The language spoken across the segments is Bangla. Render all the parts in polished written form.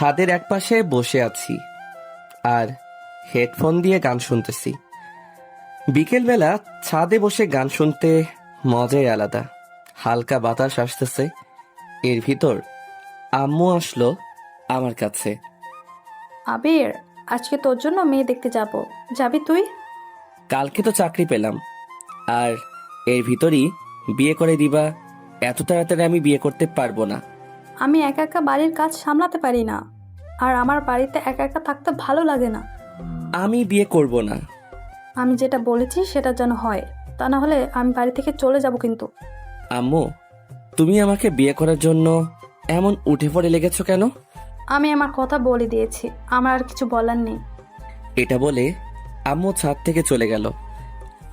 ছাদের একপাশে বসে আছি আর হেডফোন দিয়ে গান শুনতেছি। বিকেলবেলা ছাদে বসে গান শুনতে মজাই আলাদা। হালকা বাতাস আসতেছে, এর ভিতর আম্মু আসলো আমার কাছে। আবির, আজকে তোর জন্য মেয়ে দেখতে যাব, যাবি তুই? কালকে তো চাকরি পেলাম, আর এর ভিতরই বিয়ে করে দিবা? এত তাড়াতাড়ি আমি বিয়ে করতে পারবো না। আমি একা একা বাড়ির কাজ সামলাতে পারি না, আর আমার বাড়িতে একা একা থাকতে ভালো লাগে না। আমি বিয়ে করব না। আমি যেটা বলেছি সেটা যেন হয়, তা না হলে আমি বাড়ি থেকে চলে যাব কিন্তু। আম্মু, তুমি আমাকে বিয়ে করার জন্য এমন উঠে পড়ে লেগেছো কেন? আমি আমার কথা বলে দিয়েছি, আমার আর কিছু বলার নেই। এটা বলে আম্মু ছাদ থেকে চলে গেল।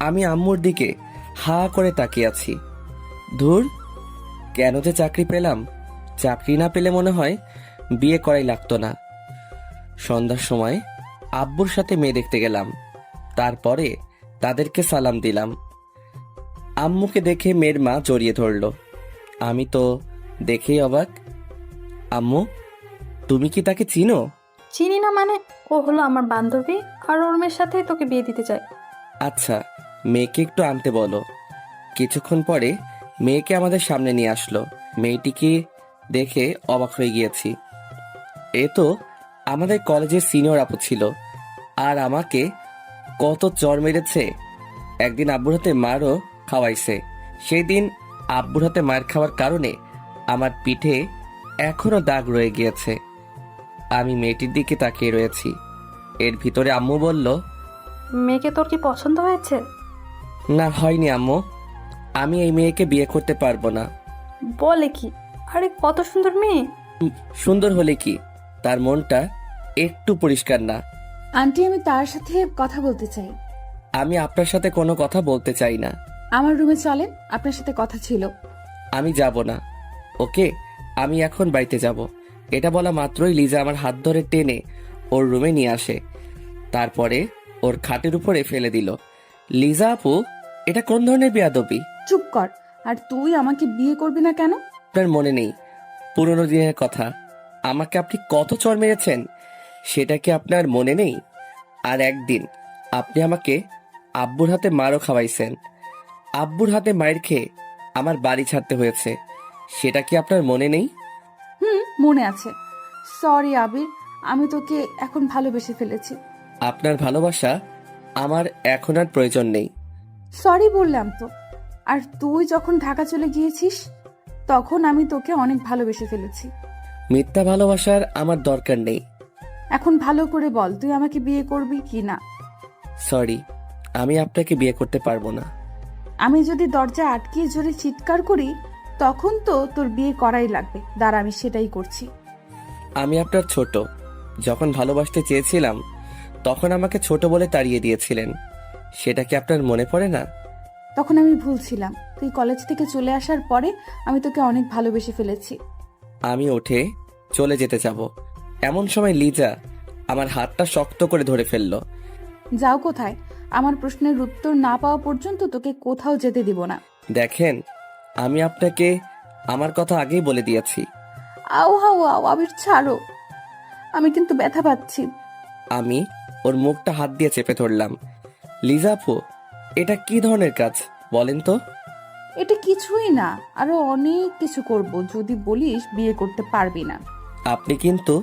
আমি আম্মুর দিকে হা করে তাকিয়ে আছি। ধুর, কেন যে চাকরি পেলাম? চাকরি না পেলে মনে হয় বিয়ে করাই লাগতো না। সন্ধ্যার সময় আব্বুর সাথে মেয়ে দেখতে গেলাম, তারপরে তাদেরকে সালাম দিলাম। আম্মুকে দেখে মেয়ের মা জড়িয়ে ধরলো। আমি তো দেখেই অবাক। আম্মু, তুমি কি তাকে চিনো? চিনি না মানে? ও হলো আমার বান্ধবী, আর ওর মেয়ের সাথেই তোকে বিয়ে দিতে চাই। আচ্ছা, মেয়েকে একটু আনতে বলো। কিছুক্ষণ পরে মেয়েকে আমাদের সামনে নিয়ে আসলো। মেয়েটিকে দেখে অবাক হয়ে গিয়েছি। এ তো আমাদের কলেজের সিনিয়র আপু ছিল, আর আমাকে কত চড় মেরেছে। একদিন আব্বুর হাতে মারও খাওয়াইছে। সেই দিন আব্বুর হাতে মার খাওয়ার কারণে আমার পিঠে এখনো দাগ রয়ে গিয়েছে। আমি মেয়েটির দিকে তাকিয়ে রয়েছি। এর ভিতরে আম্মু বলল, মেয়েকে তোর কি পছন্দ হয়েছে? না, হয়নি আম্মু। আমি এই মেয়েকে বিয়ে করতে পারবো না। বলে কি? আরে কত সুন্দর মেয়ে! সুন্দর হলে কি, তার মনটা একটু পরিষ্কার না। আন্টি, আমি তার সাথে কথা বলতে চাই। আমি আপনার সাথে কোনো কথা বলতে চাই না। আমার রুমে চলেন, আপনার সাথে কথা ছিল। আমি যাব না। ওকে, আমি এখন বাড়িতে যাব। এটা বলা মাত্রই লিজা আমার হাত ধরে টেনে ওর রুমে নিয়ে আসে, তারপরে ওর খাটের উপরে ফেলে দিল। লিজা আপু, এটা কোন ধরনের বেয়াদবি? চুপ কর। আর তুই আমাকে বিয়ে করবি না কেন? আপনার মনে নেই পুরনো দিনের কথা? আমাকে আপনি কত চড় মেরেছেন, সেটা কি আপনার মনে নেই? আর একদিন আপনি আমাকে আব্বুর হাতে মারও খাওয়াইছেন। আব্বুর হাতে মায়ের খেয়ে আমার বাড়ি ছাড়তে হয়েছে, সেটা কি আপনার মনে নেই? মনে আছে। সরি আবির, আমি তোকে এখন ভালোবেসে ফেলেছি। আপনার ভালোবাসা আমার এখন আর প্রয়োজন নেই। সরি বললাম তো। আর তুই যখন ঢাকা চলে গিয়েছিস, তখন আমি তোকে অনেক ভালোবেসে ফেলেছি। মিথ্যা ভালোবাসার আমার দরকার নেই। এখন ভালো করে বল, তুই আমাকে বিয়ে করবি কি না? সরি, আমি আপনাকে বিয়ে করতে পারবো না। আমি যদি দরজা আটকিয়ে জোরে চিৎকার করি, তখন তো তোর বিয়ে করাই লাগবে। দাঁড়া, আমি সেটাই করছি। আমি আপনার ছোট। যখন ভালোবাসতে চেয়েছিলাম তখন আমাকে ছোট বলে তাড়িয়ে দিয়েছিলেন, সেটা কি আপনার মনে পড়ে না? তখন আমি ভুলছিলাম। তুই কলেজ থেকে চলে আসার পরে আমি তোকে অনেক ভালোবেসে ফেলেছি। আমি উঠে চলে যেতে যাব, এমন সময় লিজা আমার হাতটা শক্ত করে ধরে ফেললো। যাও কোথায়? আমার প্রশ্নের উত্তর না পাওয়া পর্যন্ত তোকে কোথাও যেতে দিব না। দেখেন, আমি আপনাকে আমার কথা আগেই বলে দিয়েছি। আও হাও আও, আবির ছাড়ো, আমি কিন্তু ব্যথা পাচ্ছি। আমি ওর মুখটা হাত দিয়ে চেপে ধরলাম। লিজা আপু, এটা কি ধরনের কাজ বলেন তো? এটা কিছুই না, আরো অনেক কিছু করব যদি বলিস বিয়ে করতে পারবি না। আপনি কিন্তু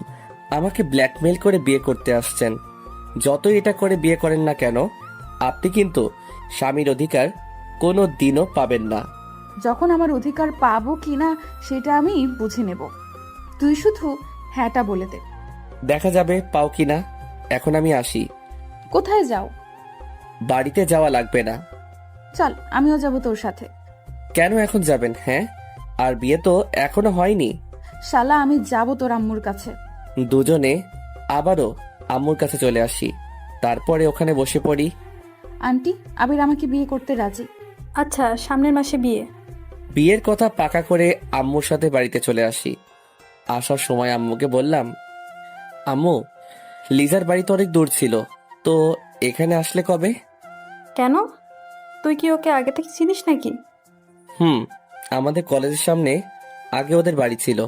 আমাকে ব্ল্যাকমেল করে বিয়ে করতে আসছেন। যতই এটা করে বিয়ে করেন না কেন, আপনি কিন্তু স্বামীর অধিকার কোনো দিনও পাবেন না। যখন আমার অধিকার পাবো কিনা সেটা আমি বুঝে নেব। তুই শুধু হ্যাঁটা বলে দে। দেখা যাবে পাও কিনা। এখন আমি আসি। কোথায় যাও? বাড়িতে যাওয়া লাগবে না। চল, আমিও যাব তোর সাথে। কেন এখন যাবেন? হ্যাঁ, আর বিয়ে তো এখনো হয়নি। শালা, আমি যাব তোর আম্মুর কাছে। দুজনে আবারও আম্মুর কাছে চলে আসি, তারপরে ওখানে বসে পড়ি। আন্টি, আবির আমাকে বিয়ে করতে রাজি। আচ্ছা, সামনের মাসে বিয়ে। বিয়ের কথা পাকা করে আম্মুর সাথে বাড়িতে চলে আসি। আসার সময় আম্মুকে বললাম, আম্মু, লিজার বাড়ি তো অনেক দূর ছিল, তো এখানে আসলে কবে? কেন? তুই কি ওকে আগে থেকে চিনিস নাকি? হুম, আমাদের কলেজের সামনে আগে ওদের বাড়ি ছিল।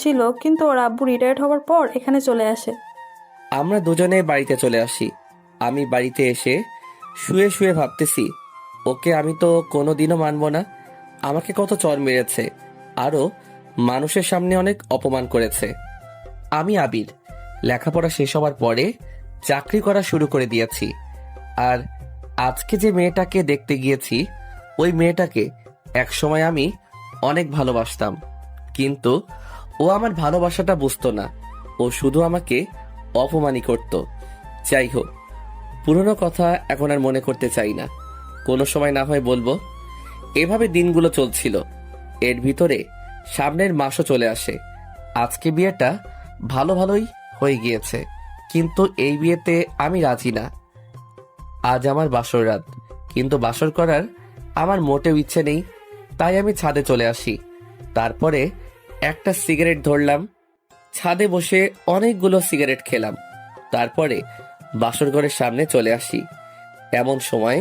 ছিল, কিন্তু ওর আব্বু রিটায়ার্ড হওয়ার পর এখানে চলে আসে। আমরা দুজনে বাড়িতে চলে আসি। আমি বাড়িতে এসে শুয়ে শুয়ে ভাবতেছি, ওকে আমি তো কোনোদিনও মানব না। আমাকে কত চর মেরেছে, আরও মানুষের সামনে অনেক অপমান করেছে। আমি আবির, লেখাপড়া শেষ হওয়ার পরে চাকরি করা শুরু করে দিয়েছি। আর আজকে যে মেয়েটাকে দেখতে গিয়েছি, ওই মেয়েটাকে একসময় আমি অনেক ভালোবাসতাম, কিন্তু ও আমার ভালোবাসাটা বুঝতো না। ও শুধু আমাকে অপমানই করত। যাই হোক, পুরনো কথা এখন আর মনে করতে চাই না, কোনো সময় না হয় বলবো। এভাবে দিনগুলো চলছিল। এর ভিতরে সামনের মাসও চলে আসে। আজকে বিয়েটা ভালো ভালোই হয়ে গিয়েছে, কিন্তু এই বিয়েতে আমি রাজি না। আজ আমার বাসর রাত, কিন্তু বাসর করার আমার মোটেও ইচ্ছে নেই। তাই আমি ছাদে চলে আসি। তারপরে একটা সিগারেট ধরলাম, ছাদে বসে অনেকগুলো সিগারেট খেলাম। তারপরে বাসর ঘরের সামনে চলে আসি। এমন সময়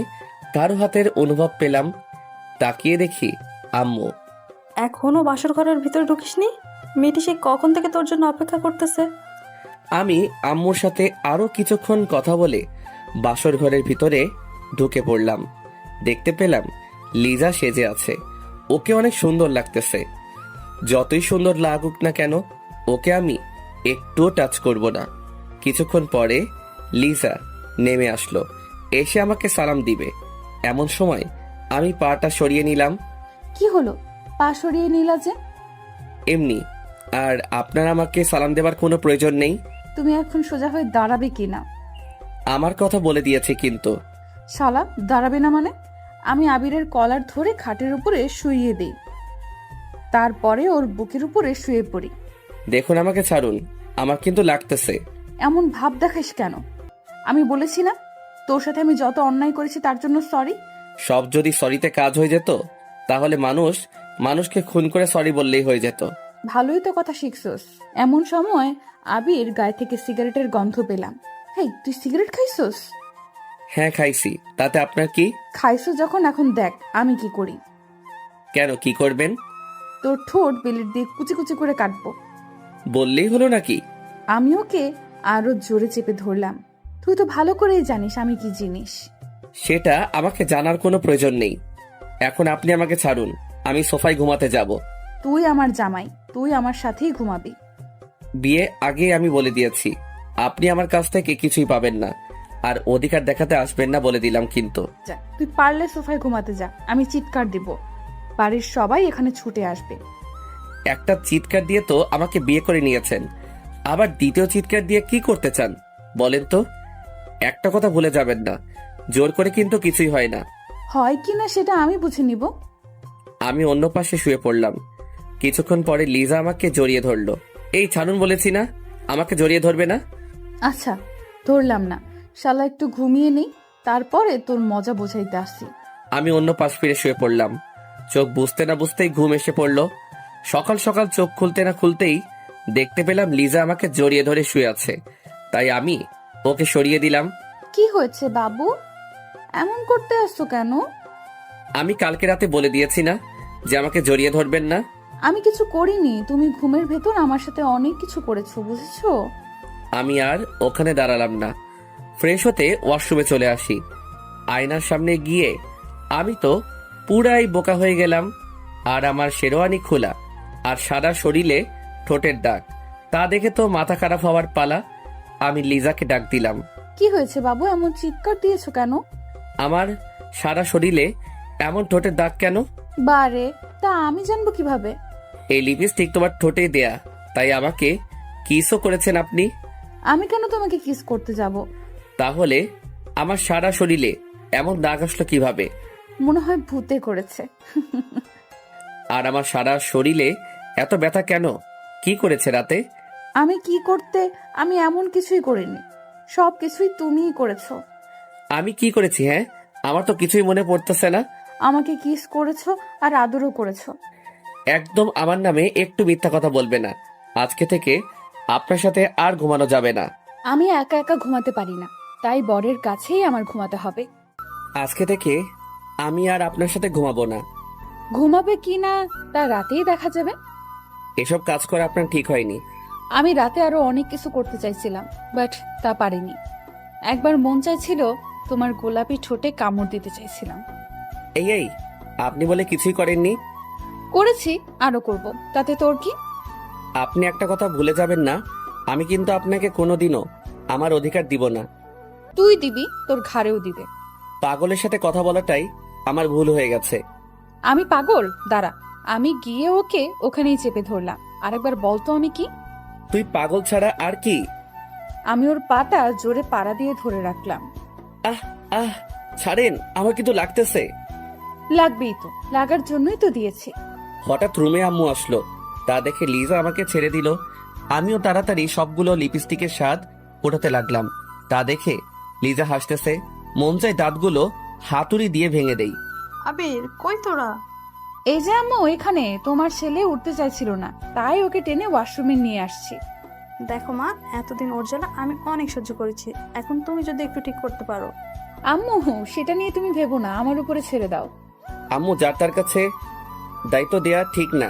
কারো হাতের অনুভব পেলাম। তাকিয়ে দেখি আম্মু। এখনো বাসর ঘরের ভিতরে ঢুকিসনি? মেয়েটি সে কখন থেকে তোর জন্য অপেক্ষা করতেছে। আমি আম্মুর সাথে আরো কিছুক্ষণ কথা বলে বাসর ঘরের ভিতরে ঢুকে পড়লাম। দেখতে পেলাম লিজা সেজে আছে। ওকে অনেক সুন্দর লাগতেছে। যতই সুন্দর লাগুক না কেন, ওকে আমি একটুও টাচ করব না। কিছুক্ষণ পরে লিজা নেমে আসলো, এসে আমাকে সালাম দিবে। এমন সময় আমি পাটা সরিয়ে নিলাম। কি হলো, পা সরিয়ে নিলা যে? এমনি। আর আপনার আমাকে সালাম দেবার কোনো প্রয়োজন নেই। তুমি এখন সোজা হয়ে দাঁড়াবে কি না? আমার কথা বলে দিয়েছে কিন্তু। শালা, দাঁড়াবে না মানে? আমি আবিরের কলার ধরে খাটের উপরে শুইয়ে দিই, তারপরে ওর বুকের উপরে শুয়ে পড়ি। দেখুন, আমাকে ছাড়ুন, আমার কিন্তু লাগতেছে। এমন ভাব দেখাস কেন? আমি বলেছি না তোর সাথে আমি যত অন্যায় করেছি তার জন্য সরি? সব যদি সরিতে কাজ হয়ে যেত, তাহলে মানুষকে খুন করে সরি বললেই হয়ে যেত। ভালোই তো কথা শিখছস। এমন সময় আবির গায়ে থেকে সিগারেটের গন্ধ পেলাম। হেই, তুই সিগারেট খাইছস? হ্যাঁ, খাইছি। তাতে আপনার কি? খাইছো যখন, এখন দেখ আমি কি করি। কেন, কি করবেন? তোর ঠোঁট বেলেট দিয়ে কুচি কুচি করে কাটবো। বললেই হলো নাকি? আমি ওকে আরো জোরে চেপে ধরলাম। তুই তো ভালো করেই জানিস আমি কি জিনিস। সেটা আমাকে জানার কোনো প্রয়োজন নেই। এখন আপনি আমাকে ছাড়ুন, আমি সোফায় ঘুমাতে যাব। তুই আমার জামাই, তুই আমার সাথেই ঘুমাবি। বিয়ে আগে আমি বলে দিয়েছি, আপনি আমার কাছ থেকে কিছুই পাবেন না, আর অধিকার দেখাতে আসবেন না বলে দিলাম কিন্তু। যা, তুই পারলে সোফায় ঘুমাতে যা, আমি চিৎকার দিব। বাড়ির সবাই এখানে ছুটে আসবে। একটা চিৎকার দিয়ে তো আমাকে বিয়ে করে নিয়েছেন, আবার দ্বিতীয় চিৎকার দিয়ে কি করতে চান বলেন তো? একটা কথা ভুলে যাবেন না, জোর করে কিন্তু কিছুই হয় না। হয় কি না সেটা আমি বুঝে নিব। আমি অন্য পাশে শুয়ে পড়লাম। কিছুক্ষণ পরে লিজা আমাকে জড়িয়ে ধরলো। এই ছাড়ুন বলেছি না, আমাকে জড়িয়ে ধরবে না। আচ্ছা, ধরলাম না। শালা একটু ঘুমিয়ে নেই, তারপরে তোর মজা বোঝাইতে আসি। আমি অন্য পাশ ফিরে শুয়ে পড়লাম। চোখ বুঝতে না বুঝতেই ঘুম এসে পড়লো। সকাল সকাল চোখ খুলতে না খুলতেই দেখতে পেলাম লিজা আমাকে জড়িয়ে ধরে শুয়ে আছে। তাই আমি ওকে সরিয়ে দিলাম। কি হয়েছে বাবু, এমন করতে আসছো কেন? আমি কালকে রাতে বলে দিয়েছি না যে আমাকে জড়িয়ে ধরবেন না। আমি কিছু করিনি, তুমি ঘুমের ভেতর আমার সাথে অনেক কিছু করেছো, বুঝেছো? আমি আর ওখানে দাঁড়ালাম না, ফ্রেশ হতে ওয়াশরুমে চলে আসি। আয়নার সামনে গিয়ে আমি তো পুরাই বোকা হয়ে গেলাম। আর আমার শেরওয়ানি খোলা, আর সাদা শরীরে ঠোঁটের দাগ, তা দেখে তো মাথা খারাপ হওয়ার পালা। আমি লিজাকে ডাক দিলাম। কি হয়েছে বাবু, এমন চিৎকার দিয়েছো কেন? আমার সারা শরীরে এমন ঠোঁটের দাগ কেন? বারে, তা আমি জানবো কিভাবে? এই লিপস্টিক তোমার ঠোঁটে দেয়া, তাই আমাকে কিসও করেছেন আপনি। আমি কেন তোমাকে কিস করতে যাব? তাহলে আমার সারা শরীরে এমন দাগ আসলো কিভাবে? মনে হয় ভূতে করেছে। আর আমার সারা শরীরে এত ব্যথা কেন? কি করেছে রাতে? আমি কি করতে, আমি এমন কিছুই করিনি, সব কিছুই তুমিই করেছো। আমি কি করেছি? হ্যাঁ, আমার তো কিছুই মনে পড়তেছে না। আমাকে কিস করেছো আর আদরও করেছো। একদম আমার নামে একটু মিথ্যা কথা বলবে না। আজকে থেকে আপনার সাথে আর ঘুমানো যাবে না। আমি একা একা ঘুমাতে পারি না, তাই বরের কাছেই আমার ঘুমাতে হবে। আজকে থেকে আমি আর আপনার সাথে ঘুমাবো না। ঘুমাবে কি না তা রাতেই দেখা যাবে। এসব কাজ করা আপনার ঠিক হয়নি। আমি রাতে আরো অনেক কিছু করতে চাইছিলাম, বাট তা পারিনি। একবার মন চাইছিল তোমার গোলাপি ঠোঁটে কামড় দিতে চাইছিলাম। এই আপনি বলে কিছুই করেননি। করেছি, আরো করব, তাতে তোর কি? আপনি একটা কথা ভুলে যাবেন না, আমি কিন্তু আপনাকে কোনোদিনও আমার অধিকার দিব না। তুই দিবি, তোর ঘাড়েও দিবে। পাগলের সাথে কথা বলাটাই আমার ভুল হয়ে গেছে। আমি পাগল? দাঁড়া, আমি গিয়ে ওকে ওখানেই চেপে ধরলাম। আরেকবার বলতো আমি কি? তুই পাগল ছাড়া আর কি? আমি ওর পাটা জোরে পাড়া দিয়ে ধরে রাখলাম। আহ আহ ছাড়েন, আমার কিন্তু লাগতেছে। লাগবেই তো, লাগার জন্যই তো দিয়েছি। হঠাৎ রুমে আম্মু আসলো, তা দেখে লিজা আমাকে ছেড়ে দিল। আমিও তাড়াতাড়ি সবগুলো লিপস্টিকের স্বাদ ওঠাতে লাগলাম। তা দেখে লিজা হাসতেছে। মন চায় দাঁতগুলো হাতুড়ি দিয়ে ভেঙে দেই। আবির, কই তোরা? এই যে আম্মু, এখানে তোমার ছেলে উঠতে চাইছিল না, তাই ওকে টেনে ওয়াশরুমে নিয়ে আসছি। দেখো মা, এতদিন ওর জ্বালা আমি অনেক সহ্য করেছি, এখন তুমি যদি একটু ঠিক করতে পারো। আম্মু, সেটা নিয়ে তুমি ভেবো না, আমার উপরে ছেড়ে দাও। আম্মু যার তার কাছে দায়িত্ব দেয়া ঠিক না,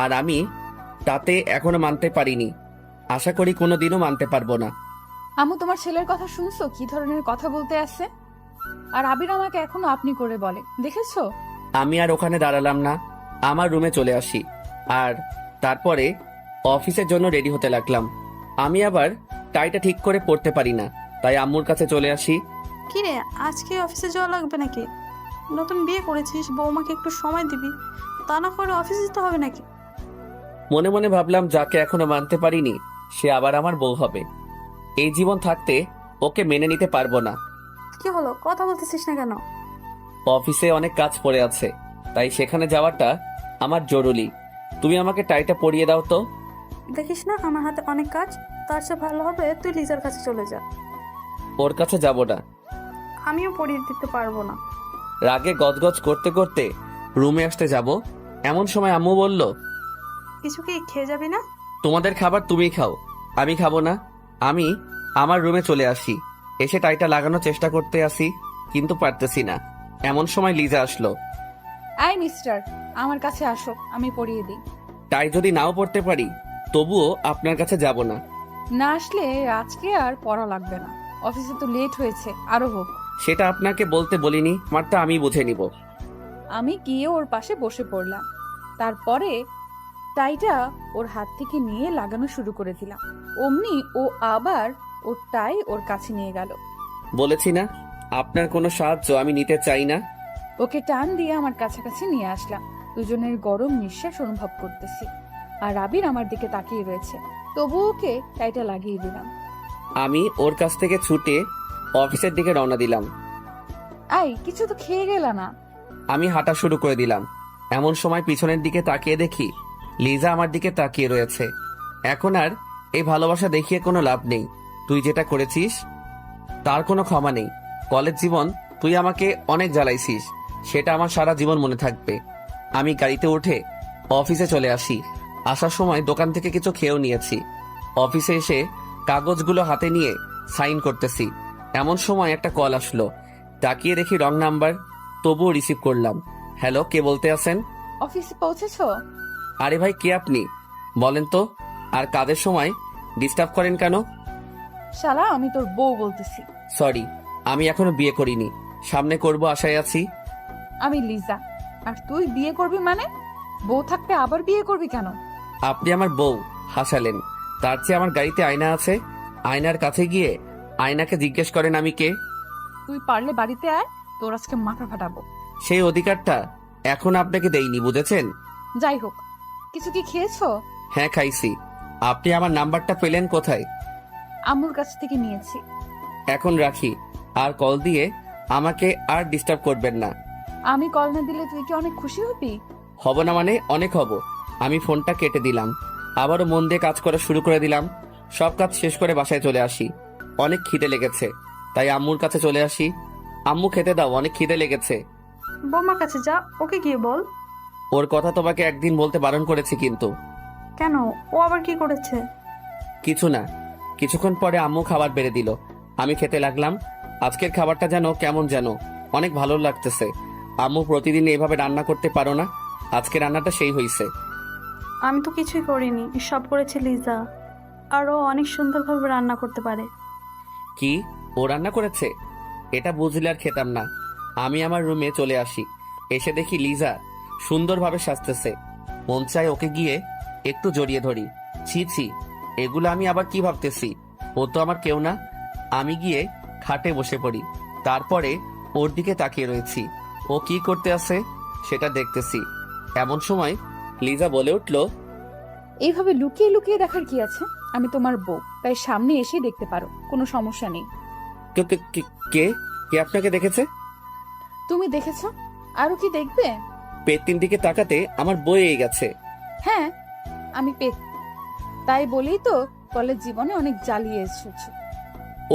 আর আমি তাতে এখনো মানতে পারিনি। আশা করি কোনোদিনও মানতে পারবো না। আম্মু, তোমার ছেলের কথা শুনছো কি ধরনের কথা বলতে আসছে? আর আবির আমাকে এখনো আপনি করে বলে, দেখেছো? আমি আর ওখানে দাঁড়ালাম না, আমার রুমে চলে আসি। আর তারপরে অফিসের জন্য রেডি হতে লাগলাম। আমি আবার টাইটা ঠিক করে পড়তে পারি না, তাই আম্মুর কাছে চলে আসি। কি রে, আজকে অফিসে যাওয়া লাগবে নাকি? নতুন বিয়ে করেছিস, বৌমাকে একটু সময় দিবি, তা না করে অফিসে যেতে হবে নাকি? মনে মনে ভাবলাম, যাকে এখনো মানতে পারিনি সে আবার আমার বউ হবে। এই জীবন থাকতে ওকে মেনে নিতে পারবো না। কি হলো, কথা বলতেছিস না কেন? অফিসে অনেক কাজ পড়ে আছে, তাই সেখানে যাওয়াটা আমার জরুরি। তুমি আমাকে টাইটা পরিয়ে দাও তো। দেখিস না আমার হাতে অনেক কাজ, তার চেয়ে ভালো হবে তুই লিজার কাছে চলে যা। ওর কাছে যাব না। আমিও পরিয়ে দিতে পারবো না। রাগে গজগজ করতে করতে রুমে আসতে যাব, এমন সময় আম্মু বলল, কিছু কি খেয়ে যাবি না? তোমাদের খাবার তুমি খাও, আমি খাবো না। আমি আমার রুমে চলে আসি। এসে টাইটা লাগানোর চেষ্টা করতে আসি, কিন্তু পারতেছি না। এমন সময় লিজা আসলো। আই মিস্টার, আমার কাছে আসো, আমি পরিয়ে দিই। টাই যদি নাও পড়তে পারি, তবুও আপনার কাছে যাব না। না আসলে আজকে আর পড়া লাগবে না, অফিসে তো লেট হয়েছে, আরো হোক। সেটা আপনাকে বলতে বলিনি, আমারটা আমি বুঝে নিব। আমি গিয়ে ওর পাশে বসে পড়লাম। তারপরে টাইটা ওর হাত থেকে নিয়ে লাগানো শুরু করে দিলাম। অমনি ও আবার ওর টাই ওর কাছে নিয়ে গেল। বলেছি না, আপনার কোনো সাহায্য আমি নিতে চাই না। ওকে টান দিয়ে আমার কাছাকাছি নিয়ে আসলাম। দুজনের গরম নিঃশ্বাস অনুভব করতেছি, আর আবির আমার দিকে তাকিয়ে রয়েছে। তবু ওকে টাইটা লাগিয়ে দিলাম। আমি ওর কাছ থেকে ছুটে অফিসের দিকে রওনা দিলাম। আই, কিছু তো খেয়ে গেল না? আমি হাঁটা শুরু করে দিলাম। এমন সময় পিছনের দিকে তাকিয়ে দেখি লিজা আমার দিকে তাকিয়ে রয়েছে। এখন আর এই ভালোবাসা দেখিয়ে কোনো লাভ নেই। তুই যেটা করেছিস তার কোনো ক্ষমা নেই। কলেজ জীবন তুই আমাকে অনেক জ্বালাইছিস, সেটা আমার সারা জীবন মনে থাকবে। আমি গাড়িতে উঠে অফিসে চলে আসি। আসার সময় দোকান থেকে কিছু খেয়েও নিয়েছি। অফিসে এসে কাগজগুলো হাতে নিয়ে সাইন করতেছি, এমন সময় একটা কল আসলো। তাকিয়ে দেখি রং নাম্বার, তবুও রিসিভ করলাম। হ্যালো, কে বলতে আছেন? অফিসে পৌঁছেছো? আরে ভাই, কে আপনি বলেন তো? আর কাজের সময় ডিস্টার্ব করেন কেন? শালা, আমি তোর বউ বলতেছি। সরি, আমি এখনো বিয়ে করিনি, সামনে করব আশায় আছি। আমি লিজা। আর তুই বিয়ে করবি মানে? বউ থাকতে আবার বিয়ে করবি কেন? আপনি আমার বউ হাসালেন, তার চেয়ে আমার গাড়িতে আয়না আছে, আয়নার কাছে গিয়ে আয়নাকে জিজ্ঞেস করেন আমি কে। তুই পারলে বাড়িতে আয়, তোর আজকে মাথা ফাটাবো। সেই অধিকারটা এখন আপনাকে দেইনি, বুঝেছেন? যাই হোক, কিছু কি খেয়েছো? হ্যাঁ, খাইছি। আপনি আমার নাম্বারটা পেলেন কোথায়? আম্মুর কাছ থেকে নিয়েছি। এখন রাখি, আর কল দিয়ে আমাকে আর ডিস্টার্ব করবেন না। আমি কল না দিলে তুই কি অনেক খুশি হবি? হব না মানে অনেক হব। আমি ফোনটা কেটে দিলাম, আবারও মন দিয়ে কাজ করা শুরু করে দিলাম। সব কাজ শেষ করে বাসায় চলে আসি। অনেক খিদে লেগেছে, তাই আম্মুর কাছে চলে আসি। আম্মু, খেতে দাও, অনেক খিদে লেগেছে। বৌমার কাছে যা, ওকে গিয়ে বল। ওর কথা তোমাকে একদিন বলতে বারণ করেছি কিন্তু। কেন, ও আবার কি করেছে? কিছু না। কিছুক্ষণ পরে আম্মু খাবার বেড়ে দিল, আমি খেতে লাগলাম। আজকের খাবারটা যেন কেমন যেন অনেক ভালো লাগতেছে। আম্মু, প্রতিদিন এভাবে রান্না করতে পারো না? আজকে রান্নাটা সেই হইছে। আমি তো কিছুই করিনি, সব করেছে লিজা। আর ও অনেক সুন্দরভাবে রান্না করতে পারে। কি, ও রান্না করেছে? এটা বুঝলে আর খেতাম না। আমি আমার রুমে চলে আসি। এসে দেখি লিজা সুন্দরভাবে সাজতেছে। মন চায় ওকে গিয়ে একটু জড়িয়ে ধরি। ছি ছি, এগুলো আমি আবার কি ভাবতেছি? ও তো আমার কেউ না। আমি গিয়ে খাটে বসে পড়ি। তারপরে ওর দিকে তাকিয়ে রয়েছি। ও কি করতে আছে সেটা দেখতেছি। এমন সময় লিজা বলে উঠল, এইভাবে লুকিয়ে লুকিয়ে দেখার কি আছে? আমি তোমার বউ, তাই সামনে এসে দেখতে পারো, কোনো সমস্যা নেই। কে কে কে- কে কে আপনাকে দেখেছে? তুমি দেখেছো, আরো কি দেখবে? পেত্তির দিকে তাকাতে আমার বয়ে গেছে। হ্যাঁ, আমি তাই বলেই তো কলেজ জীবনে অনেক জ্বালিয়ে এসেছো।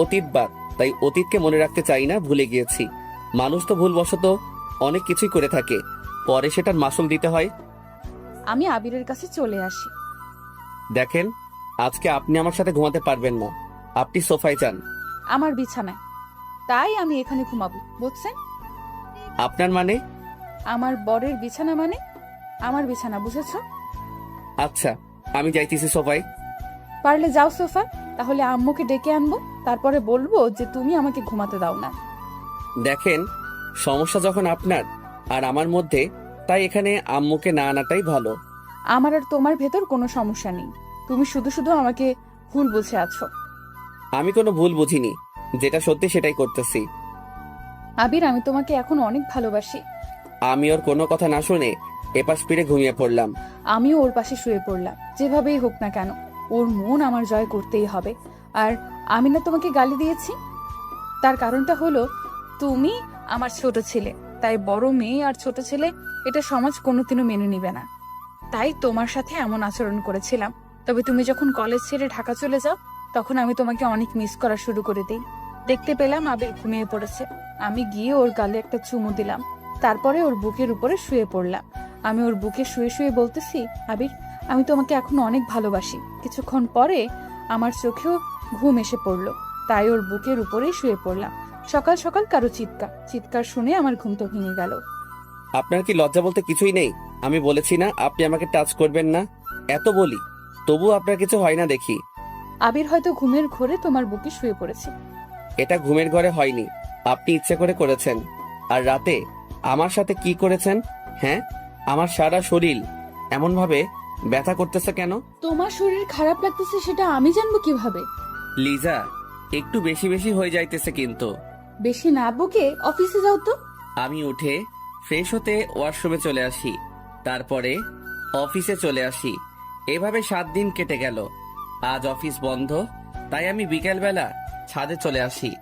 অতীত বাদ, তাই অতীতকে মনে রাখতে চাই না, ভুলে গিয়েছি। মানুষ তো ভুলবশত অনেক কিছুই করে থাকে, পরে সেটার মাসুল দিতে হয়। আমি আবিরের কাছে চলে আসি। দেখেন, আজকে আপনি আমার সাথে ঘুমাতে পারবেন না। আপনি সোফায় যান। আমার বিছানায়, তাই আমি এখানে ঘুমাবো, বুঝছেন? আপনার মানে? আমার বরের বিছানা মানে আমার বিছানা, বুঝেছো? আচ্ছা, আমি যাইতেছি সোফায়। পারলে যাও সোফা, তাহলে আম্মুকে ডেকে আনবো, তারপরে বলবো যে তুমি আমাকে ঘুমাতে দাও না। দেখেন, সমস্যা যখন আপনার আর আমার মধ্যে, তাই এখানে আম্মুকে না আনাটাই ভালো। আমার আর তোমার ভেতর কোনো সমস্যা নেই, তুমি শুধু শুধু আমাকে ভুল বুঝে আছো। আমি কোনো ভুল বুঝিনি, যেটা সত্যি সেটাই করতেছি। আবির, আমি তোমাকে এখন অনেক ভালোবাসি। আমি ওর কোনো কথা না শুনে এপাশ ফিরে ঘুমিয়ে পড়লাম। আমিও ওর পাশে শুয়ে পড়লাম। যেভাবেই হোক না কেন, ওর মন আমার জয় করতেই হবে। আর আমি না তোমাকে গালি দিয়েছি, তার কারণটা হলো তুমি আমার ছোট ছেলে, তাই বড় মেয়ে আর ছোট ছেলে এটা সমাজ কোনোদিনও মেনে নিবে না। তাই তোমার সাথে এমন আচরণ করেছিলাম। তবে তুমি যখন কলেজ ছেড়ে ঢাকা চলে যাও, তখন আমি তোমাকে অনেক মিস করা শুরু করে দিই। দেখতে পেলাম আবির ঘুমিয়ে পড়েছে। আমি গিয়ে ওর গালে একটা চুমু দিলাম, তারপরে ওর বুকের উপরে শুয়ে পড়লাম। আমি ওর বুকে শুয়ে শুয়ে বলতেছি, আবির, আমি তোমাকে এখন অনেক ভালোবাসি। কিছুক্ষণ পরে আমার চোখেও ঘুম এসে পড়লো, তাই ওর বুকের উপরেই শুয়ে পড়লাম। সকাল সকাল কারো চিৎকার শুনে আমার ঘুম তো ভেঙে গেল। আপনার কি লজ্জা বলতে কিছুই নেই? আমি বলেছি না আপনি আমাকে টাচ করবেন না, এত বলি, তবু আপনার কিছু হয় না দেখি। আবির হয়তো ঘুমের ঘোরে তোমার বুকে শুয়ে পড়েছে। এটা ঘুমের ঘরে হয়নি, আপনি ইচ্ছে করে করেছেন। আর রাতে আমার সাথে কি করেছেন? হ্যাঁ, আমার সারা শরীর এমন ভাবে ব্যথা করতেছে কেন? তোমার শরীর খারাপ লাগতেছে সেটা আমি জানবো কিভাবে? লিজা, একটু বেশি বেশি হয়ে যাইতেছে কিন্তু। বেশি না বকে অফিসে যাও তো। আমি উঠে ফ্রেশ হতে ওয়াশরুমে চলে আসি, তারপরে অফিসে চলে আসি। এভাবে 7 দিন কেটে গেল। আজ অফিস বন্ধ, তাই আমি বিকেলবেলা ছাদে চলে আসি।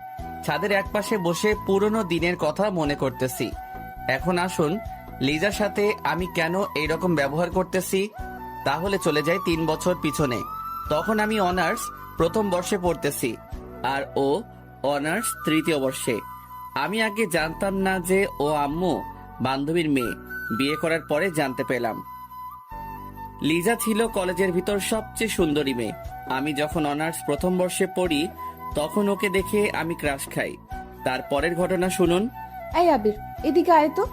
ছাদের একপাশে বসে পুরনো দিনের কথা মনে করতেছি। এখন আসুন, লিজার সাথে আমি কেন এইরকম ব্যবহার করতেছি। তাহলে চলে যাই 3 বছর পিছনে। তখন আমি অনার্স প্রথম বর্ষে পড়তেছি, আর ও অনার্স তৃতীয় বর্ষে। আমি আগে জানতাম না যে ও আম্মু বান্ধবীর মেয়ে। বিয়ে করার পরে জানতে পেলাম। লিজা ছিল কলেজের ভিতর সবচেয়ে সুন্দরী মেয়ে। আমি যখন অনার্স প্রথম বর্ষে পড়ি, তখন ওকে দেখে আমি ক্রাশ খাই। তারপরের ঘটনা শুনুন। এই আবির, এদিকে আয় তো।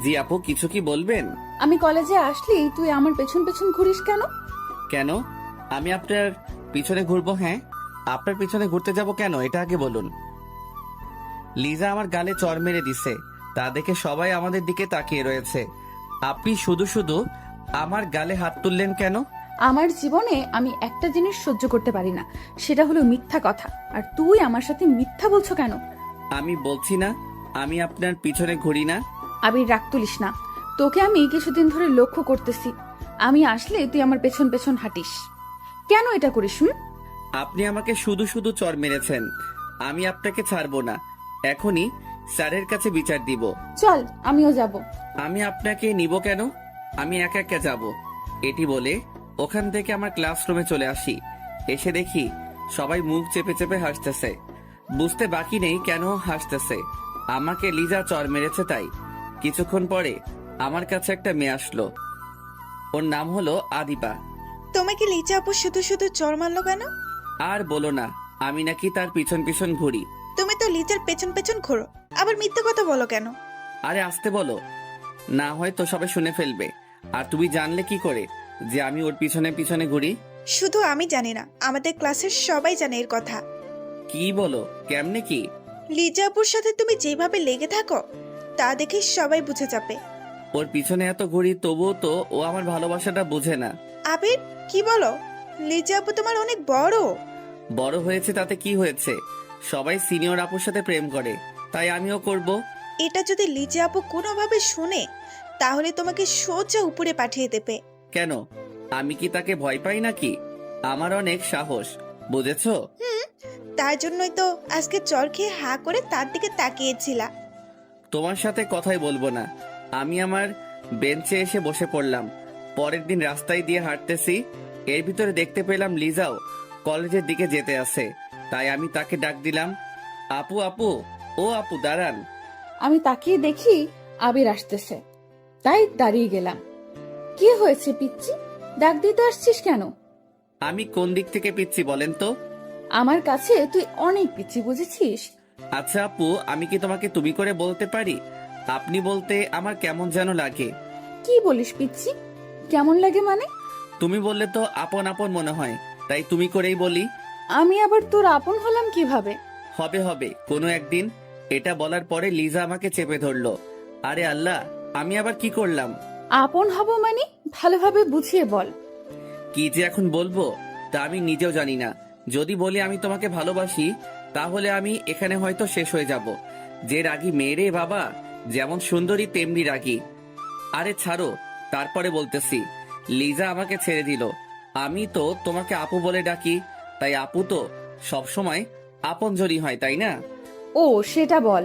জি আপু, কিছু কি বলবেন? আমি কলেজে আসলেই তুই আমার পেছন পেছন ঘুরিস কেন? কেন আমি আপনার পিছনে ঘুরবো? হ্যাঁ, আপনার পিছনে ঘুরতে যাব কেন, এটা আগে বলুন। লিজা আমার গালে চড় মেরে দিছে, তা দেখে সবাই আমাদের দিকে তাকিয়ে রয়েছে। আপনি শুধু শুধু আমার গালে হাত তুললেন কেন? আমার জীবনে আমি একটা জিনিস সহ্য করতে পারি না, সেটা হলো মিথ্যা কথা। আর তুই আমার সাথে মিথ্যা বলছো কেন? আমি বলছি না আমি আপনার পিছনে ঘুরি না। আবির, রাগ তুলিস না। তোকে আমি কিছুদিন ধরে লক্ষ্য করতেছি, আমি আসলে তুই আমার পেছন পেছন হাঁটিস। কেন এটা করিস? আপনি আমাকে শুধু শুধু চড় মেরেছেন, আমি আপনাকে ছাড়বো না। এখনই স্যারের কাছে বিচার দিব। চল, আমিও যাব। আমি আপনাকে নিব কেন? আমি একা একা যাব। এটি বলে ওখান থেকে আমার ক্লাসরুমে চলে আসি। এসে দেখি সবাই মুখ চেপে চেপে হাসতেছে। বুঝতে বাকি নেই কেন হাসতেছে। আমাকে লিজা চড় মেরেছে তাই। কিছুক্ষণ পরে আমার কাছে একটা মেয়ে আসলো। ওর নাম হলো আদিবা। তোমাকে লিচা আপু শুধু শুধু চড় মারলো কেন? আর বলো না, আমি নাকি তার পিছন পিছন ঘুরি। তুমি তো লিচার পেছন পেছন ঘোরো, আবার মিথ্যে কথা বলো কেন? আরে আসতে বলো, না হয় তো সবাই শুনে ফেলবে। আর তুমি জানলে কি করে? যে আমি ওর পিছনে পিছনে ঘুরি? শুধু আমি জানি না, আমাদের ক্লাসের সবাই জানে এর কথা। কি বলো? কেমনে কি? লিজা আপুর সাথে তুমি যেভাবে লেগে থাকো তা দেখে সবাই বুঝে যাবে। ওর পিছনে এত ঘুরি তবুও তো ও আমার ভালোবাসাটা বোঝে না। আবির, কি বলো? লিজা আপু তোমার অনেক বড়। বড় হয়েছে তাতে কি হয়েছে? সবাই সিনিয়র আপুর সাথে প্রেম করে, তাই আমিও করব। এটা যদি লিজা আপু কোনোভাবে শুনে তাহলে তোমাকে সোজা উপরে পাঠিয়ে দেবে। কেন? আমি কি তাকে ভয় পাই নাকি? আমার অনেক সাহস, বুঝেছো? তার জন্যই তো আজকে চর খেয়ে হা করে তার দিকে তাকিয়েছিলা। তোমার সাথে কথাই বলবো না। আমি আমার বেঞ্চে এসে বসে পড়লাম। পরের দিন রাস্তায় দিয়ে হাঁটতেছি, এর ভিতরে দেখতে পেলাম লিজাও কলেজের দিকে যেতে আছে। তাই আমি তাকে ডাক দিলাম, আপু আপু, ও আপু দাঁড়ান। আমি তাকিয়ে দেখি আবির আসতেছে, তাই দাঁড়িয়ে গেলাম। কি হয়েছে পিচ্চি, ডাক দিতে আসছিস কেন? আমি কোন দিক থেকে পিচ্ছি বলেন তো? আমার কাছে তুই অনেক পিচ্চি, বুঝেছিস? আচ্ছা আপু, আমি কি তোমাকে তুমি করে বলতে পারি? আপনি বলতে আমার কেমন যেন লাগে। কি বলিস পিচ্চি? কেমন লাগে মানে? তুমি বললে তো আপন আপন মনে হয়, তাই তুমি করেই বলি। আমি আবার তোর আপন হলাম কিভাবে? হবে হবে কোনো একদিন। এটা বলার পরে লিজা আমাকে চেপে ধরলো। আরে আল্লাহ, আমি আবার কি করলাম? আপন হব মানে ভালোভাবে বুঝিয়ে বল। কি যে এখন বলবো তা আমি নিজেও জানি না। যদি বলি আমি তোমাকে ভালোবাসি, তাহলে আমি এখানে হয়তো শেষ হয়ে যাব। যে রাগী মেয়েরে বাবা, যেমন সুন্দরী তেমনি রাগী। আরে ছাড়ো, তারপরে বলতেছি। লিজা আমাকে ছেড়ে দিল। আমি তো তোমাকে আপু বলে ডাকি, তাই আপু তো সবসময় আপনজনই হয়, তাই না? ও সেটা বল,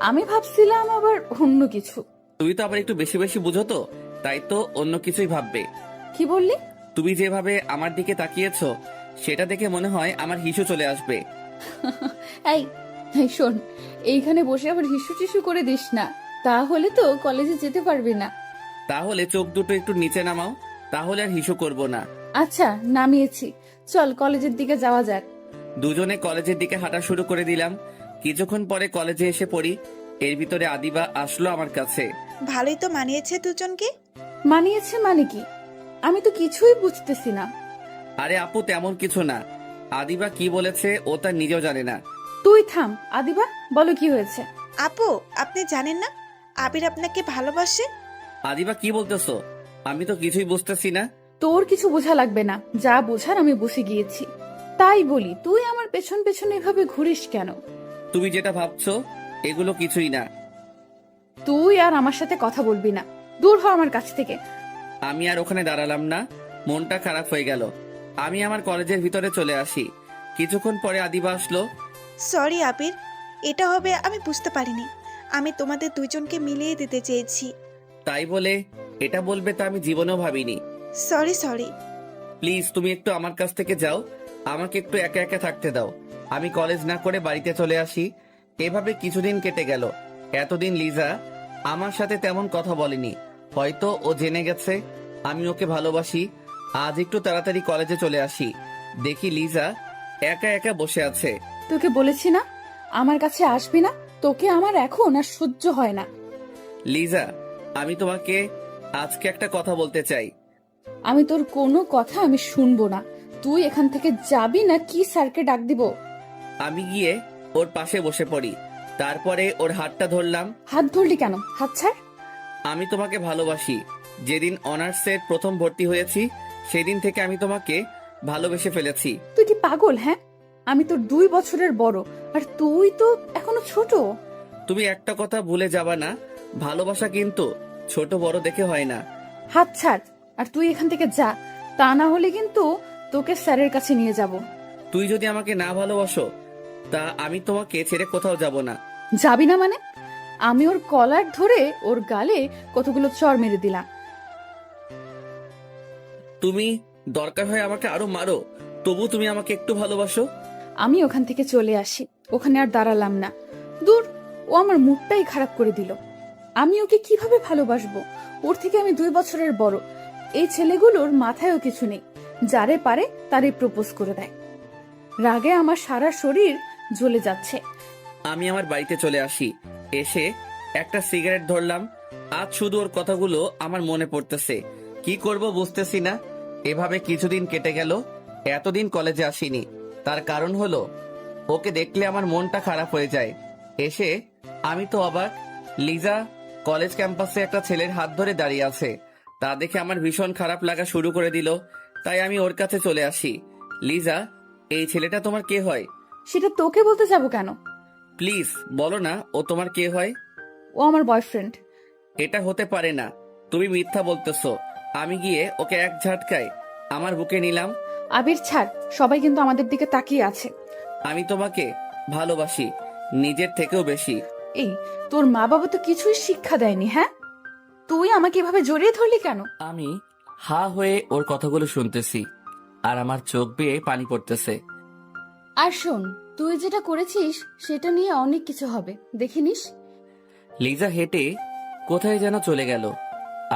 আমি ভাবছিলাম আবার অন্য কিছু। তুমি তো আবার একটু বেশি বেশি বুঝো তো, তাই তো অন্য কিছুই ভাববে। কি বললি? তুমি যেভাবে আমার দিকে তাকিয়েছো, সেটা দেখে মনে হয় আমার হিসু চলে আসবে। এই এই শোন, এইখানে বসে আবার হিসু টিসু করে দিস না, তাহলে তো কলেজে যেতে পারবি না। তাহলে চোখ দুটো একটু নিচে নামাও, তাহলে আর হিসু করব না। আচ্ছা নামিয়েছি, চল কলেজের দিকে যাওয়া যাক। দুজনে কলেজের দিকে হাঁটা শুরু করে দিলাম। কিছুক্ষণ পরে কলেজে এসে পড়ি। এর ভিতরে আদিবা আসলো আমার কাছে। ভালোই তো মানিয়েছে দুজনকে। মানিয়েছে মানে কি? আমি তো কিছুই বুঝতেছি না। আরে আপু, তেমন কিছু না। আদিবা কি বলেছে ও তার নিজেও জানে না। তুই থাম আদিবা, বলো কি হয়েছে? আপু, আপনি জানেন না আবির আপনাকে ভালোবাসে? আদিবা কি বলতেছো? আমি তো কিছুই বুঝতেছি না। তোর কিছু বোঝা লাগবে না, যা বোঝার আমি বুঝে গিয়েছি। তাই বলি তুই আমার পেছন পেছন এভাবে ঘুরিস কেন? তুমি যেটা ভাবছো এগুলো কিছুই না। তুই আর আমার সাথে কথা বলবি না, দূর হ আমার কাছ থেকে। আমি আর ওখানে দাঁড়ালাম না, মনটা খারাপ হয়ে গেল। আমি আমার কলেজের ভিতরে চলে আসি। কিছুক্ষণ পরে আদিবা আসলো। সরি আবির, এটা হবে আমি বুঝতে পারিনি। আমি তোমাদের দুজনকে মিলিয়ে দিতে চেয়েছি। তাই বলে এটা বলবে তা আমি জীবনেও ভাবিনি। Sorry sorry. প্লিজ তুমি একটু আমার কাছ থেকে যাও, আমাকে একটু একা একা থাকতে দাও। আমি কলেজ না করে বাড়িতে চলে আসি। এভাবে কিছুদিন কেটে গেল। এতদিন লিজা আমার সাথে তেমন কথা বলেনি, হয়তো ও জেনে গেছে আমি ওকে ভালোবাসি। আজ একটু তাড়াতাড়ি কলেজে চলে আসি, দেখি লিজা একা একা বসে আছে। তোকে বলেছি না আমার কাছে আসবি না, তোকে আমার এখন আর সহ্য হয় না। লিজা, আমি তোমাকে আজকে একটা কথা বলতে চাই। আমি তোর কোনো কথা আমি শুনবো না। তুই এখান থেকে যাবি না কি স্যারকে ডাক দিব? আমি গিয়ে ওর পাশে বসে পড়ি, তারপরে ওর হাতটা ধরলাম। হাত ধরলি কেন? হাত ছাড়। আমি তোমাকে ভালোবাসি। যেদিন অনার্সের প্রথম ভর্তি হয়েছি সেদিন থেকে আমি তোমাকে ভালোবেসে ফেলেছি। তুই কি পাগল? হ্যাঁ, আমি তোর 2 বছরের বড়, আর তুই তো এখনো ছোট। তুমি একটা কথা ভুলে যাবা না, ভালোবাসা কিন্তু ছোট বড় দেখে হয় না। হাত ছাড়, আর তুই এখান থেকে যা, তা না হলে কিন্তু তোকে স্যারের কাছে নিয়ে যাব। তুই যদি আমাকে না ভালোবাসো, তা আমি তোমাকে ছেড়ে কোথাও যাব না। যাবি না মানে? আমি ওর কলার ধরে ওর গালে কতগুলো চড় মেরে দিলাম। তুমি দরকার হয় আমাকে আরো মারো, তবু তুমি আমাকে একটু ভালোবাসো। আমি ওখান থেকে চলে আসি, ওখানে আর দাঁড়ালাম না। দূর, ও আমার মুডটাই খারাপ করে দিল। আমি ওকে কিভাবে ভালোবাসবো? ওর থেকে আমি 2 বছরের বড়। এই ছেলেগুলোর মাথায়ও কিছু নেই, যারে পারে তারে প্রপোজ করে দেয়। রাগে আমার সারা শরীর জ্বলে যাচ্ছে। আমি আমার বাড়িতে চলে আসি। এসে একটা সিগারেট ধরলাম। আজ শুধু ওর কথাগুলো আমার মনে পড়তেছে। কি করব বুঝতেছি না। এভাবে কিছুদিন কেটে গেল। এতদিন কলেজে আসিনি, তার কারণ হলো ওকে দেখলে আমার মনটা খারাপ হয়ে যায়। এসে আমি তো অবাক, লিজা কলেজ ক্যাম্পাসে একটা ছেলের হাত ধরে দাঁড়িয়ে আছে। তা দেখে আমার ভীষণ খারাপ লাগা শুরু করে দিল। তাই আমি ওর কাছে চলে আসি। লিজা, এই ছেলেটা তোমার কে হয়? সেটা তোকে বলতে যাব কেন? প্লিজ বলো না ও তোমার কে হয়। ও আমার বয়ফ্রেন্ড। এটা হতে পারে না, তুমি মিথ্যা বলতেছো। আমি গিয়ে ওকে এক ঝাটকায় আমার বুকে নিলাম। আবির ছাড়, সবাই কিন্তু আমাদের দিকে তাকিয়ে আছে। আমি তোমাকে ভালোবাসি, নিজের থেকেও বেশি। এই, তোর মা বাবা তো কিছুই শিক্ষা দেয়নি, হ্যাঁ? তুই আমাকে এভাবে জড়িয়ে ধরলি কেন? আমি হা হয়ে ওর কথাগুলো শুনতেছি, আর আমার চোখ বেয়ে পানি পড়তেছে। আর শোন, তুই যেটা করেছিস সেটা নিয়ে অনেক কিছু হবে, দেখিনিস। লিজা হেঁটে কোথায় যেন চলে গেল।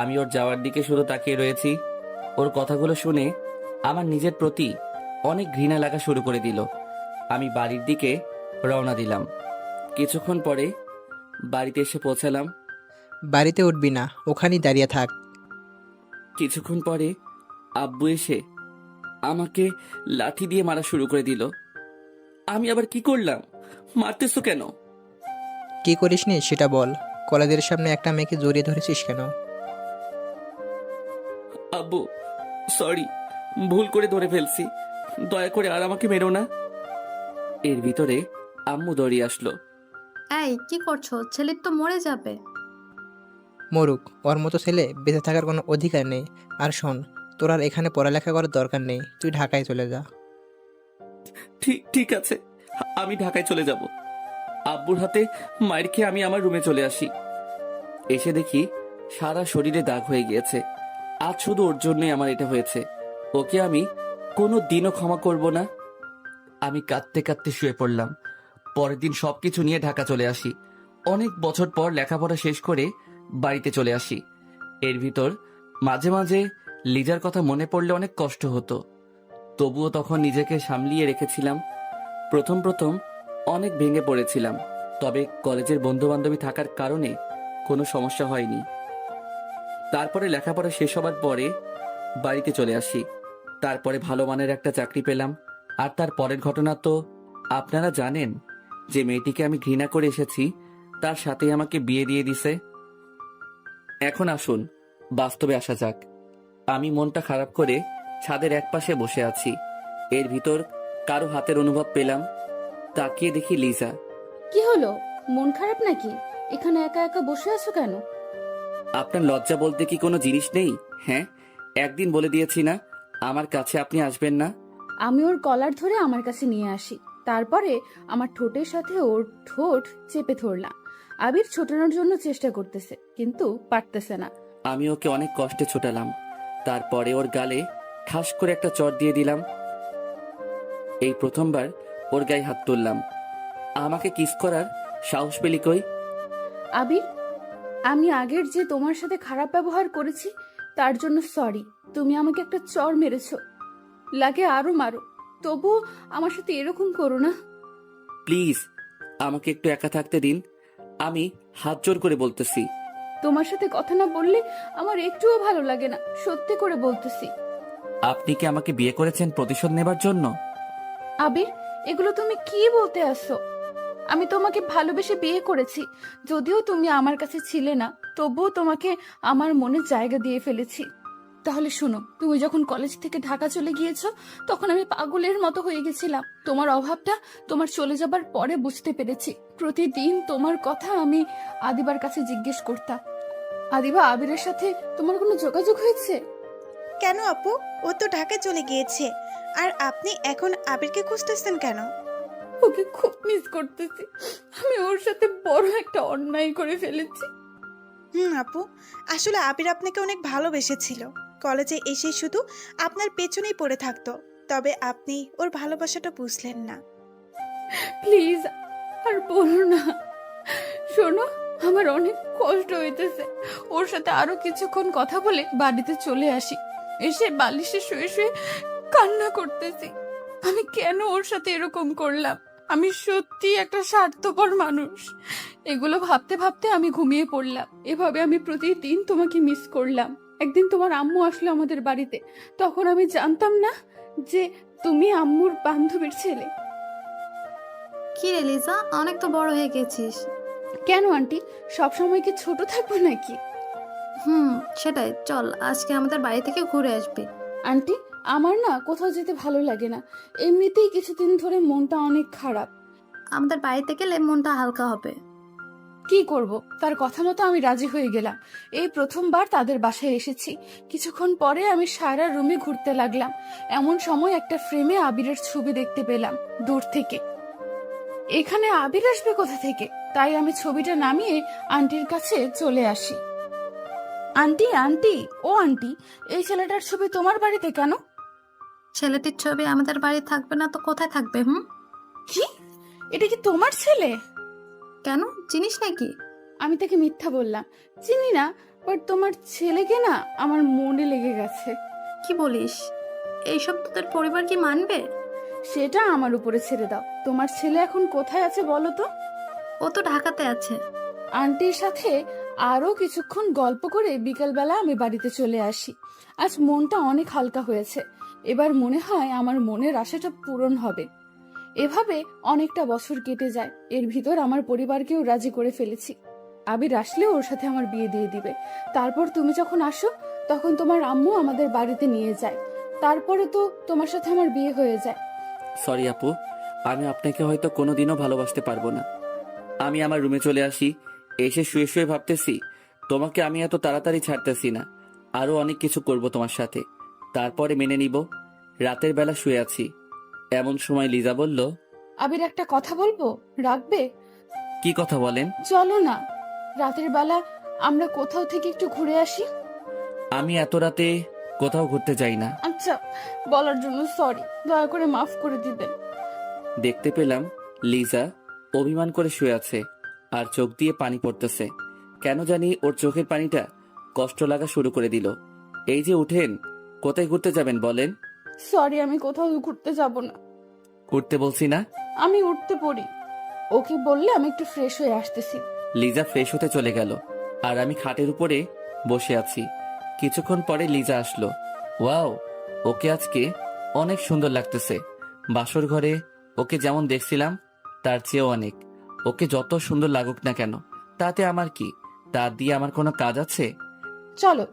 আমি ওর যাওয়ার দিকে শুধু তাকিয়ে রয়েছি। ওর কথাগুলো শুনে আমার নিজের প্রতি অনেক ঘৃণা লাগা শুরু করে দিল। আমি বাড়ির দিকে রওনা দিলাম। কিছুক্ষণ পরে বাড়িতে এসে পৌঁছালাম। বাড়িতে উঠবি না, ওখানেই দাঁড়িয়ে থাক। কিছুক্ষণ পরে আব্বু এসে আমাকে লাঠি দিয়ে মারা শুরু করে দিল। আমি আবার কি করলাম? মারতেছো কেন? কি করিসনি সেটা বল। কলেজের সামনে একটা মেয়েকে জড়িয়ে ধরেছিস কেন? আব্বু সরি, ভুল করে ধরে ফেলছি, দয়া করে আর আমাকে মেরো না। এর ভিতরে আম্মু দৌড়িয়ে আসলো। এই কি করছো? ছেলের তো মরে যাবে। মরুক, ওর মতো ছেলে বেঁচে থাকার কোনো অধিকার নেই। আর শোন, তোর আর এখানে পড়ালেখা করার দরকার নেই, তুই ঢাকায় চলে যা। ঠিক ঠিক আছে, আমি ঢাকায় চলে যাব। আব্বুর হাতে মায়ের খেয়ে আমি আমার রুমে চলে আসি। এসে দেখি সারা শরীরে দাগ হয়ে গিয়েছে। আজ শুধু ওর জন্যই আমার এটা হয়েছে। ওকে আমি কোনো দিনও ক্ষমা করব না। আমি কাঁদতে কাঁদতে শুয়ে পড়লাম। পরের দিন সবকিছু নিয়ে ঢাকা চলে আসি। অনেক বছর পর লেখাপড়া শেষ করে বাড়িতে চলে আসি। এর ভিতর মাঝে মাঝে লিজার কথা মনে পড়লে অনেক কষ্ট হতো। তবুও তখন নিজেকে সামলিয়ে রেখেছিলাম। প্রথম প্রথম অনেক ভেঙে পড়েছিলাম, তবে কলেজের বন্ধু বান্ধবী থাকার কারণে কোনো সমস্যা হয়নি। তারপরে লেখাপড়া শেষ হবার পরে বাড়িতে চলে আসি। তারপরে ভালো মানের একটা চাকরি পেলাম। আর তার পরের ঘটনা তো আপনারা জানেন। যে মেয়েটিকে আমি ঘৃণা করে এসেছি তার সাথে আমাকে বিয়ে দিয়ে দিছে। এখন আসুন বাস্তবে আসা যাক। আমি মনটা খারাপ করে ছাদের একপাশে বসে আছি। এর ভিতর কারো হাতের অনুভব পেলাম। তাকিয়ে দেখি লিজা। কি হলো, মন খারাপ নাকি? এখানে একা একা বসে আছো কেন? আপনার লজ্জা বলতে কি কোনো জিনিস নেই? হ্যাঁ, একদিন বলে দিয়েছি না আমার কাছে আপনি আসবেন না। আমি ওর কলার ধরে আমার কাছে নিয়ে আসি, তারপরে আমার ঠোঁটের সাথে ওর ঠোঁট চেপে ধরলাম। আবির ছোটানোর জন্য চেষ্টা করতেছে, কিন্তু পারতেছে না। আমি ওকে অনেক কষ্টে ছোটালাম। তারপরে ওর গালে ঠাস করে একটা চড় দিয়ে দিলাম। এই প্রথমবার ওর গায়ে হাত তুললাম। আমাকে কিস করার সাহস পেলি কই? আবির, আমি আগের যে তোমার সাথে খারাপ ব্যবহার করেছি তার জন্য সরি। তুমি আমাকে একটা চড় মেরেছো, লাগে আরো মারো, তবুও আমার সাথে এরকম করো না। প্লিজ আমাকে একটু একা থাকতে দিন। আমি হাত জোর করে বলতেছি। তোমার সাথে কথা না বললে আমার একটুও ভালো লাগে না, সত্যি করে বলতেছি। আপনি কি আমাকে বিয়ে করেছেন প্রতিশোধ নেবার জন্য? আবির, এগুলো তুমি কি বলতে আসছো? আমি তোমাকে ভালোবেসে বিয়ে করেছি, যদিও তুমি আমার কাছে ছিলে না, তবুও তোমাকে আমার মনে জায়গা দিয়ে ফেলেছি। তাহলে শোনো, তুমি যখন কলেজ থেকে ঢাকা চলে গিয়েছো তখন আমি পাগলের মতো হয়ে গেছিলাম। তোমার অভাবটা তোমার চলে যাবার পরে বুঝতে পেরেছি। প্রতিদিন তোমার কথা আমি আদিবার কাছে জিজ্ঞেস করতাম, আদিবা, আবিরের সাথে তোমার কোনো যোগাযোগ হয়েছে? কেন আপু? ও তো ঢাকায় চলে গিয়েছে। আর আপনি এখন আবিরকে খুঁজতেছেন কেন? ওকে খুব মিস করতেছি। আমি ওর সাথে বড় একটা অন্যায় করে ফেলেছি। আপু, আসলে আবির আপনাকে অনেক ভালোবেসেছিল। কলেজে এসে শুধু আপনার পেছনেই পড়ে থাকতো। তবে আপনি ওর ভালোবাসাটা বুঝলেন না। প্লিজ আর বলো না। শোনো, আমার অনেক কষ্ট হইতেছে। ওর সাথে আরো কিছুক্ষণ কথা বলে বাড়িতে চলে আসি। এসে বালিশে শুয়ে শুয়ে কান্না করতেছি। আমি কেন ওর সাথে এরকম করলাম? আমি সত্যি একটা স্বার্থপর মানুষ। এগুলো ভাবতে ভাবতে আমি ঘুমিয়ে পড়লাম। এভাবে আমি প্রতিদিন তোমাকে মিস করলাম। একদিন তোমার আম্মু আসলো আমাদের বাড়িতে, তখন আমি জানতাম না যে তুমি আম্মুর বান্ধবীর ছেলে। কি রে লিজা, অনেক তো বড় হয়ে গেছিস। কেন আন্টি, সবসময় কি ছোট থাকবো নাকি? সেটাই, চল আজকে আমাদের বাড়ি থেকে ঘুরে আসবি। আন্টি, আমার না কোথাও যেতে ভালো লাগে না, এমনিতেই কিছুদিন ধরে মনটা অনেক খারাপ। আমাদের বাড়িতে গেলে মনটা হালকা হবে। কি করব, তার কথা মতো আমি রাজি হয়ে গেলাম। এই প্রথমবার তাদের বাসায় এসেছি। কিছুক্ষণ পরে আমি সারা রুমে ঘুরতে লাগলাম। এমন সময় একটা ফ্রেমে আবিরের ছবি দেখতে পেলাম দূর থেকে। এখানে আবির আসবে কোথা থেকে? তাই আমি ছবিটা নামিয়ে আন্টির কাছে চলে আসি। আন্টি, আন্টি, ও আন্টি, এই ছেলেটার ছবি তোমার বাড়িতে কেন? ছেলেটির ছবি আমাদের বাড়ি থাকবে না তো কোথায় থাকবে? কি, এটা কি তোমার ছেলে? কেন, চিনিস নাকি? আমি তাকে মিথ্যা বললাম, চিনি না, বাট তোমার ছেলেকে না আমার মনে লেগে গেছে। কি বলিস? এইসব তোদের পরিবার কি মানবে? সেটা আমার উপরে ছেড়ে দাও। তোমার ছেলে এখন কোথায় আছে বলো তো? ও তো ঢাকাতে আছে। আন্টির সাথে আরো কিছুক্ষণ গল্প করে বিকালবেলা আমি বাড়িতে চলে আসি। আজ মনটা অনেক হালকা হয়েছে। এবার মনে হয় আমার মনের আশাটা পূরণ হবে। এভাবে অনেকটা বছর কেটে যায়। এর ভিতর আমার পরিবারকেও রাজি করে ফেলেছি। আবির আসলে ওর সাথে আমার বিয়ে দিয়ে দিবে। তারপর তুমি যখন আসো তখন তোমার আম্মু আমাদের বাড়িতে নিয়ে যায়। তারপরে তো তোমার সাথে আমার বিয়ে হয়ে যায়। সরি আপু, আমি আপনাকে হয়তো কোনোদিনও ভালোবাসতে পারবো না। আমি আমার রুমে চলে আসি। এসে শুয়ে শুয়ে ভাবতেছি তোমাকে আমি এত তাড়াতাড়ি ছাড়তেছি না, আরো অনেক কিছু করব তোমার সাথে, তারপরে মেনে নিব। রাতের বেলা শুয়ে আছি, এমন সময় লিজা বলল, আবির, একটা কথা বলবো, রাখবে? কি কথা বলেন? চলো না, রাতের বেলা আমরা কোথাও থেকে একটু ঘুরে আসি। আমি এত রাতে কোথাও ঘুরতে যাই না। আচ্ছা, বলার জন্য সরি, দয়া করে মাফ করে দিবেন। দেখতে পেলাম লিজা অভিমান করে শুয়ে আছে আর চোখ দিয়ে পানি পড়তেছে। কেন জানি ওর চোখের পানিটা কষ্ট লাগা শুরু করে দিল। এই যে উঠেন, কোথায় ঘুরতে যাবেন বলেন? সরি, আমি কোথাও ঘুরতে যাব না। ঘুরতে বলছি না। আমি উঠতে পড়ি, ওকে বললে আমি একটু ফ্রেশ হয়ে আসতেছি। লিজা ফ্রেশ হতে চলে গেল আর আমি খাটের উপরে বসে আছি। কিছুক্ষণ পরে লিজা আসলো। ওয়াও, ওকে আজকে অনেক সুন্দর লাগতেছে। বাসর ঘরে ওকে যেমন দেখছিলাম তার চেয়েও অনেক। ওকে যত সুন্দর লাগুক না কেন, তাতে আমার কি? তার দিয়ে আমার কোনো কাজ আছে? চলো।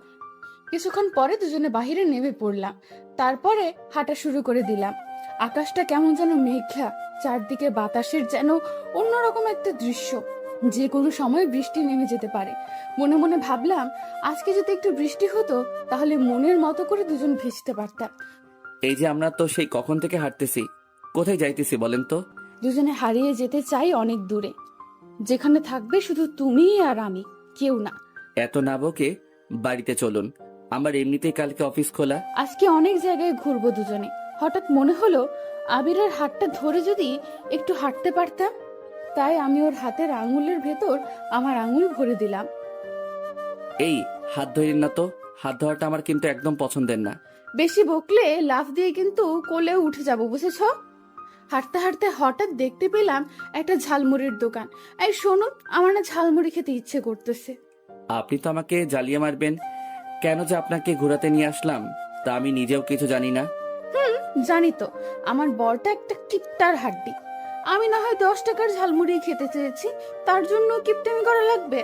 কিছুক্ষণ পরে দুজনে বাহিরে নেমে পড়লাম। তারপরে হাঁটা শুরু করে দিলাম। আকাশটা কেমন যেন মেঘলা, চারদিকে বাতাসের যেন অন্যরকম একটা দৃশ্য। যে কোনো সময় বৃষ্টি নেমে যেতে পারে। মনে মনে ভাবলাম, আজকে যদি একটু বৃষ্টি হতো তাহলে মনের মতো করে দুজন ভিজতে পারতাম। এই যে আমরা তো সেই কখন থেকে হাঁটতেছি, কোথায় যাইতেছি বলেন তো? দুজনে হারিয়ে যেতে চাই অনেক দূরে, যেখানে থাকবে শুধু তুমি আর আমি, কেউ না। এত না বকে বাড়িতে চলুন, আমার এমনিতেই কালকে অফিস খোলা। আজকে অনেক জায়গায় ঘুরবো দুজনে। হঠাৎ মনে হলো আবিরের হাতটা ধরে যদি একটু হাঁটতে পারতাম। তাই আমি ওর হাতের আঙুলের ভেতর আমার আঙুল ভরে দিলাম। এই, হাত ধরেন না তো, হাত ধরাটা আমার কিন্তু একদম পছন্দের না। বেশি বকলে লাফ দিয়ে কিন্তু কোলেও উঠে যাব, বুঝেছ? হাঁটতে হাঁটতে হঠাৎ দেখতে পেলাম একটা ঝালমুড়ির দোকান। এই শুনুন, আমার না ঝালমুড়ি খেতে ইচ্ছে করতেছে। আপনি তো আমাকে জ্বালিয়ে মারবেন। কেন যে আপনাকে ঘোরাতে নিয়ে আসলাম তা আমি নিজেও কিছু জানি না। জানি তো, আমার বরটা একটা কিপটার হাড্ডি। আমি না হয় 10 টাকার ঝালমুড়ি খেতে চেয়েছি, তার জন্য কিপটামি করা লাগবে?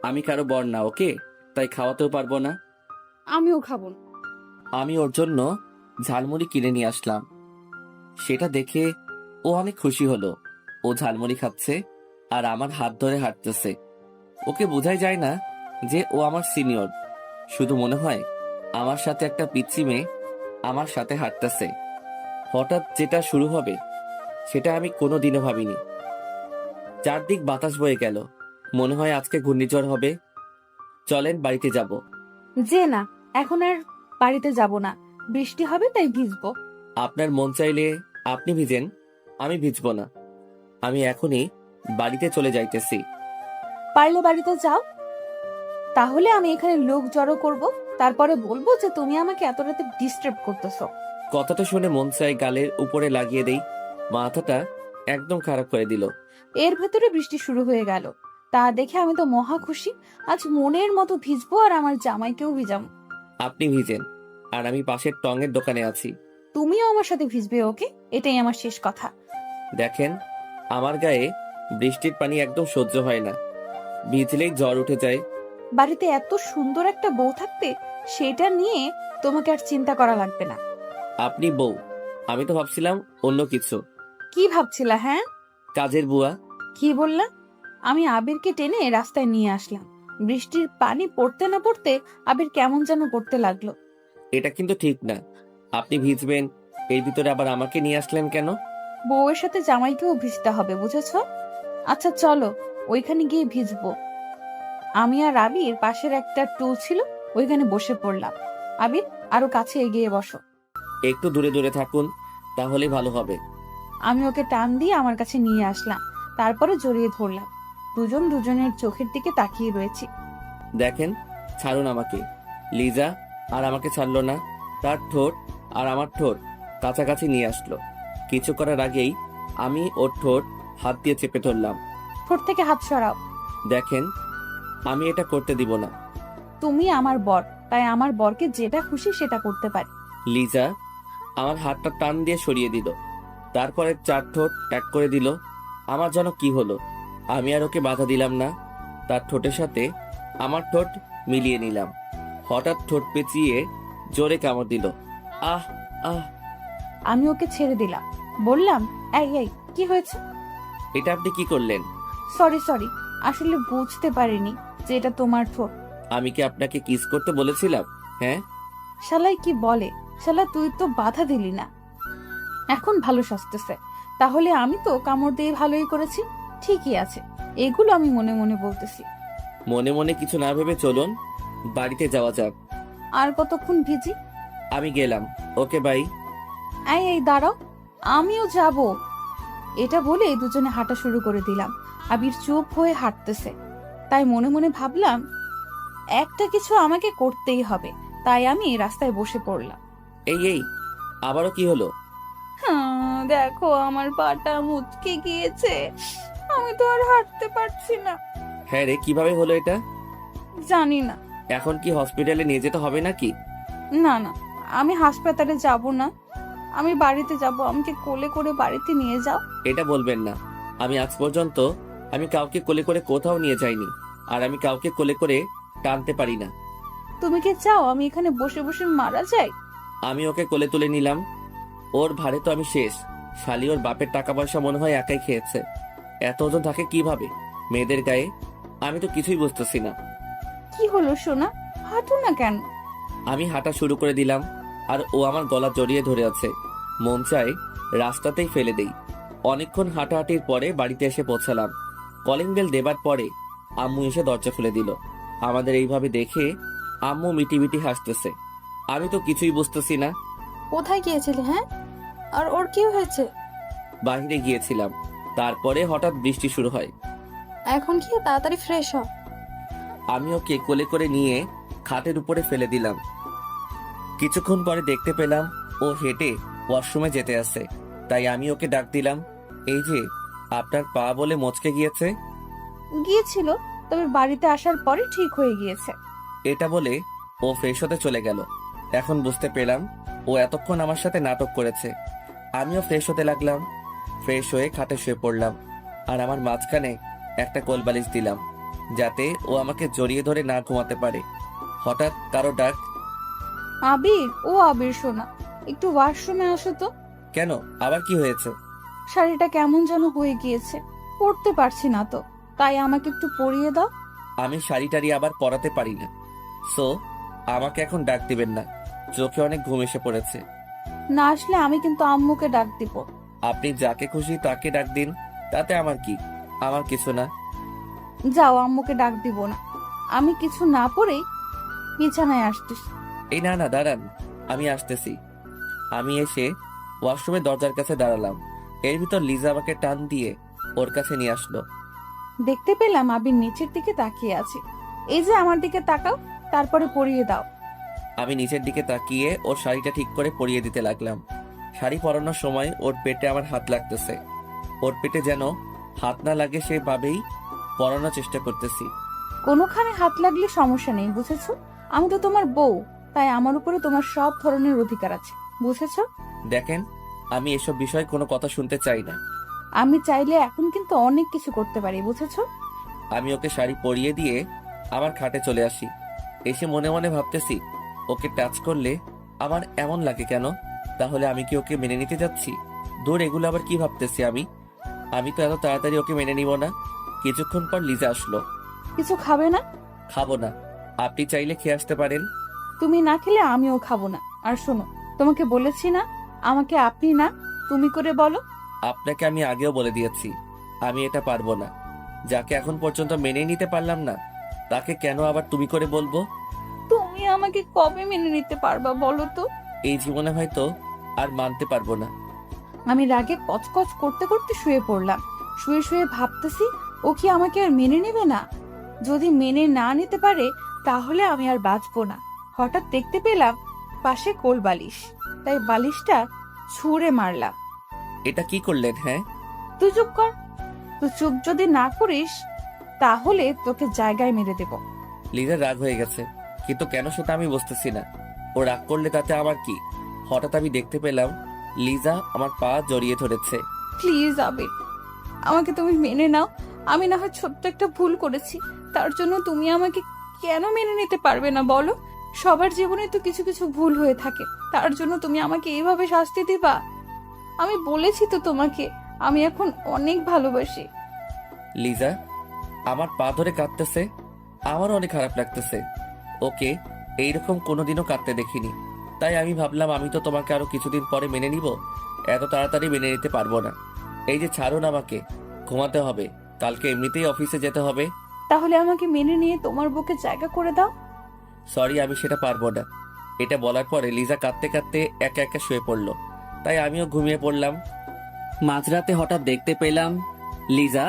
আমি কারো বর না, ওকে? তাই খাওয়াতেও পারবো না। আমিও খাবো না। আমি ওর জন্য ঝালমুড়ি কিনে নিয়ে আসলাম। সেটা দেখে ও অনেক খুশি হলো। ও ঝালমুড়ি খাচ্ছে আর আমার হাত ধরে হাঁটতেছে। ওকে বোঝাই যায় না যে ও আমার সিনিয়র। শুধু মনে হয় আমার সাথে একটা পিচ্চি মেয়ে আমার সাথে হাঁটতেছে। হঠাৎ যেটা শুরু হবে সেটা আমি কোনোদিনও ভাবিনি। চারদিক বাতাস বয়ে গেল, মনে হয় আজকে ঘূর্ণিঝড় হবে। চলেন বাড়িতে যাব। যে না, এখন আর বাড়িতে যাব না, বৃষ্টি হবে তাই ভিজবো। আপনার মন চাইলে আপনি ভিজেন, আমি ভিজবো না। আমি এখনই বাড়িতে চলে যাইতেছি। পারলে বাড়িতে যাও, তাহলে আমি এখানে লোক জড়ো করব, তারপরে বলবো যে তুমি আমাকে এত রাতে ডিস্টার্ব করতেছো। কথাটা শুনে মন চাই গালের উপরে লাগিয়ে দেই। মাথাটা একদম খারাপ করে দিল। এর ভেতরে বৃষ্টি শুরু হয়ে গেল। তা দেখে আমি তো মহা খুশি। আজ মনের মতো ভিজবো আর আমার জামাইকেও ভিজাবো। আপনি ভিজেন, আর আমি পাশের টঙের দোকানে আছি। তুমিও আমার সাথে ভিজবে, ওকে? এটাই আমার শেষ কথা। দেখেন, আমার গায়ে বৃষ্টির পানি একদম সহ্য হয় না, ভিজলেই জ্বর উঠে যায়। বাড়িতে এত সুন্দর একটা বউ থাকতে সেটা নিয়ে তোমাকে আর চিন্তা করা লাগবে না। আপনি বউ, আমি তো ভাবছিলাম অন্য কিছু। কি ভাবছিলা? হ্যাঁ, কাজের বুয়া। কি বললা? আমি আবিরকে টেনে রাস্তায় নিয়ে আসলাম। বৃষ্টির পানি পড়তে না পড়তে আবির কেমন যেন করতে লাগলো। এটা কিন্তু ঠিক না, আপনি ভিজবেন, এর ভিতরে আবার আমাকে নিয়ে আসলেন কেন? বউয়ের সাথে জামাইকেও ভিজতে হবে, বুঝেছো? আচ্ছা চলো, ওইখানে গিয়ে ভিজবো। আমি আর আবির পাশের একটা টুল ছিল, ওইখানে বসে পড়লাম। আবির, আরো কাছে এগিয়ে বসো। একটু দূরে দূরে থাকুন, তাহলে ভালো হবে। আমি ওকে টান দিয়ে আমার কাছে নিয়ে আসলাম, তারপরে জড়িয়ে ধরলাম। দুজন দুজনের চোখের দিকে তাকিয়ে রয়েছি। দেখেন, ছাড়ুন আমাকে। লিজা আর আমাকে ছাড়লো না, তার ঠোঁট আর আমার ঠোঁট কাছাকাছি নিয়ে আসলো। কিছু করার আগেই আমি ওর ঠোঁট হাত দিয়ে চেপে ধরলাম। ঠোঁট থেকে হাত সরাও। দেখেন, আমি এটা করতে দিব না। তুমি আমার বর, তাই আমার বরকে যেটা খুশি সেটা করতে পারি। লিজা আমার হাতটা টান দিয়ে সরিয়ে দিল, তারপরে চার ঠোঁট এক করে দিল। আমার যেন কি হলো, আমি আর ওকে বাধা দিলাম না, তার ঠোঁটের সাথে আমার ঠোঁট মিলিয়ে নিলাম। হঠাৎ ঠোঁট পেঁচিয়ে জোরে কামড় দিল। আহ আহ! আমি ওকে ছেড়ে দিলাম, বললাম, এই এই, কি হয়েছে? এটা আপনি কি করলেন? সরি সরি, আসলে বুঝতে পারিনি যে এটা তোমার ঠোঁট। আমি কি আপনাকে কিস করতে বলেছিলাম? হ্যাঁ। শালাই কি বলে, শালা তুই তো বাধা দিলি না। এখন ভালো সাজতেছে, তাহলে আমি তো কামড় দিয়ে ভালোই করেছি। ঠিকই আছে, এগুলো আমি মনে মনে বলতেছি। মনে মনে কিছু না ভেবে চলুন, বাড়িতে যাওয়া যাক। আর কতক্ষণ ভিজি? আমি গেলাম, ওকে বাই। এই এই দাঁড়াও, আমিও যাব। এটা বলে দুজনে হাঁটা শুরু করে দিলাম। আবির চুপ হয়ে হাঁটতেছে, তাই মনে মনে ভাবলাম একটা কিছু আমাকে করতেই হবে। তাই আমি রাস্তায় বসে পড়লাম। এই এই, আবারও কি হলো? দেখো, আমার পাটা মুচকে গিয়েছে, আমি তো আর হাঁটতে পারছি না। হ্যাঁ রে, কিভাবে হলো এটা? জানি না। এখন কি হসপিটালে নিয়ে যেতে হবে নাকি? না না, আমি হাসপাতালে যাব না, আমি বাড়িতে যাব। আমাকে কোলে করে বাড়িতে নিয়ে যাও। এটা বলবেন না, আমি আজ পর্যন্ত আমি কাউকে কোলে করে কোথাও নিয়ে যাইনি, আর আমি কাউকে কোলে করে টানতে পারি না। তুমি কি চাও আমি এখানে বসে বসে মারা যাই? আমি ওকে কোলে তুলে নিলাম, ওর ভারে তো আমি শেষ। শালি ওর বাপের টাকা পয়সা মনে হয় একাই খেয়েছে, এত ওজন থাকে কিভাবে মেয়েদের গায়ে? আমি তো কিছুই বুঝতেছি না। কি হলো সোনা, হাঁটো না কেন? আমি হাঁটা শুরু করে দিলাম, আর ও আমার গলা জড়িয়ে ধরে আছে। মন চায় রাস্তাতেই ফেলে দেই। অনেকক্ষণ হাঁটাহাঁটির পরে বাড়িতে এসে পৌঁছালাম। কলিং বেল দেবার পরে আম্মু এসে দরজা খুলে দিল। আমাদের এইভাবে দেখে আম্মু মিটি মিটি হাসতেছে। আমি তো কিছুই বুঝতেছি না। কোথায় গিয়েছিলে? হ্যাঁ, আর ওর কি হয়েছে? বাইরে গিয়েছিলাম, তারপরে হঠাৎ বৃষ্টি শুরু হয়। এখন গিয়ে তাড়াতাড়ি ফ্রেশ হ। আমি ওকে কোলে করে নিয়ে খাটের উপরে ফেলে দিলাম। কিছুক্ষণ পরে দেখতে পেলাম ও হেঁটে ওয়াশরুমে যেতে আসে, তাই আমি ওকে ডাক দিলাম, এই যে আপনার পা বলে মচকে গিয়েছে। গিয়েছিল, তবে বাড়িতে আসার পরে ঠিক হয়ে গিয়েছে। এটা বলে ও ফ্রেশ হতে চলে গেল। এখন বুঝতে পেলাম ও এতক্ষণ আমার সাথে নাটক করেছে। আমিও ফ্রেশ হতে লাগলাম। ফ্রেশ হয়ে খাটে শুয়ে পড়লাম, আর আমার মাঝখানে একটা কোলবালিশ দিলাম, যাতে ও আমাকে জড়িয়ে ধরে না ঘুমাতে পারে। হঠাৎ কারো ডাক। আবির, ও আবির সোনা, একটু ওয়াশরুমে আসো তো। কেন, আবার কি হয়েছে? শাড়িটা কেমন যেন হয়ে গিয়েছে, পরতে পারছি না তো, তাই আমাকে একটু পরিয়ে দাও। আমি শাড়ি টাড়ি আবার পরাতে পারি না, সো আমাকে এখন ডাক দিবেন না। চোখে অনেক ঘুম এসে পড়েছে। না আসলে আমি কিন্তু আম্মুকে ডাক দিব। আপনি যাকে খুশি তাকে ডাক দিন, তাতে আমার কি? আমার কিছু না। যাও, আম্মুকে ডাক দিব না। আমি কিছু না পরেই বিছানায় আসতেছি। এই না না, দাঁড়ান, আমি আসতেছি। আমি এসে ওয়াশরুমের দরজার কাছে দাঁড়ালাম। এর ভিতর লিজা আমাকে টান দিয়ে ওর কাছে নিয়ে আসলো। দেখতে পেলাম আবির নিচের দিকে তাকিয়ে আছে। এই যে আমার দিকে তাকাও, তারপরে পরিয়ে দাও। আমি নিচের দিকে তাকিয়ে ওর শাড়িটা ঠিক করে পরিয়ে দিতে লাগলাম। শাড়ি পরানোর সময় ওর পেটে আমার হাত লাগতেছে। ওর পেটে যেন হাত না লাগে সেভাবেই পড়ানোর চেষ্টা করতেছি। কোনোখানে হাত লাগলে সমস্যা নেই, বুঝেছো? আমি তো তোমার বউ, তাই আমার উপরে তোমার সব ধরনের অধিকার আছে, বুঝেছো? দেখেন, আমি এসব বিষয়ে কোনো কথা শুনতে চাই না। আমি চাইলে এখন কিন্তু অনেক কিছু করতে পারি, বুঝেছো? আমি ওকে শাড়ি পরিয়ে দিয়ে আমার খাটে চলে আসি। এসে মনে মনে ভাবতেছি, ওকে টাচ করলে আমার এমন লাগে কেন? তাহলে আমি কি ওকে মেনে নিতে যাচ্ছি? দূর, এগুলো আবার কি ভাবতেছি আমি তো এত তাড়াতাড়ি ওকে মেনে নিব না। কিছুক্ষণ পর লিজা আসলো। কিছু খাবে না? খাবো না, আপনি চাইলে খেয়ে আসতে পারেন। তুমি না খেলে আমিও খাবো না। আর শোনো, তোমাকে বলেছি না আমাকে আপনি না তুমি করে বলো। আপনাকে আমি আগেও বলে দিয়েছি, আমি এটা পারবো না। যাকে এখন পর্যন্ত মেনে নিতে পারলাম না, তাকে কেন আবার তুমি করে বলবো? তুমি আমাকে কবে মেনে নিতে পারবা বলো তো? এই জীবনে হয়তো আর মানতে পারবো না। আমি রাগে কচকচ করতে করতে শুয়ে পড়লাম। শুয়ে শুয়ে ভাবতেছি, ও কি আমাকে আর মেনে নেবে না? যদি মেনে না নিতে পারে তাহলে আমি আর বাঁচবো না। হঠাৎ দেখতে পেলাম পাশে কোল বালিশ, তাই বালিশটা ছুঁড়ে মারলাম। এটা কি করলেন? হ্যাঁ, তুই চুপ কর। তুই চুপ যদি না করিস তাহলে তোকে জায়গায় মেরে দেব। লিজার রাগ হয়ে গেছে, কিন্তু কেন সেটা আমি বুঝতেছি না। ও রাগ করলে তাতে আমার কি? হঠাৎ আমি দেখতে পেলাম লিজা আমার পা জড়িয়ে ধরেছে। প্লিজ আবির, আমাকে তুমি মেনে নাও। আমি না হয় ছোট্ট একটা ভুল করেছি, তার জন্য তুমি আমাকে কেন মেনে নিতে পারবে না বলো? সবার জীবনে তো কিছু কিছু ভুল হয়ে থাকে, তার জন্য তুমি আমাকে এইভাবে শাস্তি দিবা? আমি বলেছি তো তোমাকে আমি এখন অনেক ভালোবাসি। লিজা আমার পা ধরে কাঁদতেছে, আমার অনেক খারাপ লাগতেছে। ওকে এইরকম কোনোদিনও কাঁদতে দেখিনি, তাই আমি ভাবলাম আমি তো তোমাকে আরো কিছুদিন পরে মেনে নিব, এত তাড়াতাড়ি মেনে নিতে পারবো না। এই যে ছাড়ুন আমাকে, ঘুমাতে হবে, কালকে এমনিতেই অফিসে যেতে হবে। তাহলে আমাকে মেনে নিয়ে তোমার বুকে জায়গা করে দাও। সরি, আমি সেটা পারবো না। এটা বলার পরে লিজা কাঁদতে কাঁদতে একা একা শুয়ে পড়লো, তাই আমিও ঘুমিয়ে পড়লাম। মাঝরাতে হঠাৎ দেখতে পেলাম লিজা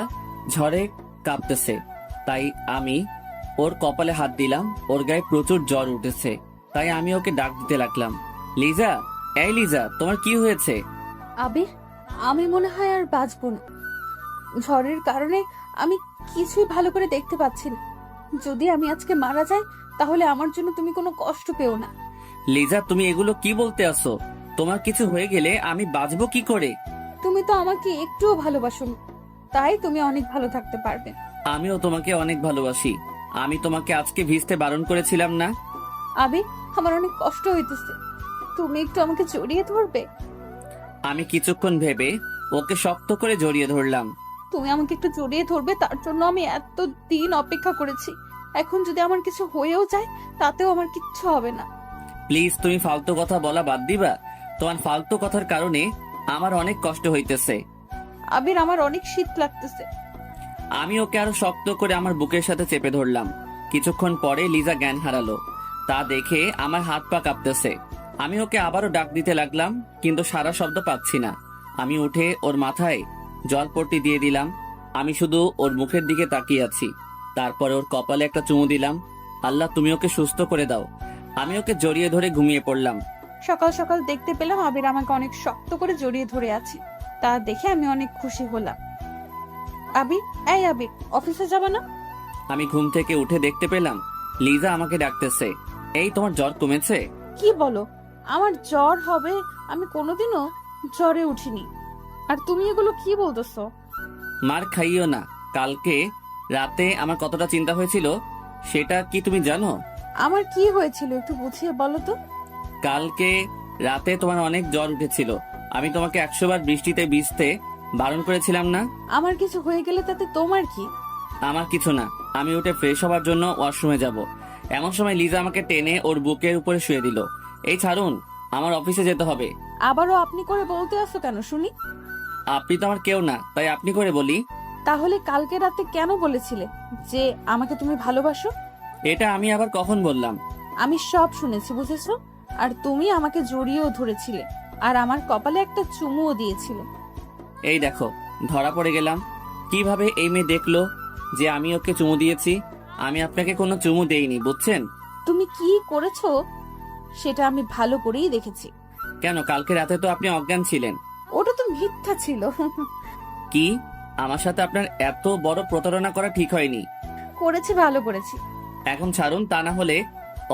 ঝড়ে কাঁপতেছে, তাই আমি ওর কপালে হাত দিলাম। ওর গায়ে প্রচুর জ্বর উঠেছে, তাই আমি ওকে ডাক দিতে লাগলাম, লিজা, এই লিজা, তোমার কি হয়েছে? আবির, আমি মনে হয় আর বাঁচবো না। ঝড়ের কারণে আমি কিছুই ভালো করে দেখতে পাচ্ছি না। যদি আমি আজকে মারা যাই তাহলে আমার জন্য তুমি কোনো কষ্ট পেও না। লিজা, তুমি এগুলো কি বলতে আসো? তোমার কিছু হয়ে গেলে আমি বাঁচবো কি করে? তুমি তো আমাকে একটুও ভালোবাসো না, তাই তুমি অনেক ভালো থাকতে পারবে। আমিও তোমাকে অনেক ভালোবাসি। আমি তোমাকে আজকে ভিজতে বারণ করেছিলাম না? আবির, আমার অনেক কষ্ট হইতেছে, তুমি একটু আমাকে জড়িয়ে ধরবে? আমি কিছুক্ষণ ভেবে ওকে শক্ত করে জড়িয়ে ধরলাম। তুমি আমাকে একটু জড়িয়ে ধরবে, তার জন্য আমি এত দিন অপেক্ষা করেছি। এখন যদি আমার কিছু হয়েও যায় তাতেও আমার কিচ্ছু হবে না। প্লিজ, তুমি ফালতু কথা বলা বাদ দিবা? তোমার ফালতু কথার কারণে আমার অনেক কষ্ট হইতেছে। আবির, আমার অনেক শীত লাগতেছে। আমি ওকে আরো শক্ত করে আমার বুকের সাথে চেপে ধরলাম। কিছুক্ষণ পরে লিজা জ্ঞান হারালো, তা দেখে আমার হাত পা কাঁপতেছে। আমি ওকে আবারও ডাক দিতে লাগলাম, কিন্তু সারা শব্দ পাচ্ছি না। আমি উঠে ওর মাথায় জলপট্টি দিয়ে দিলাম। আমি শুধু ওর মুখের দিকে তাকিয়ে আছি। তারপরে ওর কপালে একটা চুমু দিলাম। আল্লাহ, তুমি ওকে সুস্থ করে দাও। আমি ওকে জড়িয়ে ধরে ঘুমিয়ে পড়লাম। সকাল সকাল দেখতে পেলাম আবির আমাকে অনেক শক্ত করে জড়িয়ে ধরে আছে, তা দেখে আমি অনেক খুশি হলাম। আবির, এই আবির, অফিসে যাবে না? আমি ঘুম থেকে উঠে দেখতে পেলাম লিজা আমাকে ডাকতেছে। এই, তোমার জ্বর কমেছে? কি বলো? আমার জ্বর হবে? আমি কোনোদিনও জ্বরে উঠিনি। আর তুমি এগুলো কি বলতেছো? মার খাইও না। কালকে রাতে আমার কতটা চিন্তা হয়েছিল সেটা কি তুমি জানো? আমার কি হয়েছিল একটু বুঝিয়ে বলো তো। কালকে রাতে তোমার অনেক জ্বর উঠেছিল। আমি তোমাকে 100 বার বৃষ্টিতে ভিজতে বারণ করেছিলাম না? আমার কিছু হয়ে গেলে তাতে তোমার কি? আমার কিছু না। আমি উঠে ফ্রেশ হওয়ার জন্য ওয়াশরুমে যাব, এমন সময় লিজা আমাকে টেনে ওর বুকের উপরে শুয়ে দিল। এই ছাড়ুন, আমার অফিসে যেতে হবে। আবারও আপনি করে বলতে আসো কেন শুনি? আপনি তো আমার কেউ না, তাই আপনি করে বলি। তাহলে কালকে রাতে কেন বলেছিলে যে আমাকে তুমি ভালোবাসো? এটা আমি আবার কখন বললাম? আমি সব শুনেছি, বুঝেছো? আর তুমি আমাকে জড়িয়েও ধরেছিলে, আর আমার কপালে একটা চুমুও দিয়েছিলে। এই দেখো, ধরা পড়ে গেলাম। কিভাবে এই মেয়ে দেখলো যে আমি ওকে চুমু দিয়েছি? আমি আপনাকে কোনো চুমু দেইনি, বুঝছেন? তুমি কি করেছো সেটা আমি ভালো করেই দেখেছি। কেন, কালকে রাতে তো আপনি অজ্ঞান ছিলেন। ওটা তো মিথ্যা ছিল। কি? আমার সাথে আপনার এত বড় প্রতারণা করা ঠিক হয়নি। করেছি, ভালো করেছি। এখন ছাড়ুন, তা না হলে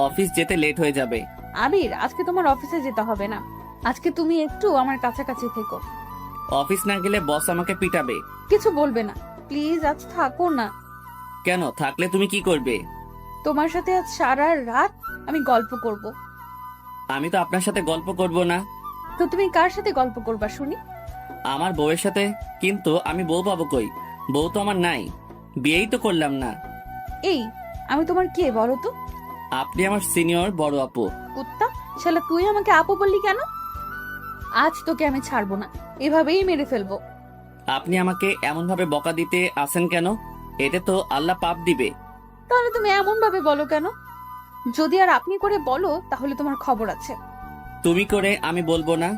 অফিস যেতে লেট হয়ে যাবে। আবির, আজকে তোমার অফিসে যেতে হবে না। আজকে তুমি একটু আমার কাছাকাছি থেকো। অফিস না গেলে বস আমাকে পিটাবে। কিছু বলবে না, প্লিজ আজ থাকো না। কেন? থাকলে তুমি কি করবে? তোমার সাথে আজ সারা রাত আমি গল্প করব। আমি তো আপনার সাথে গল্প করব না। তো তুমি কার সাথে গল্প করবা শুনি? আমার বউয়ের সাথে। কিন্তু আমি বউ পাবো কই? বউ তো আমার নাই, বিয়েই তো করলাম না। এই, আমি তোমার কে বলো তো? আপনি আমার সিনিয়র বড় আপু। কুত্তা শালা, তুই আমাকে আপু বললি কেন? আজ তোকে আমি ছাড়বো না, এভাবেই মেরে ফেলবো। আপনি আমাকে এমন ভাবে বকা দিতে আসেন কেন? এতে তো আল্লাহ পাপ দিবে। তাহলে তুমি এমন ভাবে বলো কেন? যদি আর আপনি করে বলো তাহলে তোমার খবর আছে। তুমি করে আমি বলবো না।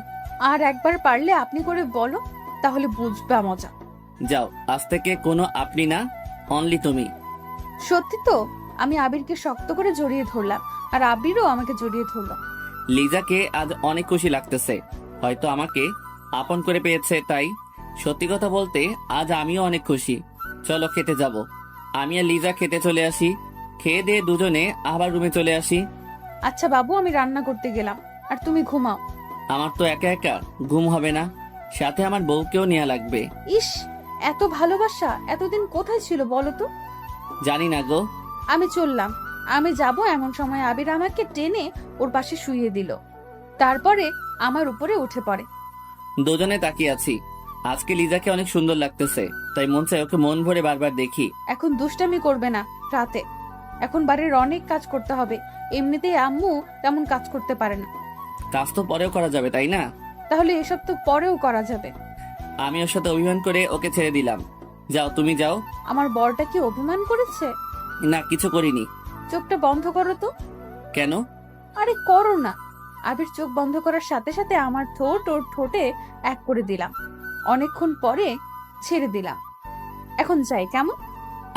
আর একবার পারলে আপনি করে বলো, তাহলে বুঝবা মজা। যাও, আজ থেকে কোনো আপনি না, অনলি তুমি। সত্যি তো? আমি আবিরকে শক্ত করে জড়িয়ে ধরলাম, আর আবিরও আমাকে জড়িয়ে ধরলো। লিজাকে আজ অনেক খুশি লাগতেছে, হয়তো আমাকে আপন করে পেয়েছে তাই। সত্যি কথা বলতে আজ আমিও অনেক খুশি। চলো খেতে যাব। আমি আর লিজা খেতে চলে আসি। খেয়ে দিয়ে দুজনে আবার রুমে চলে আসি। আচ্ছা বাবু, আমি রান্না করতে গেলাম, আর তুমি ঘুমাও। আমার তো একা একা ঘুম হবে না, সাথে আমার বউকেও নেওয়া লাগবে। ইস, এত ভালোবাসা এতদিন কোথায় ছিল বলো তো? জানি না গো। আমি চললাম। আমি যাব এমন সময় আবির আমাকে টেনে ওর পাশে শুইয়ে দিল, তারপরে আমার উপরে উঠে পড়ে। দুজনে তাকিয়ে আছি। আজকে লিজাকে অনেক সুন্দর লাগতেছে, তাই মন চায় ওকে মন ভরে বারবার দেখি। এখন দুষ্টামি করবে না রাতে, এখন বাড়ির অনেক কাজ করতে হবে। এমনিতেই আম্মু তেমন কাজ করতে পারে না। কাজ তো পরেও করা যাবে, তাই না? তাহলে এসব তো পরেও করা যাবে। আমি ওর সাথে অভিমান করে ওকে ছেড়ে দিলাম। যাও, তুমি যাও। আমার বরটা কি অভিমান করেছে? না, কিছু করিনি। চোখটা বন্ধ করো তো। কেন? আরে করো না। আবির চোখ বন্ধ করার সাথে সাথে আমার ঠোঁট ওর ঠোঁটে এক করে দিলাম। অনেকক্ষণ পরে ছেড়ে দিলাম। এখন যাই কেমন?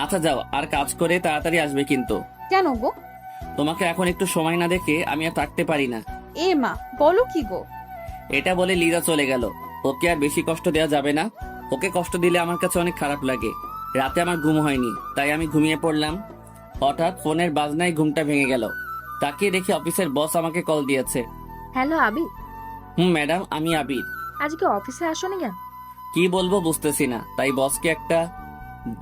আচ্ছা যাও, আর কাজ করে তাড়াতাড়ি আসবে কিন্তু। কেন গো? তোমাকে এখন একটু সময় না দেখে আমি আর থাকতে পারি না। এ মা, বলো কি গো? এটা বলে লিজা চলে গেল। ওকে আর বেশি কষ্ট দেওয়া যাবে না। ওকে কষ্ট দিলে আমার কাছে অনেক খারাপ লাগে। রাতে আমার ঘুম হয়নি, তাই আমি ঘুমিয়ে পড়লাম। হঠাৎ ফোনের বাজনায় ঘুমটা ভেঙে গেল। তাকিয়ে দেখি অফিসের বস আমাকে কল দিয়েছে। হ্যালো আবি, ম্যাডাম, আমি আবির। আজকে অফিসে আসোনি কেন? কি বলবো বুঝতেছি না, তাই বসকে একটা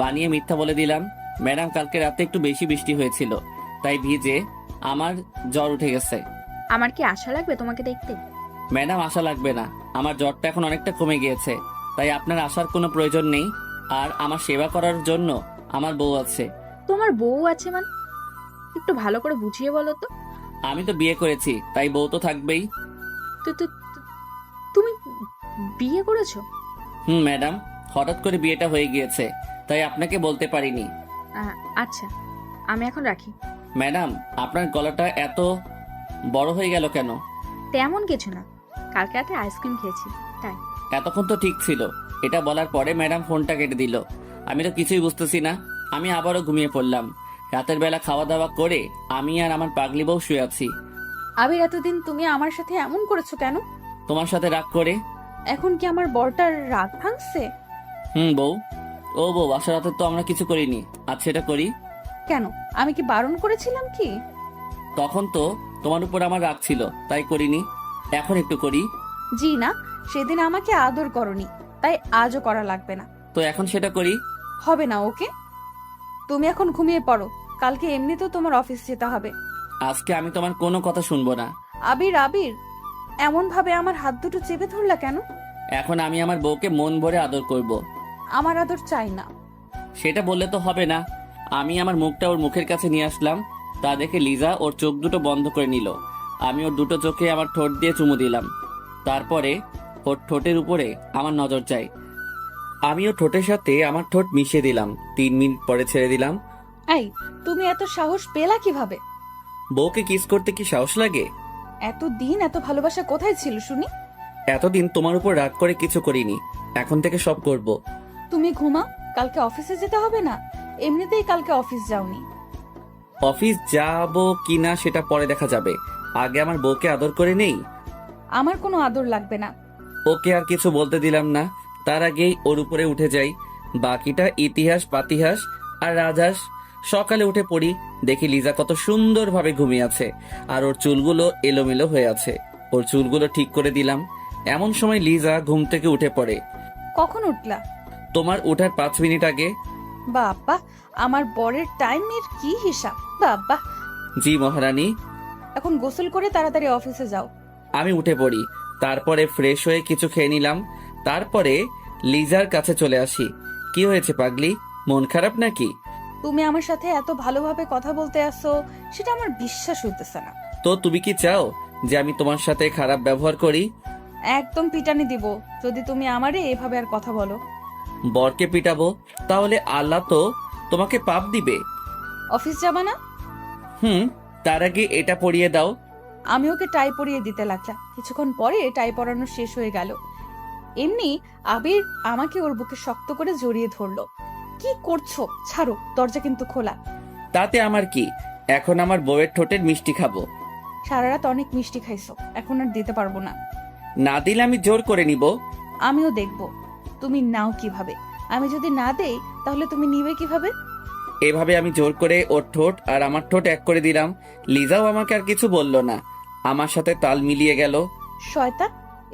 বানিয়ে মিথ্যা বলে দিলাম। ম্যাডাম, কালকে রাতে একটু বেশি বৃষ্টি হয়েছিল, তাই ভিজে আমার জ্বর উঠে গেছে। আমার কি আশা লাগবে তোমাকে দেখতে? ম্যাডাম, আশা লাগবে না, আমার জ্বরটা এখন অনেকটা কমে গিয়েছে, তাই আপনার আসার কোনো প্রয়োজন নেই। আর আমার সেবা করার জন্য আমার বউ আছে। তোমার বউ আছে মানে? একটু ভালো করে বুঝিয়ে বলো তো। আমি তো বিয়ে করেছি, তাই বউ তো থাকবেই। তুমি বিয়ে করেছো? ম্যাডাম, হঠাৎ করে বিয়েটা হয়ে গিয়েছে, তাই আপনাকে বলতে পারিনি। আচ্ছা, আমি এখন রাখি। ম্যাডাম, আপনার গলাটা এত বড় হয়ে গেল কেন? তেমন কিছু না, কালকে রাতে আইসক্রিম খেয়েছি তাই। এতক্ষণ তো ঠিক ছিল। এটা বলার পরে ম্যাডাম ফোনটা কেটে দিল। আমি তো কিছুই বুঝতেছি না। আমি আবারও ঘুমিয়ে পড়লাম। রাতের বেলা খাওয়া দাওয়া করে আমি আর আমার পাগলি বউ শুয়ে আছি। আবির, এতদিন তুমি আমার সাথে এমন করেছো কেন? তোমার সাথে রাগ করে। এখন কি আমার বরটার রাগ ভাঙছে? বউ। ও বউ, আসার রাতে তো আমরা কিছু করিনি, আজ সেটা করি। কেন? আমি কি বারণ করেছিলাম কি? তখন তো তোমার উপর আমার রাগ ছিল, তাই করিনি। এখন একটু করি। জি না, সেদিন আমাকে আদর করনি, তাই আজও করা লাগবে না। তো এখন সেটা করি। হবে না, ওকে? তুমি এখন ঘুমিয়ে পড়ো, কালকে এমনিতেও তোমার অফিস যেতে হবে। আজকে আমি তোমার কোনো কথা শুনবো না। আবির, আবির, এমন ভাবে আমার হাত দুটো চেপে ধরলা কেন? এখন আমি আমার বউকে মন ভরে আদর করব। আমার আদর চাই না। সেটা বললে তো হবে না। আমি আমার মুখটা ওর মুখের কাছে নিয়ে আসলাম, তা দেখে লিজা ওর চোখ দুটো বন্ধ করে নিল। আমি ওর দুটো চোখে আমার ঠোঁট দিয়ে চুমু দিলাম। তারপরে ওর ঠোঁটের উপরে আমার নজর যায়। আমি ওর ঠোঁটের সাথে আমার ঠোঁট মিশিয়ে দিলাম। 3 মিনিট পরে ছেড়ে দিলাম। এই, তুমি এত সাহস পেলা কিভাবে? বউকে কিস করতে কি সাহস লাগে? এতদিন এত ভালোবাসা কোথায় ছিল শুনি? এতদিন তোমার উপর রাগ করে কিছু করিনি, এখন থেকে সব করব। তুমি ঘুমাও, কালকে অফিসে যেতে হবে না। এমনিতেই কালকে অফিস যাওনি। অফিস যাবো কিনা সেটা পরে দেখা যাবে, আগে আমার বউকে আদর করে নেই। আমার কোনো আদর লাগবে না। ওকে আর কিছু বলতে দিলাম না, তার আগেই ওর উপরে উঠে যাই। বাকিটা ইতিহাস পাতিহাস আর রাজহাঁস। সকালে উঠে পড়ি, দেখি লিজা কত সুন্দরভাবে ঘুমিয়ে আছে আর ওর চুলগুলো এলোমেলো হয়ে আছে। ওর চুলগুলো ঠিক করে দিলাম। এমন সময় লিজা ঘুম থেকে উঠে পড়ে। কখন উঠলা? তোমার ওঠার 5 মিনিট আগে। বাবা, আমার বরের টাইমের কি হিসাব! বাবা, জি মহারানী। এখন গোসল করে তাড়াতাড়ি অফিসে যাও। আমি উঠে পড়ি, তারপরে ফ্রেশ হয়ে কিছু খেয়ে নিলাম। তারপরে লিজার কাছে চলে আসি। কি হয়েছে পাগলি, মন খারাপ নাকি? তুমি আমার সাথে এত ভালোভাবে কথা বলতে আসো, সেটা আমার বিশ্বাস হইতেছে না। তো তুমি কি চাও যে আমি তোমার সাথে খারাপ ব্যবহার করি? একদম পিটানি দিব যদি তুমি আমারে এভাবে আর কথা বলো। বরকে পিটাবো? তাহলে আল্লাহ তো তোমাকে পাপ দিবে। অফিস যাবা না? তার আগে এটা পরিয়ে দাও। আমি ওকে টাই পরিয়ে দিতে লাগলাম। কিছুক্ষণ পরে টাই পরানো শেষ হয়ে গেল। এমনি আবির আমাকে ওর বুকে শক্ত করে জড়িয়ে ধরলো। কি করছো? ছাড়ো, দরজা কিন্তু খোলা। তাতে আমার কি, এখন আমার বউয়ের ঠোঁটের মিষ্টি খাবো। সারা রাত অনেক মিষ্টি খাইছো, এখন আর দিতে পারবো না। না দিলে আমি জোর করে নিব। আমিও দেখবো তুমি নাও কিভাবে। আমি যদি না দেই তাহলে তুমি নিবে কিভাবে? এভাবে আমি জোর করে ওর ঠোঁট আর আমার ঠোঁট এক করে দিলাম। লিজাও আমাকে আর কিছু বলল না, আমার সাথে তাল মিলিয়ে গেল। শয়তান,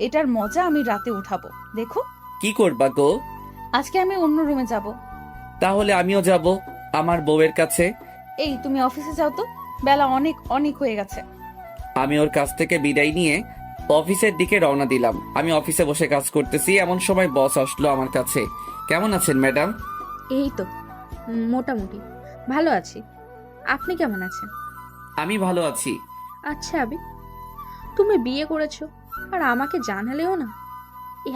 এটার মজা আমি রাতে উঠাবো, দেখো। কি করবা গো? আজকে আমি অন্য রুমে যাব। তাহলে আমিও যাব আমার বউয়ের কাছে। এই তুমি অফিসে যাও তো, বেলা অনেক অনেক হয়ে গেছে। আমি ওর কাছ থেকে বিদায় নিয়ে অফিসের দিকে রওনা দিলাম। আমি অফিসে বসে কাজ করতেছি, এমন সময় বস আসলো আমার কাছে। কেমন আছেন ম্যাডাম? এই তো মোটামুটি ভালো আছি। আপনি কেমন আছেন? আমি ভালো আছি। আচ্ছা আবি, তুমি বিয়ে করেছো আর আমাকে জানালেও না?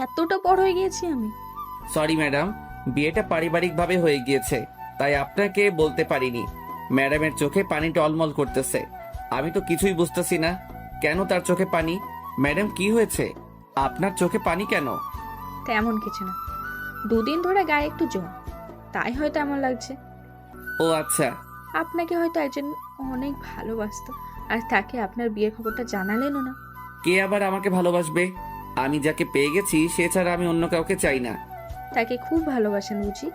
এতটা বড় হয়ে গিয়েছি আমি। সরি ম্যাডাম, বিয়েটা পারিবারিকভাবে হয়ে গিয়েছে, তাই আপনাকে বলতে পারিনি। ম্যাডামের চোখে পানি টলমল করতেছে। আমি তো কিছুই বুঝতেছি না কেন তার চোখে পানি। ম্যাডাম কি হয়েছে, আপনার চোখে পানি কেন? তেমন কিছু না, দুদিন ধরে গায়ে একটু জ্বর, তাই হয়তো এমন লাগছে। ও আচ্ছা। আপনাকে হয়তো একজন অনেক ভালোবাসতো, আর তাকে আপনার বিয়ের খবরটা জানালেনও না। কে আবার আমাকে ভালোবাসবে? আমি যাকে পেয়ে গেছি সে ছাড়া আমি অন্য কাউকে চাই না। তাকে খুব ভালোবাসেন বুঝি?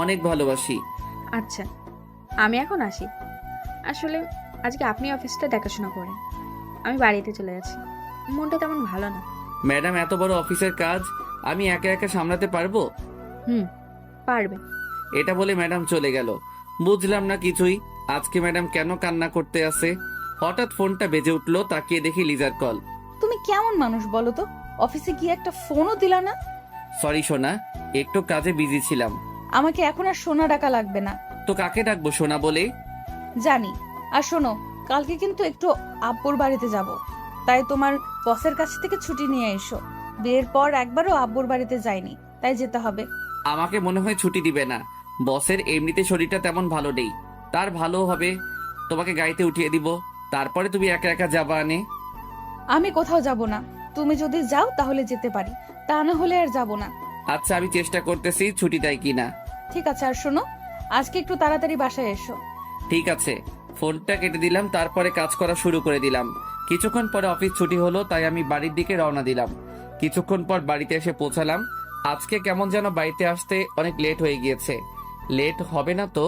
অনেক ভালোবাসি। আচ্ছা, আমি এখন আসি। আসলে আজকে আপনি অফিসটা দেখাশোনা করেন, আমি বাড়িতে চলে যাচ্ছি। মনটা তেমন ভালো না। ম্যাডাম, এত বড় অফিসের কাজ আমি একা একা সামলাতে পারবো? পারবে। এটা বলে ম্যাডাম চলে গেল। বুঝলাম না কিছুই, আজকে ম্যাডাম কেন কান্না করতে আসে। হঠাৎ ফোনটা বেজে উঠলো, তাকিয়ে দেখি লিজার কল। তুমি কেমন মানুষ বলো তো, অফিসে গিয়ে একটা ফোনও দিলা না? সরি সোনা, একটু কাজে বিজি ছিলাম। আমাকে এখন আর সোনা ডাকা লাগবে না। তো কাকে ডাকবো সোনা বলে? জানি। আর শোনো, কালকে কিন্তু একটু আব্বুর বাড়িতে যাব, তাই তোমার বসের কাছ থেকে ছুটি নিয়ে এসো। বিয়ের পর একবারও আব্বুর বাড়িতে যাইনি, তাই যেতে হবে। আমাকে মনে হয় ছুটি দিবে না। বসের এমনিতে শরীরটা তেমন ভালো নেই, তার ভালো হবে তোমাকে গাড়িতে উঠিয়ে দিব, তারপরে তুমি একা একা যাবা আনে। আমি কোথাও যাব না, তুমি যদি যাও তাহলে যেতে পারি, তা না হলে আর যাব না। আচ্ছা, আমি চেষ্টা করতেছি ছুটি দেয় কিনা। ঠিক আছে, আর শোনো, আজকে একটু তাড়াতাড়ি বাসায় এসো। ঠিক আছে। ফোনটা কেটে দিলাম, তারপরে কাজ করা শুরু করে দিলাম। কিছুক্ষণ পরে অফিস ছুটি হলো, তাই আমি বাড়ির দিকে রওনা দিলাম। কিছুক্ষণ পর বাড়িতে এসে পৌঁছালাম। আজকে কেমন যেন বাড়িতে আসতে অনেক লেট হয়ে গিয়েছে। লেট হবে না তো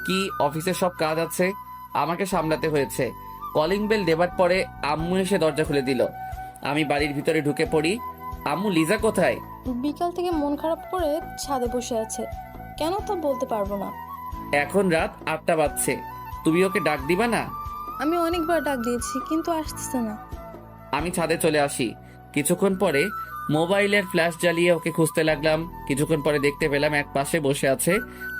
কি, অফিসে সব কাজ আছে, আমাকে সামলাতে হয়েছে। কলিং বেল দেবার পরে আম্মু এসে দরজা খুলে দিল। আমি বাড়ির ভিতরে ঢুকে পড়ি। আম্মু, লিজা কোথায়? বিকাল থেকে মন খারাপ করে ছাদে বসে আছে, কেন তা বলতে পারবো না। এখন রাত 8টা বাজছে, তুমি ওকে ডাক দিবা না? আমি অনেকবার ডাক দিয়েছি কিন্তু আসতেছে না। আমি ছাদে চলে আসি। কিছুক্ষণ পরে মোবাইলের ফ্ল্যাশ জ্বালিয়ে ওকে খুঁজতে লাগলাম। কিছুক্ষণ পরে দেখতে পেলাম এক পাশে বসে আছে।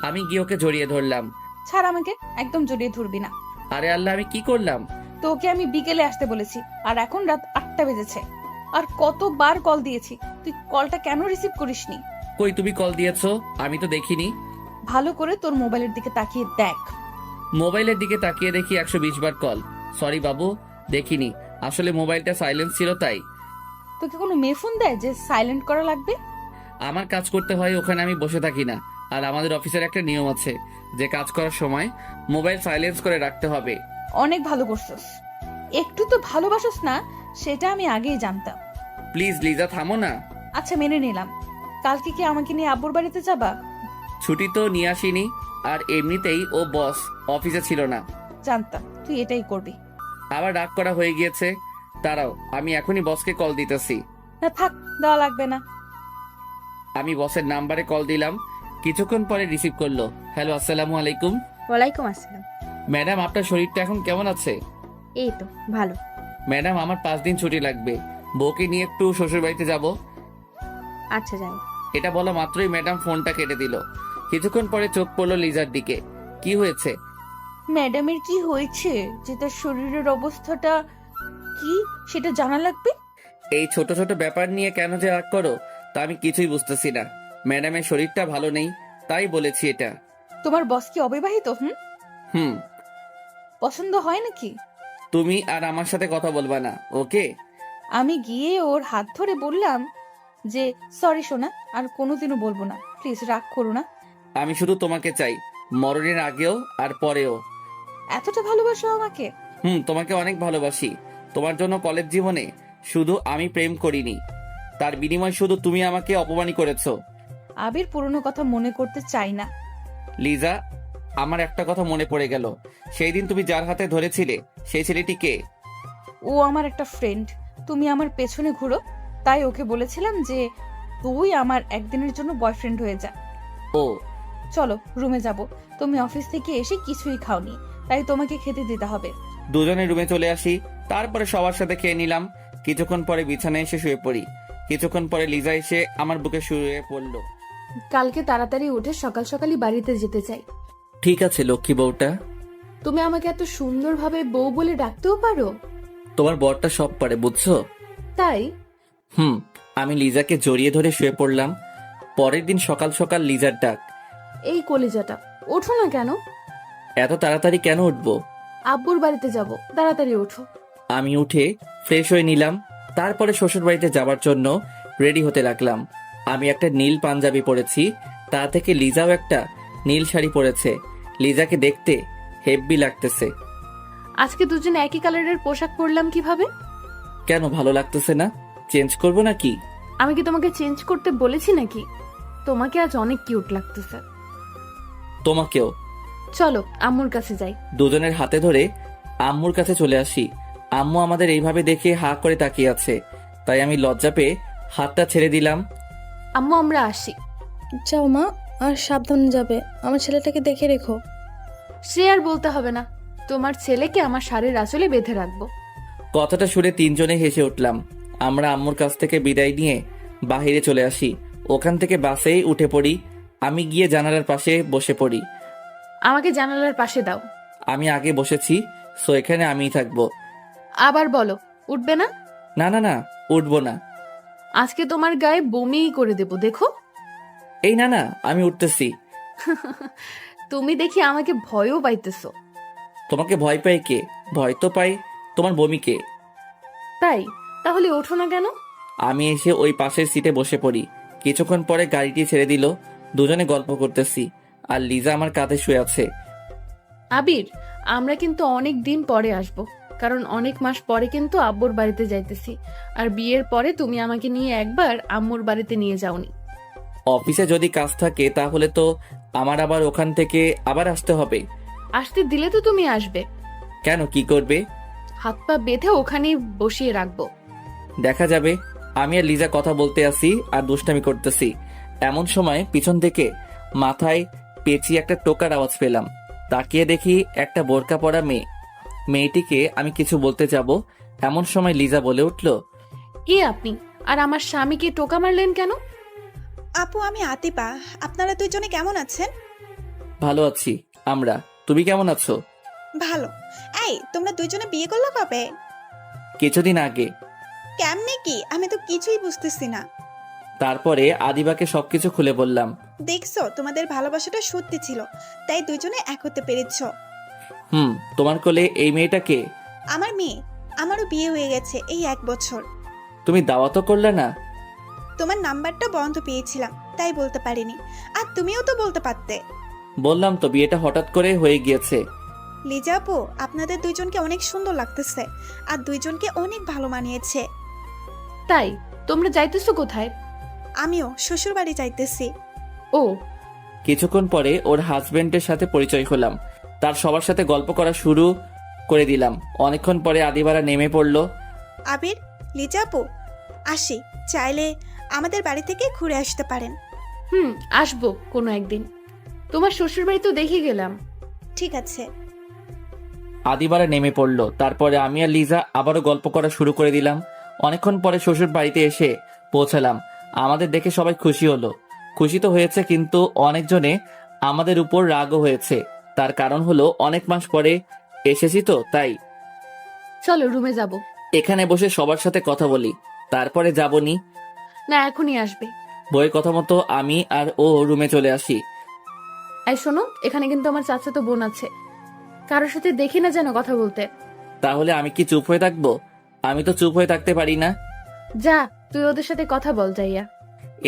আমি গিয়ে ওকে জড়িয়ে ধরলাম। ছাড় আমাকে, একদম জড়িয়ে ধরবি না। আরে আল্লাহ, আমি কি করলাম? তোকে আমি বিকেলে আসতে বলেছি, আর এখন রাত 8টা বেজেছে। আর কতবার কল দিয়েছি, তুই কলটা কেন রিসিভ করিসনি? কই, তুমি কল দিয়েছো? আমি তো দেখিনি। ভালো করে তোর মোবাইলের দিকে তাকিয়ে দেখ। মোবাইলের দিকে তাকিয়ে দেখি 120 বার কল। সরি বাবু, দেখিনি, আসলে মোবাইলটা সাইলেন্স ছিল তাই। তোকে কোনো মেয়ে ফোন দেয় যে সাইলেন্ট করা লাগবে? আমার কাজ করতে হয়, ওখানে আমি বসে থাকি না। আর আমাদের অফিসের একটা নিয়ম আছে যে কাজ করার সময় মোবাইল সাইলেন্স করে রাখতে হবে। অনেক ভালো করছস, একটু তো ভালোবাসস না সেটা আমি আগেই জানতাম। প্লিজ লিজা, থামো না। আচ্ছা মেনে নিলাম, কালকে কি আমাকে নিয়ে আব্বুর বাড়িতে যাবা? ছুটি তো নিয়ে আসিনি, আর এমনিতেই ও বস, অফিসে ছিল না। জানতাম তুই এটাই করবি। আবার রাগ করা হয়ে গিয়েছে। দাঁড়াও, আমি এখনই বসকে কল দিতেছি। না থাক, দেওয়া লাগবে না। আমি বসের নাম্বারে কল দিলাম, কিছুক্ষণ পরে রিসিভ করলো। হ্যালো, আসসালামু আলাইকুম। ওয়ালাইকুম আসসালাম। ম্যাডাম, আপনার শরীরটা এখন কেমন আছে? এই তো ভালো। ম্যাডাম, আমার 5 দিন ছুটি লাগবে, বউকে নিয়ে একটু শ্বশুর বাড়িতে যাব। আচ্ছা যাই। এটা বলা মাত্রই ম্যাডাম ফোনটা কেটে দিল। কিছুক্ষণ পরে চোখ পড়লো লিজার দিকে। কি হয়েছে? ম্যাডামের কি হয়েছে, যে তার শরীরের অবস্থাটা কি সেটা জানা লাগবে। এই ছোট ছোট ব্যাপার নিয়ে কেন যে রাগ করো তা আমি কিছুই বুঝতেছি না। ম্যাডামের শরীরটা ভালো নেই, তাই বলেছি এটা। তোমার বস কি অবিবাহিত? হুম। পছন্দ হয় নাকি? তুমি আর আমার সাথে কথা বলবা না, ওকে? আমি গিয়ে ওর হাত ধরে বললাম যে সরি সোনা, আর কোনোদিনও বলবো না, প্লিজ রাগ করো না। আমি শুধু তোমাকে চাই, মরণের আগেও আর পরেও। এতটা ভালোবাসো আমাকে? তোমাকে অনেক ভালোবাসি। তোমার জন্য কলেজ জীবনে শুধু আমি প্রেম করিনি, তার বিনিময়ে শুধু তুমি আমাকে অপমানই করেছো। আবির পুরনো কথা মনে করতে চাই না। লিজা, আমার একটা কথা মনে পড়ে গেল। সেই দিন তুমি যার হাতে ধরেছিলে, সেই ছেলেটি কে? ও আমার একটা ফ্রেন্ড। তুমি আমার পেছনে ঘুরো, তাই ওকে বলেছিলাম যে তুই আমার একদিনের জন্য বয়ফ্রেন্ড হয়ে যা। ও। চলো রুমে যাব, তুমি অফিস থেকে এসে কিছুই খাওনি, তাই তোমাকে খেতে দিতে হবে। দুজনে রুমে চলে আসি, তারপরে সবার সাথে খেয়ে নিলাম। কিছুক্ষণ পরে বিছানায় এসে শুয়ে পড়ি। কিছুক্ষণ পরে লিজা এসে আমার বুকে শুয়ে পড়লো। কালকে তাড়াতাড়ি উঠে সকাল সকালই বাড়িতে যেতে চাই। ঠিক আছে লক্ষ্মী বউটা। তুমি আমাকে এত সুন্দরভাবে বউ বলে ডাকতেও পারো? তোমার বরটা সব পারে, বুঝছো? তাই? আমি লিজাকে জড়িয়ে ধরে শুয়ে পড়লাম। পরের দিন সকাল সকাল লিজার ডাক। এই কলিজাটা, ওঠো না কেন? এত তাড়াতাড়ি কেন উঠবো? আব্বুর বাড়িতে যাব, তাড়াতাড়ি ওঠো। আমি উঠে ফ্রেশ হয়ে নিলাম, তারপরে শ্বশুর বাড়িতে যাবার জন্য রেডি হতে লাগলাম। আমি একটা নীল পাঞ্জাবি পরেছি, তা থেকে লিজাও একটা নীল শাড়ি পরেছে। লিজাকে দেখতে হেব্বি লাগতেছে। আজকে দুজনে একই কালারের পোশাক পরলাম কিভাবে? কেন, ভালো লাগতেছে না? চেঞ্জ করবো নাকি? আমি কি তোমাকে চেঞ্জ করতে বলেছি নাকি? তোমাকে আজ অনেক কিউট লাগতেছে। তোমাকেও। চলো আম্মুর কাছে যাই। দুজনের হাতে ধরে আম্মুর কাছে চলে আসি। আম্মু আমাদের এইভাবে দেখে হা করে তাকিয়ে আছে, তাই আমি লজ্জা পেয়ে হাতটা ছেড়ে দিলাম। আম্মু আমরা আসি। যাও মা, আর সাবধানে যাবে, আমার ছেলেটাকে দেখে রেখো। সে আর বলতে হবে না, তোমার ছেলেকে আমার শাড়ির আঁচলে বেঁধে রাখবো। কথাটা শুনে তিনজনে হেসে উঠলাম। আমরা আম্মুর কাছ থেকে বিদায় নিয়ে বাহিরে চলে আসি। ওখান থেকে বাসেই উঠে পড়ি। আমি গিয়ে জানালার পাশে বসে পড়ি। আমাকে জানালার পাশে দাও। আমি আগে বসেছি, সো এখানে আমিই থাকবো। আবার বলো, উঠবে না? না না না, উঠবো না। আজকে তোমার গায়ে বমিই করে দেবো, দেখো। এই না না, আমি উঠতেছি। তুমি দেখি আমাকে ভয়ও পাইতেছো। তোমাকে ভয় পাই কে? ভয় তো পাই তোমার বমিকে। তাই? তাহলে ওঠো না কেন? আমি এসে ওই পাশের সিটে বসে পড়ি। কিছুক্ষণ পরে গাড়িটি ছেড়ে দিল। দুজনে গল্প করতেছি, আর লিজা আমার কাঁধে শুয়ে আছে। আবির, আমরা কিন্তু অনেক দিন পরে আসব, কারণ অনেক মাস পরে কিন্তু আব্বুর বাড়িতে যাইতেছি। আর বিয়ের পরে তুমি আমাকে নিয়ে একবার আম্মুর বাড়িতে নিয়ে যাওনি। অফিসে যদি কাজ থাকে তাহলে তো আমার আবার ওখান থেকে আবার আসতে হবে। আসতে দিলে তো তুমি আসবে। কেন, কি করবে? হাত পা বেঁধে ওখানেই বসিয়ে রাখবো। দেখা যাবে। আমি আর লিজা কথা বলতে আসি আর দুষ্টামি করতেছি। এমন সময় পিছন থেকে মাথায় পেঁচিয়ে একটা টোকার আওয়াজ পেলাম। তাকিয়ে দেখি একটা বোরকা পরা মেয়ে। মেয়েটিকে আমি কিছু বলতে যাব, এমন সময় লিজা বলে উঠল, কে আপনি? আর আমার স্বামীকে টোকা মারলেন কেন? আপু, আমি আতিপা। আপনারা দুইজনে কেমন আছেন? ভালো আছি আমরা, তুমি কেমন আছো? ভালো। এই, তোমরা দুইজনে বিয়ে করলো কবে? কিছুদিন আগে। কেমনে কি? আমি তো কিছুই বুঝতেছি না। তারপরে আদিবাকে সবকিছু খুলে বললাম। দেখছো, তোমাদের ভালোবাসাটা সত্যি ছিল, তাই দুইজনে এক হতে পেরেছো। তোমার কোলে এই মেয়েটাকে? আমার মেয়ে। আমারও বিয়ে হয়ে গেছে এই 1 বছর। তুমি দাওয়াতও করলে না? তোমার নাম্বারটা বন্ধ পেয়েছিলাম, তাই বলতে পারিনি। আর তুমিও তো বলতে পারতে। বললাম তো, বিয়েটা হঠাৎ করে হয়ে গিয়েছে। লিজা আপু, আপনাদের দুইজনকে অনেক সুন্দর লাগতেছে, আর দুইজনকে অনেক ভালো মানিয়েছে। তাই? তোমরা যাইতেছো কোথায়? আমিও শ্বশুর বাড়ি যাইতেছি। ও, কিছুক্ষণ পরে ওর হাজবেন্ডের সাথে পরিচয় হলাম। তার সবার সাথে গল্প করা শুরু করে দিলাম। অনেকক্ষণ পরে আদিবারা নেমে পড়লো। আবির, লিজা আপু, আসি, চাইলে আমাদের বাড়ি থেকে ঘুরে আসতে পারেন। আসবো কোনো একদিন। তোমার শ্বশুর বাড়ি তো দেখে গেলাম। ঠিক আছে। আদিবারা নেমে পড়লো। তারপরে আমি আর লিজা আবারও গল্প করা শুরু করে দিলাম। অনেকক্ষণ পরে শ্বশুর বাড়িতে এসে পৌঁছালাম। আমাদের দেখে সবাই খুশি হলো। খুশি তো হয়েছে, কিন্তু অনেকজনে আমাদের উপর রাগও হয়েছে। তার কারণ হলো অনেক মাস পরে এসেছি তো, তাই। চলো রুমে যাব। এখানে বসে সবার সাথে কথা বলি, তারপরে যাবনি। না, এখনই আসবে। বইয়ের কথা মতো আমি আর ও রুমে চলে আসি। এই শোনো, এখানে কিন্তু আমার চাচাতো বোন আছে। কারোর সাথে দেখি না যেন কথা বলতে। তাহলে আমি কি চুপ হয়ে থাকবো? আমি তো চুপ হয়ে থাকতে পারি না। যা, তুই ওদের সাথে কথা বল যাইয়া।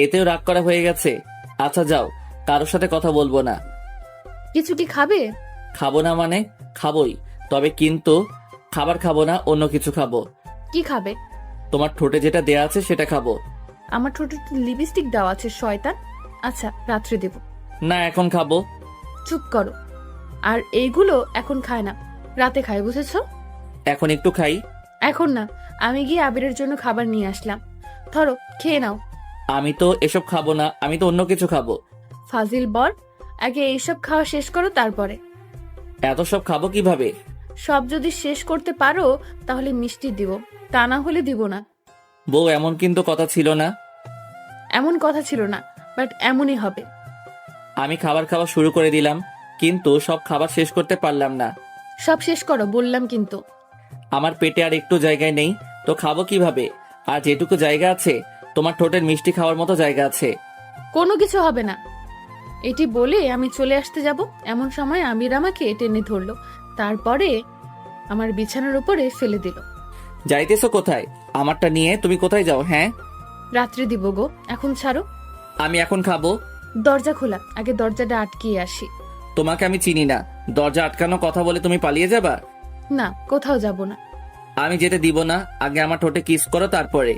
এতেও রাগ করা হয়ে গেছে। আচ্ছা যাও, কারোর সাথে কথা বলবো না। কিছু কি খাবে? খাবো না মানে খাবোই, তবে কিন্তু খাবার খাবো না, অন্য কিছু খাবো। কি খাবে? তোমার ঠোঁটে যেটা দেয়া আছে সেটা খাবো। আমার ঠোঁটে লিপস্টিক দেওয়া আছে শয়তান। আচ্ছা, রাত্রে দেব। না, এখন খাবো। চুপ করো। আর এইগুলো এখন খায় না, রাতে খায়, বুঝেছো? এখন একটু খাই। এখন না, আমি গিয়ে আবিরের জন্য খাবার নিয়ে আসলাম। ধরো, খেয়ে নাও। আমি তো এসব খাবো না, আমি তো অন্য কিছু খাবো। ফাজিল বর, আগে এইসব খাওয়া শেষ করো, তারপরে। এত সব খাবো কিভাবে? সব যদি শেষ করতে পারো তাহলে মিষ্টি দিব, তা না হলে দিব না। বউ, এমন কিন্তু কথা ছিল না। এমন কথা ছিল না, বাট এমনই হবে। আমি খাবার খাওয়া শুরু করে দিলাম, কিন্তু সব খাবার শেষ করতে পারলাম না। সব শেষ করো বললাম কিন্তু। আমার পেটে আর একটু জায়গায় নেই, তো খাবো কিভাবে? আর যেটুকু জায়গা আছে, তোমার ঠোঁটের মিষ্টি খাওয়ার মতো জায়গা আছে। কোনো কিছু হবে না। এটি বলে আমি চলে আসতে যাব, এমন সময় আমির আমাকে টেনে ধরলো। তারপরে আমার বিছানার উপরে ফেলে দিল। যাইতেছো কোথায়? আমারটা নিয়ে তুমি কোথায় যাও? হ্যাঁ, রাত্রে দিব গো, এখন ছাড়ো। আমি এখন খাবো। দরজা খোলা, আগে দরজাটা আটকিয়ে আসি। তোমাকে আমি চিনি না, দরজা আটকানো কথা বলে তুমি পালিয়ে যাবা? না, কোথাও যাব না। আমি যেতে দিব না, আগে আমার ঠোঁটে কিস করো, তারপরে।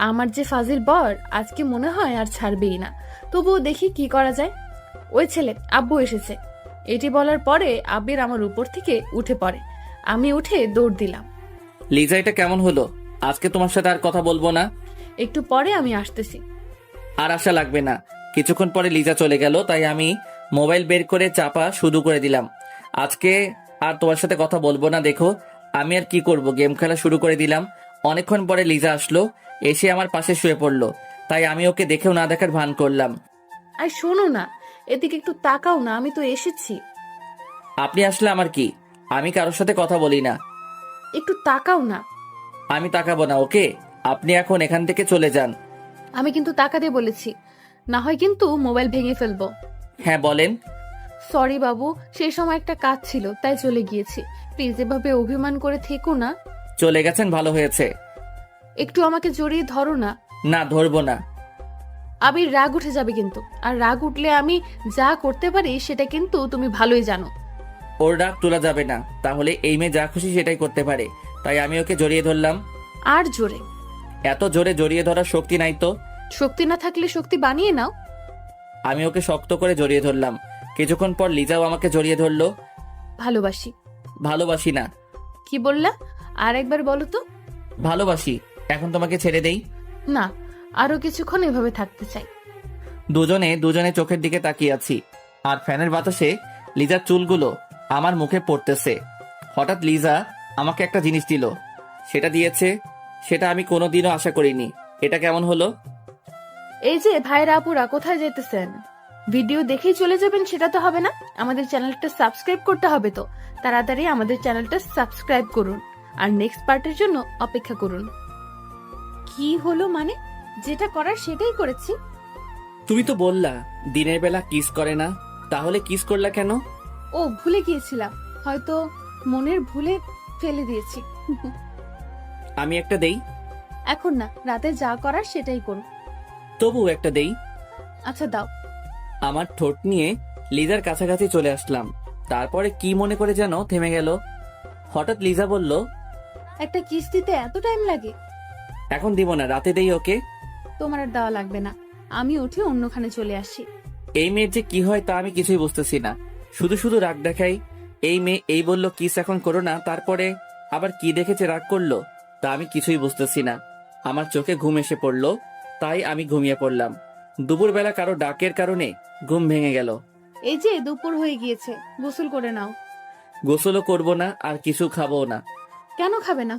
আমার যে ফাজিল বর, আজকে মনে হয় আর ছাড়বেই না। তবুও দেখি কি করা যায়। ওই ছেলে, আব্বু এসেছে। এটি বলার পরে আবির আমার উপর থেকে উঠে পড়ে। আমি উঠে দৌড় দিলাম। লিজা, এটা কেমন হলো? আজকে তোমার সাথে আর কথা বলবো না। একটু পরে আমি আসতেছি। আর আশা লাগবে না। কিছুক্ষণ পরে লিজা চলে গেল, তাই আমি মোবাইল বের করে চাপা শুরু করে দিলাম। আজকে আর তোমার সাথে কথা বলবো না। দেখো, আমি আর কি করব, গেম খেলা শুরু করে দিলাম। অনেকক্ষণ পরে লিজা আসলো, এসে আমার পাশে শুয়ে পড়লো। তাই আমি ওকে দেখেও না দেখার ভান করলাম। আর শোনো না, এদিকে একটু তাকাও না, আমি তো এসেছি। আপনি আসলে আমার কি? আমি কারোর সাথে কথা বলি না। একটু তাকাও না। আমি তাকাবো না, ওকে? আপনি এখন এখান থেকে চলে যান। আমি কিন্তু তাকাতে বলেছি, না হয় কিন্তু মোবাইল ভেঙে ফেলবো। হ্যাঁ, বলেন। সরি বাবু, সেই সময় একটা কাজ ছিল, তাই চলে গিয়েছি। প্লিজ এভাবে অভিমান করে থেকো না। চলে গেছেন, ভালো হয়েছে। একটু আমাকে জড়িয়ে ধরো না। না, ধরবো না। আবির রাগ উঠে যাবে কিন্তু, আর রাগ উঠলে আমি যা করতে পারি সেটা কিন্তু তুমি ভালোই জানো। ওর রাগ তোলা যাবে না, তাহলে এই মেয়ে যা খুশি সেটাই করতে পারে। তাই আমি ওকে জড়িয়ে ধরলাম। আর জোরে। এত জোরে জড়িয়ে ধরার শক্তি নাই তো। শক্তি না থাকলে শক্তি বানিয়ে নাও। আমি ওকে শক্ত করে জড়িয়ে ধরলাম। কিছুক্ষণ পর লিজাও আমাকে জড়িয়ে ধরলো। ভালোবাসি। ভালোবাসি না। কি বললা? আর একবার বলো তো। ভালোবাসি। এখন তোমাকে ছেড়ে দেই? না, আরো কিছুক্ষণ এভাবে থাকতে চাই। দুজনে চোখের দিকে তাকিয়ে আছি, আর ফ্যানের বাতাসে লিজার চুলগুলো আমার মুখে পড়তেছে। হঠাৎ লিজা আমাকে একটা জিনিস দিল। সেটা দিয়েছে, সেটা আমি কোনোদিনও আশা করিনি। এটা কেমন হলো? এই যে ভাইরা আপুরা, কোথায় যেতেছেন? ভিডিও দেখেই চলে যাবেন সেটা তো হবে না, আমাদের চ্যানেলটা সাবস্ক্রাইব করতে হবে। তো তাড়াতাড়ি আমাদের চ্যানেলটা সাবস্ক্রাইব করুন, আর নেক্সট পার্টের জন্য অপেক্ষা করুন। কি হলো মানে? যেটা করার সেটাই করেছি। তুমি তো বললা দিনের বেলা কিস করে না, তাহলে কিস করলা কেন? ও, ভুলে গিয়েছিলাম, হয়তো মনের ভুলে ফেলে দিয়েছি। আমি একটা দেই? এখন না, রাতে যা করার সেটাই করুন। তবু একটা দেই। আচ্ছা দাও। আমার ঠোঁট নিয়ে লিজার কাছাকাছি চলে আসলাম। তারপরে কি মনে করে যেন থেমে গেল। হঠাৎ লিজা বলল, একটা কিস দিতে এত টাইম লাগে? এখন দিব না, রাতে দেই, ওকে? তোমার আর দেওয়া লাগবে না, আমি উঠে অন্যখানে চলে আসি। এই মেয়ের যে কি হয় তা আমি কিছুই বুঝতেছি না, শুধু শুধু রাগ দেখাই। এই মেয়ে এই বলল কিস এখন করো না, তারপরে আবার কি দেখেছে রাগ করলো, তা আমি কিছুই বুঝতেছি না। আমার চোখে ঘুম এসে পড়লো, তাই আমি ঘুমিয়ে পড়লাম। দুপুরবেলা কারো ডাকের কারণে ঘুম ভেঙে গেল। এই যে দুপুর হয়ে গিয়েছে, গোসল করে নাও। গোসলও করবো না আর কিছু খাবো না। কেন খাবে না?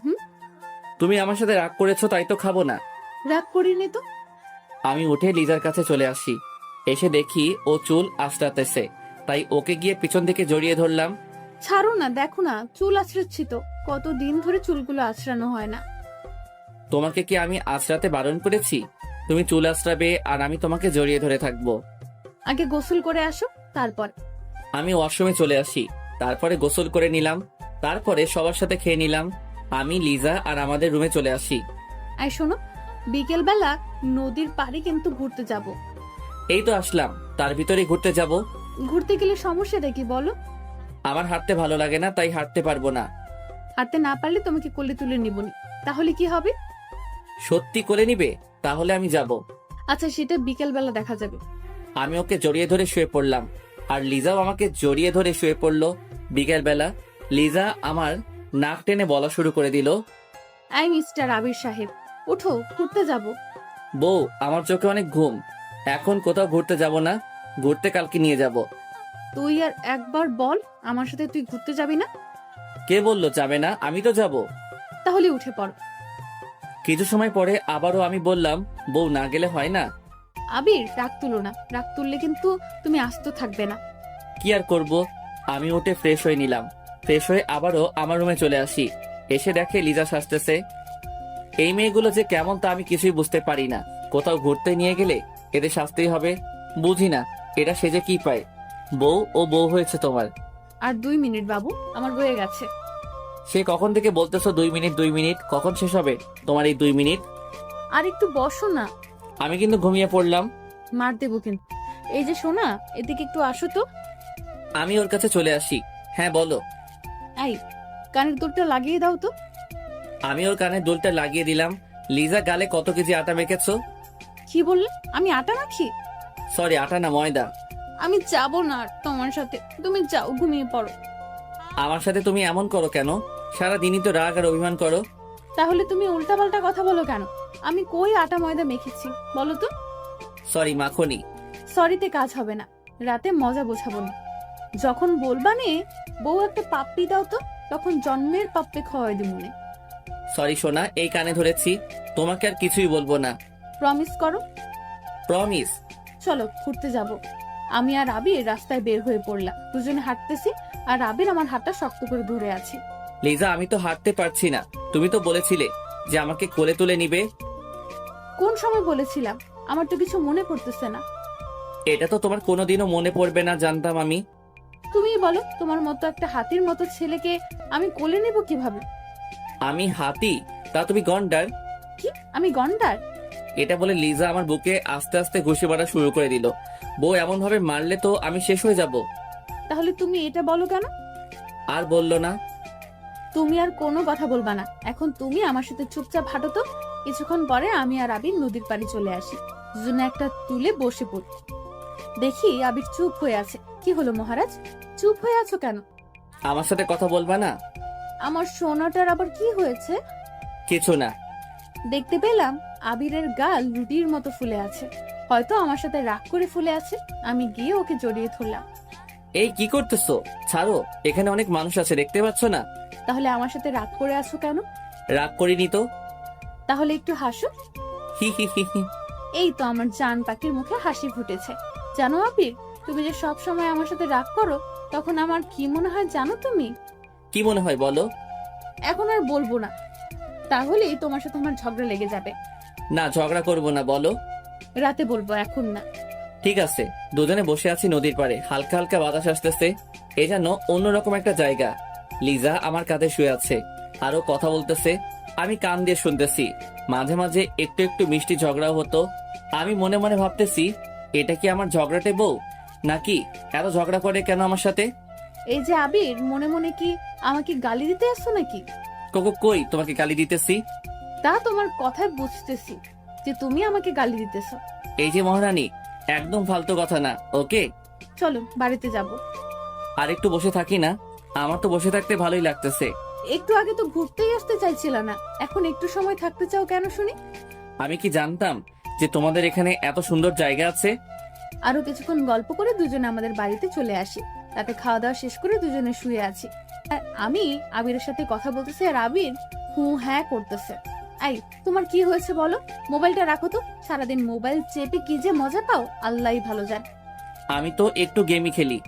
তুমি আমার সাথে রাগ করেছো তাই তো খাবো না। রাগ করিনি তো। আমি উঠে লিজার কাছে চলে আসি। এসে দেখি ও চুল আঁচড়াতেছে, তাই ওকে গিয়ে পিছন থেকে জড়িয়ে ধরলাম। ছাড়ো না, দেখো না চুল আঁচড়াচ্ছি তো, কতদিন ধরে চুলগুলো আঁচড়ানো হয় না। তোমাকে কি আমি আঁচড়াতে বারণ করেছি? তুমি চুল আঁচড়াবে আর আমি তোমাকে জড়িয়ে ধরে থাকবো। আগে গোসল করে আসো, তারপর। আমি ওয়াশরুমে চলে আসি, তারপরে গোসল করে নিলাম, তারপরে সবার সাথে খেয়ে নিলাম। আমি, লিজা আর আমাদের রুমে চলে আসি। আর শোনো, বিকেল বেলা নদীর পাড়ে কিন্তু ঘুরতে যাব। এই তো আসলাম, তার ভিতরে ঘুরতে যাব? ঘুরতে গেলে সমস্যাটা কি বলো? আমার হাঁটতে ভালো লাগে না, তাই হাঁটতে পারবো না। হাঁটতে না পারলে তোমাকে কোলে তুলে নিবনি, তাহলে কি হবে? সত্যি করে নিবে? তাহলে আমি যাব। আচ্ছা, সেটা বিকেল বেলা দেখা যাবে। আমি ওকে জড়িয়ে ধরে শুয়ে পড়লাম, আর লিজাও আমাকে জড়িয়ে ধরে শুয়ে পড়লো। বিকেল বেলা লিজা আমার নাক টেনে বলা শুরু করে দিল, আই মিস্টার আবির সাহেব, উঠো, ঘুরতে যাব। বউ আমার চোখে অনেক ঘুম, এখন কোথাও ঘুরতে যাব না, ঘুরতে কালকে নিয়ে যাব। তুই আর একবার বল, আমার সাথে তুই ঘুরতে যাবি না? কে বললো যাবে না? আমি তো যাব। তাহলে উঠে পড়। কিছু সময় পরে আবারও আমি বললাম, বউ না গেলে হয় না? আবির, রাগ তুলো না, রাগ তুললে কিন্তু তুমি আস্ত থাকবে না। কি আর করব। আমি উঠে ফ্রেশ হয়ে নিলাম, ফ্রেশ হয়ে আবারও আমার রুমে চলে আসি। এসে দেখে লিজা সাজতেছে। এই মেয়েগুলো যে কেমন তা আমি কিছুই বুঝতে পারি না। কোথাও ঘুরতে নিয়ে গেলে এদের সাজতেই হবে, বুঝি না এটা সেজে কি পায়। বউ ও বউ হয়েছে তোমার। আর 2 মিনিট বাবু, আমার হয়ে গেছে। সে কখন থেকে বলতেছো 2 মিনিট 2 মিনিট, কখন শেষ হবে তোমার এই 2 মিনিট? আর একটু বসো না। আমি কিন্তু ঘুমিয়ে পড়লাম। মার দেবো কিন্তু। এই যে সোনা, এদিকে একটু আসো তো। আমি ওর কাছে চলে আসি। হ্যাঁ বলো। এই, কানের দুলটা লাগিয়ে দাও তো। আমি ওর কানে দুলটা লাগিয়ে দিলাম। লিজা গালে কত কেজি আটা মেখেছো? কি বললে? আমি আটা রাখি? সরি, আটা না, ময়দা। আমি যাবো না আর তোমার সাথে, তুমি যাও, ঘুমিয়ে পড়ো। আমার সাথে তুমি এমন করো কেন? সারাদিনই তো রাগ আর অভিমান করো। তাহলে তুমি উল্টাপাল্টা কথা বলো কেন? আমি কই আটা ময়দা মেখেছি বলো তো? সরি মাখনি। সরিতে কাজ হবে না, রাতে মজা বোঝাবো না। যখন বলবা নে বউ একটা পাপ্পি দাও তো, তখন জন্মের পাপ্পে খাওয়াই দিব মনে। সরি সোনা, এই কানে ধরেছি, তোমাকে আর কিছুই বলবো না। প্রমিস করো। প্রমিস। চলো ঘুরতে যাব। আমি আর আবির রাস্তায় বের হয়ে পড়লাম, দুজনে হাঁটতেছি, আর আবির আমার হাতটা শক্ত করে ধরে আছে। লিজা আমি তো হাঁটতে পারছি না, তুমি তো বলেছিলে যে আমাকে কোলে তুলে নিবে। কোন সময় বলেছিলাম? আমার তো কিছু মনে পড়তেছে না। এটা তো তোমার কোনোদিনও মনে পড়বে না জানতাম আমি। তুমিই বলো, তোমার মতো একটা হাতির মতো ছেলেকে আমি কোলে নেব কিভাবে? আমি হাতি? তা তুমি গন্ডার। কি আমি গন্ডার? এটা বলে লিজা আমার বুকে আস্তে আস্তে ঘুষি মারা শুরু করে দিল। বউ এমন ভাবে মারলে তো আমি শেষ হয়ে যাব। তাহলে তুমি এটা বলো কেন? আর বললো না। তুমি আর কোনো কথা বলবা না, এখন তুমি আমার সাথে চুপচাপ হাঁটো তো। কিছুক্ষণ পরে আমি আর আবির নদীর পাড়ে চলে আসি, দুজনে একটা তুলে বসে পড়ি। দেখি আবির চুপ হয়ে আছে। কি হলো মহারাজ, চুপ হয়ে আছো কেন? আমার সাথে কথা বলবা না? আমার সোনাটার আবার কি হয়েছে? কিছু না। দেখতে পেলাম আবিরের গাল রুটির মতো ফুলে আছে, হয়তো আমার সাথে রাগ করে ফুলে আছে। আমি গিয়ে ওকে জড়িয়ে ধরলাম। এই কি করতেছো? ছাড়ো, এখানে অনেক মানুষ আছে, দেখতে পাচ্ছ না? তাহলে আমার সাথে রাগ করে আছো কেন? রাগ করিনি তো। তাহলে একটু হাসো। হি হি হি হি। এই তো আমার জান পাখির মুখে হাসি ফুটেছে। জানো আবির, তুমি যে সব সময় আমার সাথে রাগ করো, তখন আমার কি মনে হয় জানো তুমি? কি মনে হয় বলো? এখন আর বলবো না, তাহলেই তোমার সাথে আমার ঝগড়া লেগে যাবে। না, ঝগড়া করবো না, বলো। রাতে বলবো, এখন না। ঠিক আছে। দুজনে বসে আছি নদীর পাড়ে, হালকা হালকা বাতাস আসতেছে। এ যেন অন্যরকম একটা জায়গা। লিজা আমার কাঁধে শুয়ে আছে, আরো কথা বলতেছে, আমি কান দিয়ে শুনতেছি। মাঝে মাঝে একটু একটু মিষ্টি ঝগড়াও হতো। আমি মনে মনে ভাবতেছি, এটা কি আমার ঝগড়াটে বউ, নাকি এত ঝগড়া করে কেন আমার সাথে? এই যে আবির, মনে মনে কি আমাকে গালি দিতে আসছো নাকি? কোকো কই তোমাকে গালি দিতেছি? তা তোমার কথায় বুঝতেছি যে তুমি আমাকে গালি দিতেছো। এই যে মহারানী, একদম ফালতু কথা না, ওকে? চলো বাড়িতে যাব। আর একটু বসে থাকি না? আমার তো বসে থাকতে ভালোই লাগতেছে। একটু আগে তো ঘুরতেই আসতে চাইছিল না, এখন একটু সময় থাকতে চাও কেন শুনি? আমি কি জানতাম যে তোমাদের এখানে এত সুন্দর জায়গা আছে? আরো কিছুক্ষণ গল্প করে দুজনে আমাদের বাড়িতে চলে আসি। রাতে খাওয়া দাওয়া শেষ করে দুজনে শুয়ে আছি। আর আমি আবিরের সাথে কথা বলতেছি আর আবির হ্যাঁ করতেছে। আই, তোমার কি হয়েছে বলো? মোবাইলটা রাখো তো। সারাদিন মোবাইল চেপে কি যে মজা পাও আল্লাহই ভালো জানে। আমি তো একটু গেমই খেলি।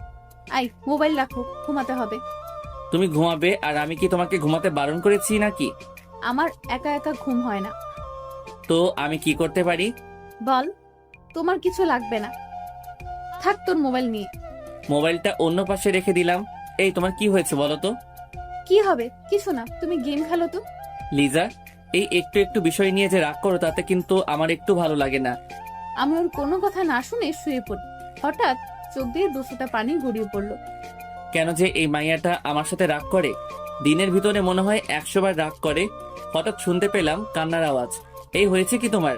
আই, মোবাইল রাখো, ঘুমাতে হবে। তুমি ঘুমাবে আর আমি কি তোমাকে ঘুমাতে বারণ করেছি নাকি? আমার একা একা ঘুম হয় না। তো আমি কি করতে পারি? বল। তোমার কিছু লাগবে না, থাক তোর মোবাইল নিয়ে। মোবাইলটা অন্য পাশে রেখে দিলাম। এই তোমার কি হয়েছে বলো তো? কি হবে? কিছু না, তুমি গেম খেলো তো। লিজা, এই একটু একটু বিষয় নিয়ে যে রাগ করো তাতে কিন্তু আমার একটু ভালো লাগে না। আমি ওর কোনো কথা না শুনে শুয়ে পড়ি। হঠাৎ চোখ দিয়ে দুফোঁটা পানি গড়িয়ে পড়লো। কেন যে এই মাইয়াটা আমার সাথে রাগ করে? দিনের ভিতরে মনে হয় 100 বার রাগ করে। হঠাৎ শুনতে পেলাম কান্নার আওয়াজ। এই হয়েছে কি তোমার?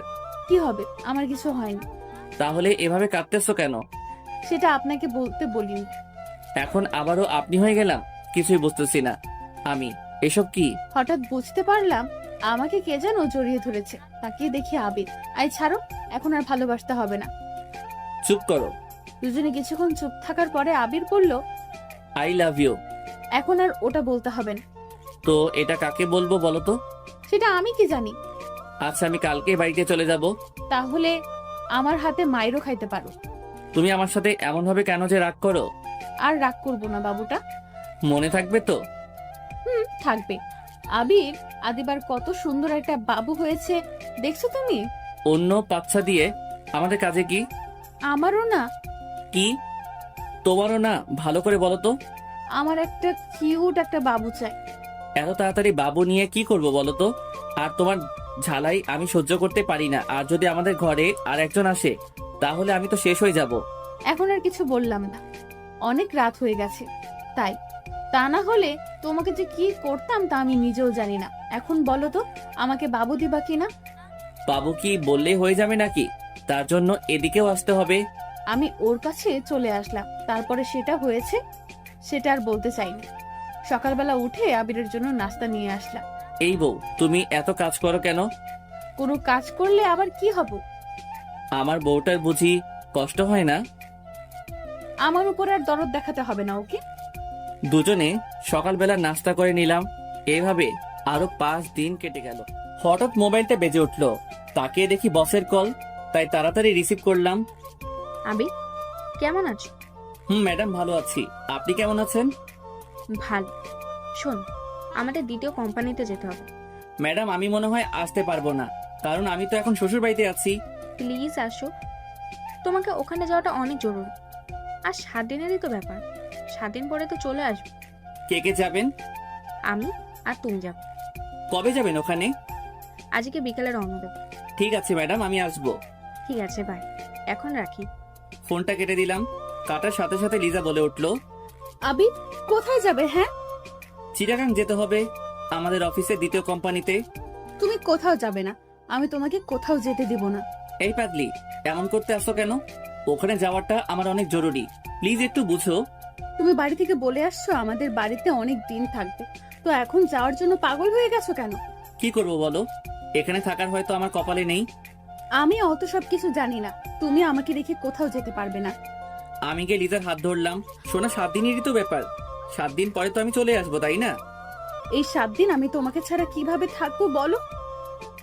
কি হবে? আমার কিছু হয়নি। তাহলে এভাবে কাঁদতেছো কেন? সেটা আপনাকে বলতে বলিনি। এখন আবারও আপনি হয়ে গেলাম? কিছুই বুঝতেছি না আমি। এসব কি? হঠাৎ বুঝতে পারলাম আমাকে কে যেন জড়িয়ে ধরেছে। তাকিয়ে দেখি আবির। আই ছাড়ো, এখন আর ভালোবাসতে হবে না। চুপ করো। দুজনে কিছুক্ষণ চুপ থাকার পরে আবির বলল, আই লাভ ইউ। এখন আর ওটা বলতে হবে না। তো এটা কাকে বলবো বলো তো? সেটা আমি কি জানি। আচ্ছা, আমি কালকে বাড়িতে চলে যাব। তাহলে আমার হাতে মাইরও খাইতে পারো। তুমি আমার সাথে এমন ভাবে কেন যে রাগ করো? আর রাগ করবো না বাবুটা। মনে থাকবে তো? থাকবে। আবির আদিবার কত সুন্দর একটা বাবু হয়েছে দেখছো তুমি? অন্য পাচ্ছা দিয়ে আমাদের কাজে কি? আমারও না। কি তোমারও না? ভালো করে বলো তো। আমার একটা কিউট একটা বাবু চাই। এত তাড়াতাড়ি বাবু নিয়ে কি করব বলো তো? আর তোমার ঝালাই আমি সহ্য করতে পারি না। আর যদি আমাদের ঘরে আর একজন আসে তাহলে আমি তো শেষ হয়ে যাব। এখন আর কিছু বললাম না, অনেক রাত হয়ে গেছে তাই। তা না হলে তোমাকে যে কি করতাম তা আমি নিজেও জানি না। এখন বলো তো, আমাকে বাবু দিবা কিনা? বাবু কি বললেই হয়ে যাবে নাকি? তার জন্য এদিকেও আসতে হবে? আমি ওর কাছে চলে আসলাম, তারপরে সেটা হয়েছে সেটা আর বলতে চাইনি। সকালবেলা উঠে আবিরের জন্য নাস্তা নিয়ে আসলাম। এই বউ, তুমি এত কাজ করো কেন? কোনো কাজ করলে আবার কি হব? আমার বউটার বুঝি কষ্ট হয় না? আমার উপর আর দরদ দেখাতে হবে না ওকে। দুজনে সকালবেলা নাস্তা করে নিলাম। এভাবে আরো 5 দিন কেটে গেল। হঠাৎ মোবাইলটা বেজে উঠলো। তাকিয়ে দেখি বসের কল, তাই তাড়াতাড়ি রিসিভ করলাম। আবির, কেমন আছো? ম্যাডাম, ভালো আছি। আপনি কেমন আছেন? ভালো। শোন, আমাদের দ্বিতীয় কোম্পানিতে যেতে হবে। ম্যাডাম, আমি মনে হয় আসতে পারবো না, কারণ আমি তো এখন শ্বশুর বাড়িতে আছি। প্লিজ আসো, তোমাকে ওখানে যাওয়াটা অনেক জরুরি। আর 7 দিনেরই তো ব্যাপার, 7 দিন পরে তো চলে আসবে। কে কে যাবেন? আমি আর তুমি যাবো। কবে যাবেন ওখানে? আজকে বিকেলে রওনা দেবো। ঠিক আছে ম্যাডাম, আমি আসবো। ঠিক আছে, বাই। এখন রাখি। ফোনটা কেটে দিলাম। কাটার সাথে সাথে লিজা বলে উঠলো, আবির কোথায় যাবে? হ্যাঁ, চিটাগাং যেতে হবে, আমাদের অফিসের দ্বিতীয় কোম্পানিতে। তুমি কোথাও যাবে না, আমি তোমাকে কোথাও যেতে দিব না। এই পাগলি, এমন করতে আসো কেন? ওখানে যাওয়াটা আমার অনেক জরুরি, প্লিজ একটু বুঝো। তুমি বাড়ি থেকে বলে আসছো আমাদের বাড়িতে অনেক দিন থাকবে, তো এখন যাওয়ার জন্য পাগল হয়ে গেছো কেন? কি করব বলো? এখানে থাকার হয়তো আমার কপালে নেই। আমি অত সব কিছু জানি না, তুমি আমাকে রেখে কোথাও যেতে পারবে না। আমি গিয়ে লিজার হাত ধরলাম। শোনা, 7 দিনেরই তো ব্যাপার, 7 দিন পরে তো আমি চলে আসবো, তাই না? এই 7 দিন আমি তোমাকে ছাড়া কিভাবে থাকবো বলো?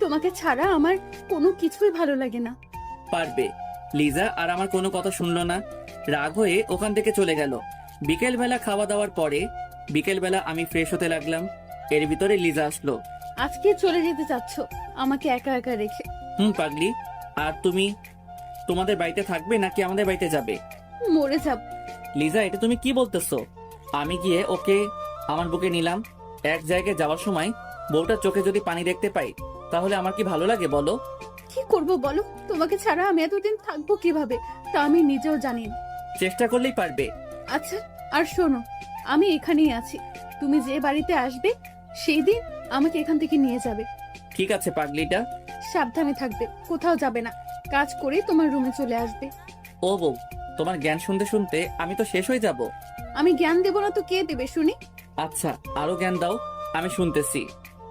তোমাকে ছাড়া আমার কোনো কিছুই ভালো লাগে না। পারবে। লিজা আর আমার কোনো কথা শুনলো না, রাগ হয়ে ওখান থেকে চলে গেল। বিকেলবেলা খাওয়া দাওয়ার পরে বিকেলবেলা আমি ফ্রেশ হতে লাগলাম। এর ভিতরে লিজা আসলো। আজকে চলে যেতে চাচ্ছ আমাকে একা একা রেখে? পাগলি, আর তুমি তোমাদের বাড়িতে থাকবে নাকি আমাদের বাড়িতে যাবে? মরে যাব। লিজা, এটা তুমি কি বলতেছো? আমি গিয়ে ওকে আমার বুকে নিলাম। এক জায়গায় যাওয়ার সময় বউটার চোখে যদি পানি দেখতে পাই তাহলে আমার কি ভালো লাগে বলো? কি করব বলো? তোমাকে ছাড়া আমি এতদিন থাকবো কিভাবে তা আমি নিজেও জানি না। চেষ্টা করলেই পারবে। আচ্ছা, আর শোনো, আমি এখানেই আছি। তুমি যে বাড়িতে আসবে সেই দিন আমাকে এখান থেকে নিয়ে যাবে। ঠিক আছে পাগলিটা। সাবধানে থাকবে, কোথাও যাবে না। কাজ করেই তোমার রুমে চলে আসবে। ও বউ, তোমার জ্ঞান শুনতে শুনতে আমি তো শেষ হয়ে যাব। আমি জ্ঞান দেবো না তো কে দেবে শুনি? আচ্ছা, আরো জ্ঞান দাও, আমি শুনতেছি।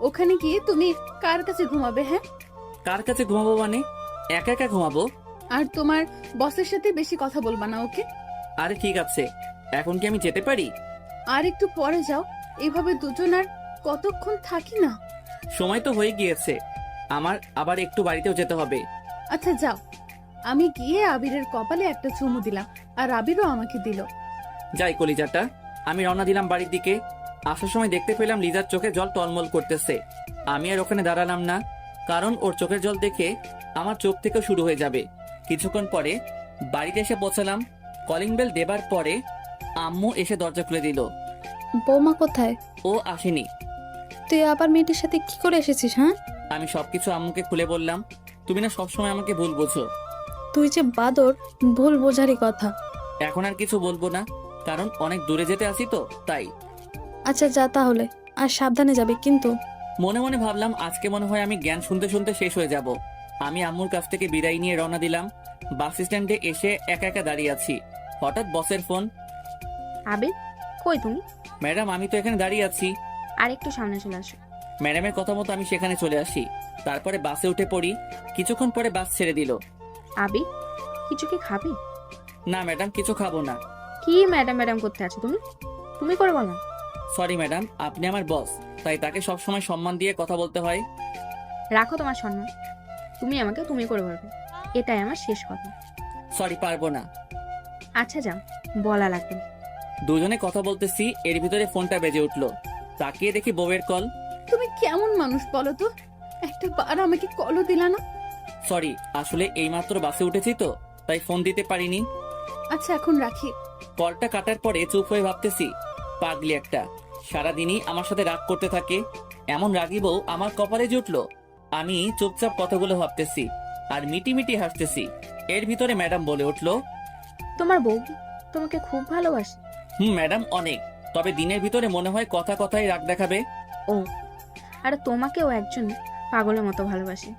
ওখানে গিয়ে তুমি কার কাছে ঘুমাবে? হ্যাঁ, কার কাছে ঘুমাবো মানে? একা একা ঘুমাবো? আর তোমার বসের সাথে বেশি কথা বলবা না, ওকে? আরে ঠিক আছে, এখন কি আমি যেতে পারি? আর একটু পরে যাও, এভাবে দুজন আর কতক্ষণ থাকি না। সময় তো হয়ে গিয়েছে, আমার আবার একটু বাড়িতেও যেতে হবে। আচ্ছা যাও। আমি গিয়ে আবিরের কপালে একটা চুমু দিলাম, আর আবিরও আমাকে দিল। যাই কলিজাটা, আমি রওনা দিলাম বাড়ির দিকে। আসার সময় দেখতে পেলাম লিজার চোখে জল টলমল করতেছে। আমি আর ওখানে দাঁড়ালাম না, কারণ ওর চোখের জল দেখে আমার চোখ থেকেও শুরু হয়ে যাবে। কিছুক্ষণ পরে বাড়িতে এসে পৌঁছালাম। কলিং বেল দেবার পরে আম্মু এসে দরজা খুলে দিল। বৌমা কোথায়? ও আসেনি। তুই আবার মেয়েটির সাথে কি করে এসেছিস? হ্যাঁ, আমি সবকিছু আম্মুকে খুলে বললাম। তুমি না সবসময় আমাকে ভুল বোঝো। তুই যে বাদর, ভুল বোঝারই কথা। এখন আর কিছু বলবো না, কারণ অনেক দূরে যেতে আসি তো তাই। আচ্ছা যা তাহলে, আর সাবধানে যাবে কিন্তু। মনে মনে ভাবলাম আজকে মনে হয় আমি জ্ঞান শুনতে শুনতে শেষ হয়ে যাব। আমি আম্মুর কাছ থেকে বিদায় নিয়ে রওনা দিলাম। বাস স্ট্যান্ডে এসে একা একা দাঁড়িয়ে আছি। হঠাৎ বসের ফোন। আবির, কই তুমি? ম্যাডাম, আমি তো এখানে দাঁড়িয়ে আছি। আর একটু সামনে চলে আসো। ম্যাডামের কথা মতো আমি সেখানে চলে আসি। তারপরে বাসে উঠে পড়ি। কিছুক্ষণ পরে বাস ছেড়ে দিল। আবির, কিছু কি খাবি? না ম্যাডাম, কিছু খাবো না। কি ম্যাডাম ম্যাডাম করতে আছো তুমি? তুমি করে বলো। সরি ম্যাডাম, আপনি আমার বস, তাই তাকে সবসময় সম্মান দিয়ে কথা বলতে হয়। রাখো তোমার সম্মান, তুমি আমাকে তুমি করে বলবে, এটাই আমার শেষ কথা। সরি, পারবো না। আচ্ছা যাও, বলা লাগবে না। দুজনে কথা বলতেছি, এর ভিতরে ফোনটা বেজে উঠলো। তাকিয়ে দেখি বউয়ের কল। তুমি কেমন মানুষ বলো তো, একটা বার আমাকে কলও দিলা না। সরি, আসলে এইমাত্র বাসে উঠেছি তো, তাই ফোন দিতে পারিনি। আচ্ছা এখন রাখি। কলটা কাটার পরে চুপ হয়ে ভাবতেছি, পাগলি একটা, সারাদিনই আমার সাথে রাগ করতে থাকে। এমন রাগী বউ আমার কপালে জুটলো। আমি চুপচাপ কথাগুলো ভাবতেছি আর মিটি মিটি হাসতেছি। এর ভিতরে ম্যাডাম বলে উঠলো, তোমার বউ তোমাকে খুব ভালোবাসে। ম্যাডাম অনেক, তবে দিনের ভিতরে মনে হয় কথা কথাই রাগ দেখাবে। ও, আর তোমাকেও একজন পাগলের মতো ভালোবাসে।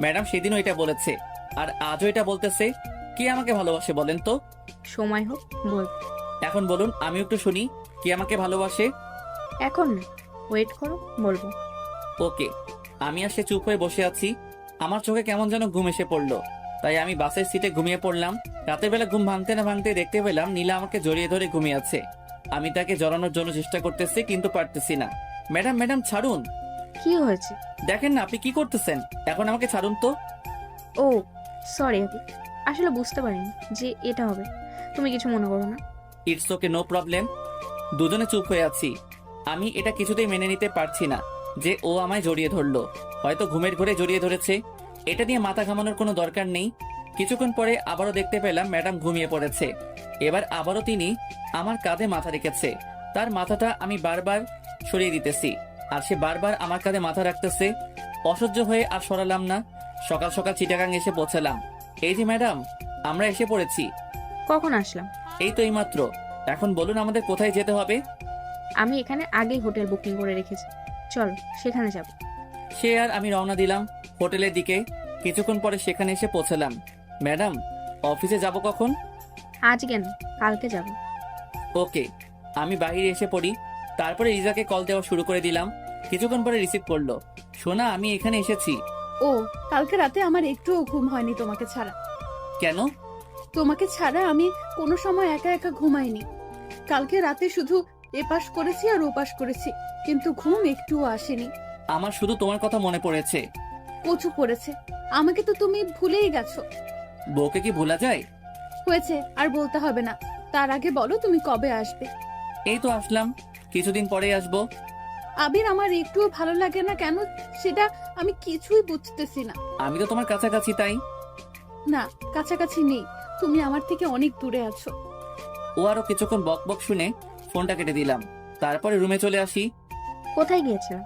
ম্যাডাম সেদিনও এটা বলেছে, আর আজও এটা বলতেছে। কে আমাকে ভালোবাসে বলেন তো? সময় হোক বল। এখন বলুন, আমি একটু শুনি, কে আমাকে ভালোবাসে। এখন না, ওয়েট করো, বলবো। ওকে। আমি আসলে চুপ হয়ে বসে আছি। আমার চোখে কেমন যেন ঘুম এসে পড়লো, তাই আমি বাসের সিটে ঘুমিয়ে পড়লাম। রাতের বেলা ঘুম ভাঙতে না ভাঙতে দেখতে পেলাম নীলা আমাকে জড়িয়ে ধরে ঘুমিয়ে আছে। আমি তাকে জড়ানোর জন্য চেষ্টা করতেছি, কিন্তু পারতেছি না। ম্যাডাম ম্যাডাম ছাড়ুন। কি হয়েছে? দেখেন না আপনি কি করতেছেন, এখন আমাকে ছাড়ুন তো। ও সরি আবির, আসলে বুঝতে পারিনি যে এটা হবে। তুমি কিছু মনে করো না। It's okay, no problem. দুজনে চুপ হয়ে আছি। আমি এটা কিছুতেই মেনে নিতে পারছি না যে ও আমায় জড়িয়ে ধরলো। হয়তো ঘুমের ঘরে জড়িয়ে ধরেছে, এটা নিয়ে মাথা ঘামানোর কোনো দরকার নেই। কিছুক্ষণ পরে আবারও দেখতে পেলাম ম্যাডাম ঘুমিয়ে পড়েছে। এবার আবারও তিনি আমার কাঁধে মাথা রেখেছে। তার মাথাটা আমি বারবার সরিয়ে দিতেছি, আর সে বারবার আমার কাঁধে মাথা রাখতেছে। অসহ্য হয়ে আর সরালাম না। সকাল সকাল চিটাগাং এসে পৌঁছালাম। এই যে ম্যাডাম, আমরা এসে পড়েছি। কখন আসলাম? এই তো এইমাত্র। এখন বলুন আমাদের কোথায় যেতে হবে? আমি এখানে আগেই হোটেল বুকিং করে রেখেছি, চলো সেখানে যাব। সে আর আমি রওনা দিলাম হোটেলের দিকে। কিছুক্ষণ পরে সেখানে এসে পৌঁছালাম। ম্যাডাম, অফিসে যাব কখন? আজ কেন, কালকে যাব। ওকে। আমি বাইরে এসে পড়ি। তারপরে রিজাকে কল দেওয়া শুরু করে দিলাম। কিছুক্ষণ পরে রিসিভ করলো। সোনা, আমি এখানে এসেছি। ও, কালকে রাতে আমার একটুও ঘুম হয়নি তোমাকে ছাড়া। কেন? তোমাকে ছাড়া আমি কোনো সময় একা একা ঘুমাইনি। কালকে রাতে শুধু এপাশ করেছি আর ওপাশ করেছি, কিন্তু ঘুম একটুও আসেনি। আমার শুধু তোমার কথা মনে পড়েছে। কচু পড়েছে, আমাকে তো তুমি ভুলেই গেছো। বউকে কি ভোলা যায়? হয়েছে, আর বলতে হবে না। তার আগে বলো তুমি কবে আসবে? এই তো আসলাম, কিছুদিন পরেই আসবো। আবির, আমার একটুও ভালো লাগে না কেন সেটা আমি কিছুই বুঝতেছি না। আমি তো তোমার কাছাকাছি, তাই। না, কাছাকাছি নেই, তুমি আমার থেকে অনেক দূরে আছো। ও আরো কিছুক্ষণ বক বক শুনে ফোনটা কেটে দিলাম। তারপরে রুমে চলে আসি। কোথায় গিয়েছিলাম?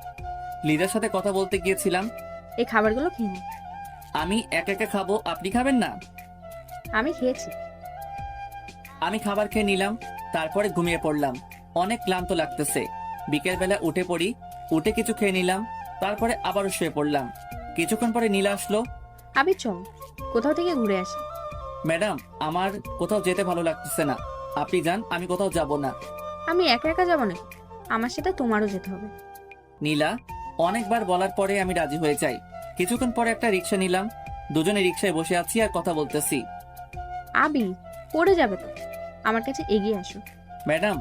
লিজার সাথে কথা বলতে গিয়েছিলাম। এই খাবারগুলো খেয়ে নাও। আমি একা একা খাবো, আপনি খাবেন না? আমি খেয়েছি। আমি খাবার খেয়ে নিলাম, তারপরে ঘুমিয়ে পড়লাম। অনেক ক্লান্ত লাগতেছে। বিকেলবেলা উঠে পড়ি, উঠে কিছু খেয়ে নিলাম, তারপরে আবারও শুয়ে পড়লাম। কিছুক্ষণ পরে নীলা আসলো। আবির চল, কোথাও থেকে ঘুরে আসি। ম্যাডাম, আমার কোথাও যেতে ভালো লাগতেছে না। আপনি যান, আমি কোথাও যাব না। আমি একা একা যাবো না, আমার সাথে তোমারও যেতে হবে। নীলা, অনেকবার বলার পরে আমি রাজি হয়ে যাই। কিছুক্ষণ পরে একটা রিক্সা নিলাম, দুজনে রিক্সায় বসে আছি আর কথা বলতেছি। আবি, পড়ে যাবে তো, আমার কাছে এগিয়ে আসো। ম্যাডাম,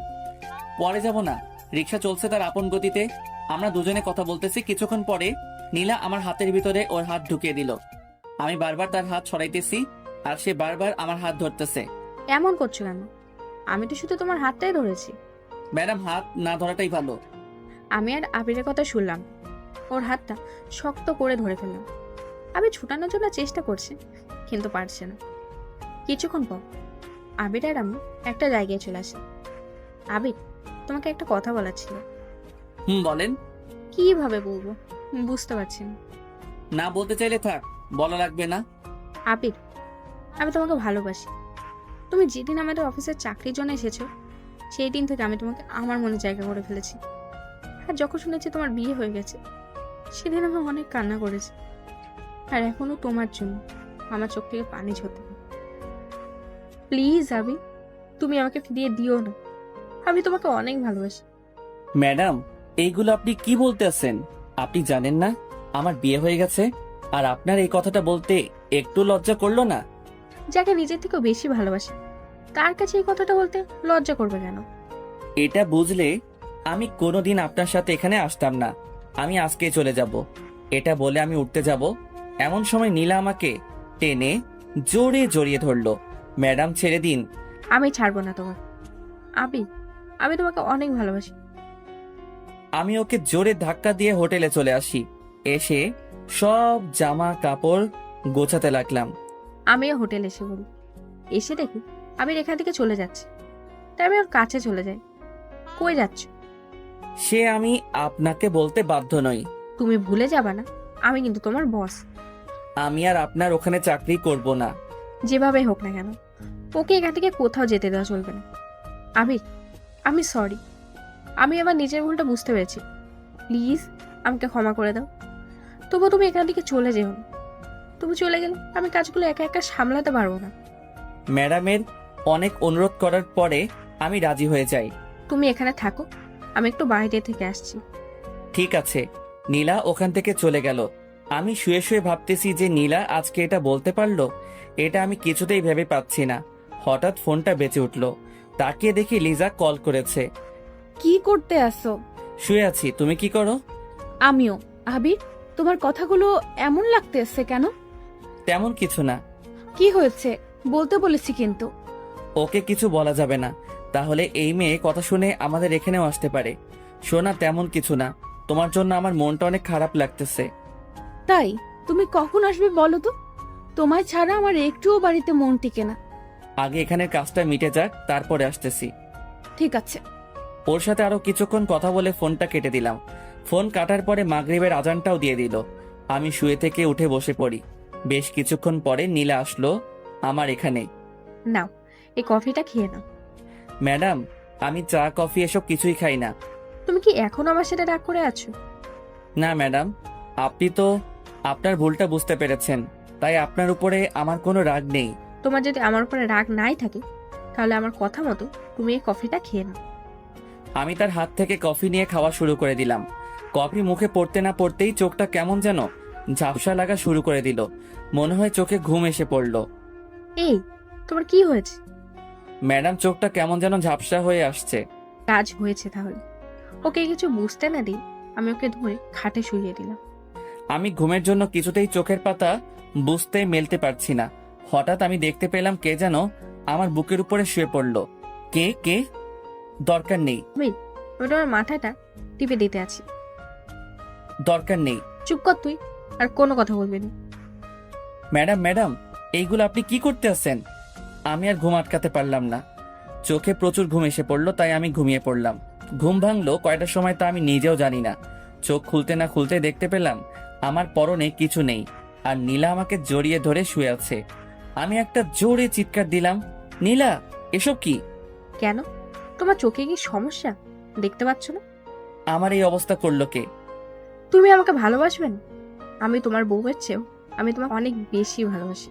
পরে যাব না, রিক্সা চলছে তার আপন গতিতে। আমরা দুজনে কথা বলতেছি। কিছুক্ষণ পরে নীলা আমার হাতের ভিতরে ওর হাত ঢুকিয়ে দিল। আমি বারবার তার হাত সরাইতেছি আর সে বারবার আমার হাত ধরতেছে। এমন করছো কেন? আমি তো শুধু তোমার হাতটাই ধরেছি। ম্যাডাম, হাত না ধরাটাই ভালো। আমি আর আবিরের কথা শুনলাম, ওর হাতটা শক্ত করে ধরে ফেললাম। আবির ছুটানোর জন্য চেষ্টা করছে, কিন্তু পারছে না। কিছুক্ষণ পর আবির আর আমি একটা জায়গায় চলে আসি। আবির, তোমাকে একটা কথা বলার ছিল। বলেন। কিভাবে বলবো বুঝতে পারছি না। না বলতে চাইলে থাক, বলা লাগবে না। আবির, আমি তোমাকে ভালোবাসি। তুমি যেদিন আমাদের অফিসের চাকরির জন্য এসেছো, সেই দিন থেকে আমি তোমাকে আমার মনে জায়গা করে ফেলেছি। আর যখন শুনেছি তোমার বিয়ে হয়ে গেছে, সেদিন আমি অনেক কান্না করেছি। আর এখনো তোমার জন্য আমার চোখ থেকে পানি ঝরতে। প্লিজ আবি, তুমি আমাকে ফিরিয়ে দিও না। আমি তোমাকে অনেক ভালোবাসি। ম্যাডাম, এইগুলো আপনি কি বলতেছেন? আপনি জানেন না আমার বিয়ে হয়ে গেছে? আর আপনার এই কথাটা বলতে একটু লজ্জা করলো না? যাকে নিজের থেকেও বেশি ভালোবাসে, তার কাছে এই কথাটা বলতে লজ্জা করবে কেন? এটা বুঝলে আমি কোনোদিন আপনার সাথে এখানে আসতাম না। আমি আজকেই চলে যাব। এটা বলে আমি উঠতে যাব, এমন সময় নীলা আমাকে টেনে জোরে জড়িয়ে ধরলো। ম্যাডাম, ছেড়ে দিন। আমি ছাড়বো না তোমার। আবি, আমি তোমাকে অনেক ভালোবাসি। আমি ওকে জোরে ধাক্কা দিয়ে হোটেলে চলে আসি। এসে সব জামা কাপড় গোছাতে লাগলাম। আমিও হোটেলে এসে বলি, এসে দেখি আবির এখান থেকে চলে যাচ্ছে। তাই আমি ওর কাছে চলে যাই। কই যাচ্ছ? সে আমি আপনাকে বলতে বাধ্য নই। তুমি ভুলে যাবা না, আমি কিন্তু তোমার বস। আমি আর আপনার ওখানে চাকরি করব না। যেভাবে হোক না কেন, ওকে এখান থেকে কোথাও যেতে দেওয়া চলবে না। আবির, আমি সরি। আমি আমার নিজের ভুলটা বুঝতে পেরেছি। প্লিজ আমাকে ক্ষমা করে দাও। তবু তুমি এখান থেকে চলে যেও না। তুমি চলে গেলে আমি কাজগুলো একা একা সামলাতে পারবো না। ম্যাডামের অনেক অনুরোধ করার পরে আমি রাজি হয়ে যাই। তুমি এখানে থাকো, আমি একটু বাইরে থেকে আসছি। ঠিক আছে। নীলা ওখান থেকে চলে গেল। আমি শুয়ে শুয়ে ভাবতেছি যে নীলা আজকে এটা বলতে পারলো, এটা আমি কিছুতেই ভেবে পাচ্ছি না। হঠাৎ ফোনটা বেঁচে উঠলো। তাকিয়ে দেখি লিজা কল করেছে। কি করতে আসো? শুয়ে আছি, তুমি কি করো? আমিও। আবির, তোমার কথাগুলো এমন লাগতেছে কেন? তেমন কিছু না। কি হয়েছে বলতে বলেছি কিন্তু। ওকে কিছু বলা যাবে না, তাহলে এই মেয়ে কথা শুনে আমাদের এখানেও আসতে পারে। শোনা, তেমন কিছু না। তোমার জন্য আমার মনটা অনেক খারাপ লাগতেছে। তাই তুমি কখন আসবে বলো তো? তোমায় ছাড়া আমার একটুও বাড়িতে মন টিকে না। আগে এখানের কাজটা মিটে যাক, তারপরে আসতেছি। ঠিক আছে। ওর সাথে আরো কিছুক্ষণ কথা বলে ফোনটা কেটে দিলাম। ফোন কাটার পরে মাগরিবের আজানটাও দিয়ে দিল। আমি শুয়ে থেকে উঠে বসে পড়ি। বেশ কিছুক্ষণ পরে নীলা আসলো আমার এখানে। নাও, এই কফিটা খেয়ে নাও। ম্যাডাম, আমি চা কফি এসব কিছুই খাই না। তুমি কি এখনো আমার সাথে রাগ করে আছো? না ম্যাডাম, আপনি তো আপনার ভুলটা বুঝতে পেরেছেন, তাই আপনার উপরে আমার কোনো রাগ নেই। তোমার যদি আমার উপরে রাগ নাই থাকে, তাহলে আমার কথা মতো তুমি এই কফিটা খেয়ে নাও। আমি তার হাত থেকে কফি নিয়ে খাওয়া শুরু করে দিলাম। কফি মুখে পড়তে না পড়তেই চোখটা কেমন যেন ঝাপসা লাগা শুরু করে দিল। মনে হয় চোখে ঘুম এসে পড়লো। এই, তোমার কি হয়েছে? ম্যাডাম, চোখটা কেমন যেন ঝাপসা হয়ে আসছে। কাজ হয়েছে তাহলে। ওকে কিছু বুঝতে না দিই আমি ওকে ধরে খাটে শুইয়ে দিলাম। আমি ঘুমের জন্য কিছুতেই চোখের পাতা বুঝতে মেলতে পারছি না। হঠাৎ আমি দেখতে পেলাম কে যেন আমার বুকের উপরে শুয়ে পড়লো। কে কে? দরকার নেই। আমি তোমার মাথাটা টিপে দিতে আছি। দরকার নেই। চুপ কর তুই, আর কোনো কথা বলবি না। ম্যাডাম ম্যাডাম, এইগুলো আপনি কি করতে আছেন? আমি আর ঘুম আটকাতে পারলাম না। চোখে প্রচুর ঘুম এসে পড়লো, তাই আমি ঘুমিয়ে পড়লাম। ঘুম ভাঙলো কয়টার সময় তা আমি নিজেও জানি না। চোখ খুলতে না খুলতে দেখতে পেলাম আমার পরনে কিছু নেই, আর নীলা আমাকে জড়িয়ে ধরে শুয়ে আছে। আমি একটা জোরে চিৎকার দিলাম, নীলা, এসব কি? কেন, তোমার চোখে কি সমস্যা দেখতে পাচ্ছ না? আমার এই অবস্থা করলো কে? তুমি আমাকে ভালোবাসবে না? আমি তোমার বউয়ের চেয়েও আমি তোমাকে অনেক বেশি ভালোবাসি।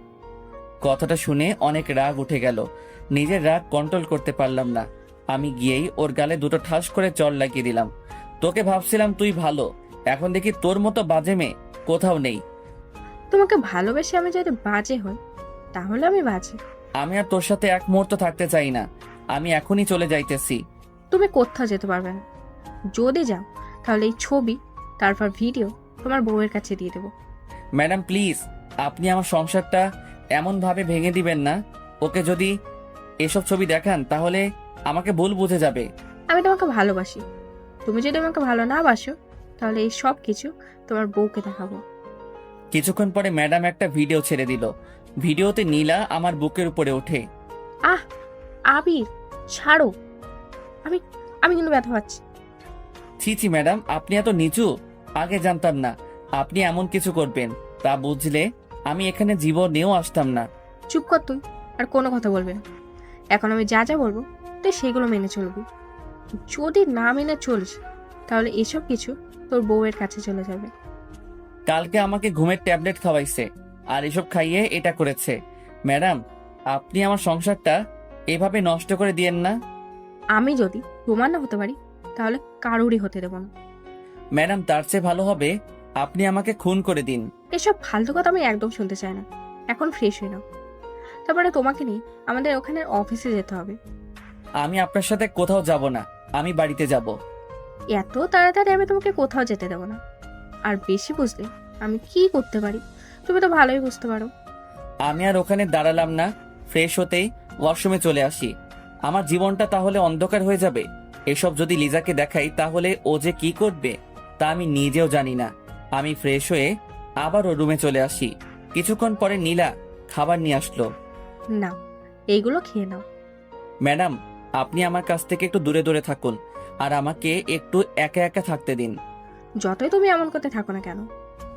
কথাটা শুনে অনেক রাগ উঠে গেল। নিজের রাগ কন্ট্রোল করতে পারলাম না। আমি গিয়েই ওর গালে দুটো ঠাস করে চড় লাগিয়ে দিলাম। তোকে ভাবছিলাম তুই ভালো, এখন দেখি তোর মতো বাজে মেয়ে কোথাও নেই। তোমাকে ভালোবেসে আমি যদি বাজে হই তাহলে আমি বাজে। আমি আর তোর সাথে এক মুহূর্ত থাকতে চাই না। আমি এখনই চলে যাইতেছি। তুমি কোথাও যেতে পারবে না। যদি যাও তাহলে এই ছবি তারপর ভিডিও তোমার বউয়ের কাছে দিয়ে দেবো। ম্যাডাম প্লিজ, আপনি আমার সংসারটা এমনভাবে ভেঙে দিবেন না। ওকে যদি এসব ছবি দেখান তাহলে আমাকে ভুল বুঝে যাবে। আমি তোমাকে ভালোবাসি। তুমি যদি আমাকে ভালো না বাসো তাহলে এই সব কিছু তোমার বউকে দেখাবো। কিছুক্ষণ পরে ম্যাডাম একটা ভিডিও ছেড়ে দিল। ভিডিওতে নীলা আমার বুকের উপরে ওঠে। আহ আবির, ছাড়ো। আমি আমি কিন্তু ব্যথা পাচ্ছি। ছি ছি ম্যাডাম, আপনি এত নিচু। আগে জানতাম না আপনি এমন কিছু করবেন। তা বুঝলে আমি এখানে জীবনেও আসতাম না। চুপ কর তুই, আর কোনো কথা বলবে না। এখন আমি যা যা বলবো তুই সেগুলো মেনে চলবি। যদি না মেনে চলিস তাহলে এসব কিছু তোর বউয়ের কাছে চলে যাবে। কালকে আমাকে ঘুমের ট্যাবলেট খাওয়াইছে আর এসব খাইয়ে এটা করেছে। ম্যাডাম, আপনি আমার সংসারটা এভাবে নষ্ট করে দিয়েন না। আমি যদি তোমার না হতে পারি তাহলে কারোরই হতে দেবো না। ম্যাডাম, তার চেয়ে ভালো হবে আপনি আমাকে খুন করে দিন। এসব ফালতু কথা আমি একদম শুনতে চাই না। এখন ফ্রেশ হয়ে নাও, তারপরে তোমাকে নিয়ে আমাদের ওখানে অফিসে যেতে হবে। আমি আপনার সাথে কোথাও যাব না, আমি বাড়িতে যাব। এত তাড়াতাড়ি আমি তোমাকে কোথাও যেতে দেবো না। আর বেশি বুঝলে আমি কি করতে পারি তুমি তো ভালোই বুঝতে পারো। আমি আর ওখানে দাঁড়ালাম না, ফ্রেশ হতেই ওয়াশরুমে চলে আসি। আমার জীবনটা তাহলে অন্ধকার হয়ে যাবে। এসব যদি লিজাকে দেখাই তাহলে ও যে কি করবে তা আমি নিজেও জানি না। আমি ফ্রেশ হয়ে আবারও রুমে চলে আসি। কিছুক্ষণ পরে নীলা খাবার নিয়ে আসলো। নাও, এইগুলো খেয়ে নাও। ম্যাডাম, আপনি আমার কাছ থেকে একটু দূরে দূরে থাকুন আর আমাকে একটু একা একা থাকতে দিন। যতই তুমি এমন করতে থাকো না কেন,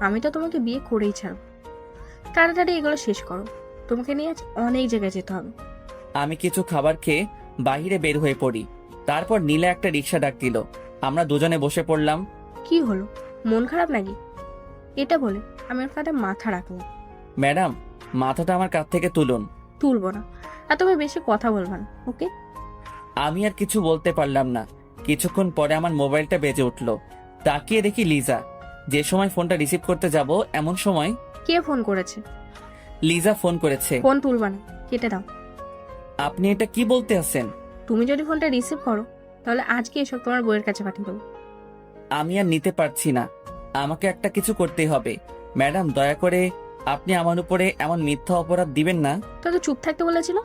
আমি তো তোমাকে বিয়ে করেই ছাড়ব। তাড়াতাড়ি এগুলো শেষ করো, তোমাকে নিয়ে আজ অনেক জায়গায় যেতে হবে। আমি কিছু খাবার খেয়ে বাইরে বের হয়ে পড়ি। তারপর নীলা একটা রিক্সা ডাক দিল। আমরা দুজনে বসে পড়লাম। কি হলো, মন খারাপ নাকি? এটা বলে আমি ওর কাঁধে মাথা রাখলাম। ম্যাডাম, মাথাটা আমার কাছ থেকে তুলুন। তুলবো না, আর তুমি বেশি কথা বলবা না, ওকে? আমি আর কিছু বলতে পারলাম না। কিছুক্ষণ পরে আমার মোবাইলটা বেজে উঠলো। তাকিয়ে দেখি লিজা। যে সময় ফোনটা রিসিভ করতে যাব এমন সময় কে ফোন করেছে? লিজা ফোন করেছে। ফোন তুলবা না, কেটে দাও। আপনি এটা কি বলতে আছেন? তুমি যদি ফোনটা রিসিভ করো তাহলে আজকে এসব তোমার বউয়ের কাছে পাঠিয়ে দেবো। আমি আর নিতে পারছি না, আমাকে একটা কিছু করতেই হবে। ম্যাডাম, দয়া করে আপনি আমার উপরে এমন মিথ্যা অপরাধ দিবেন না। তো চুপ থাকতে বলেছিল।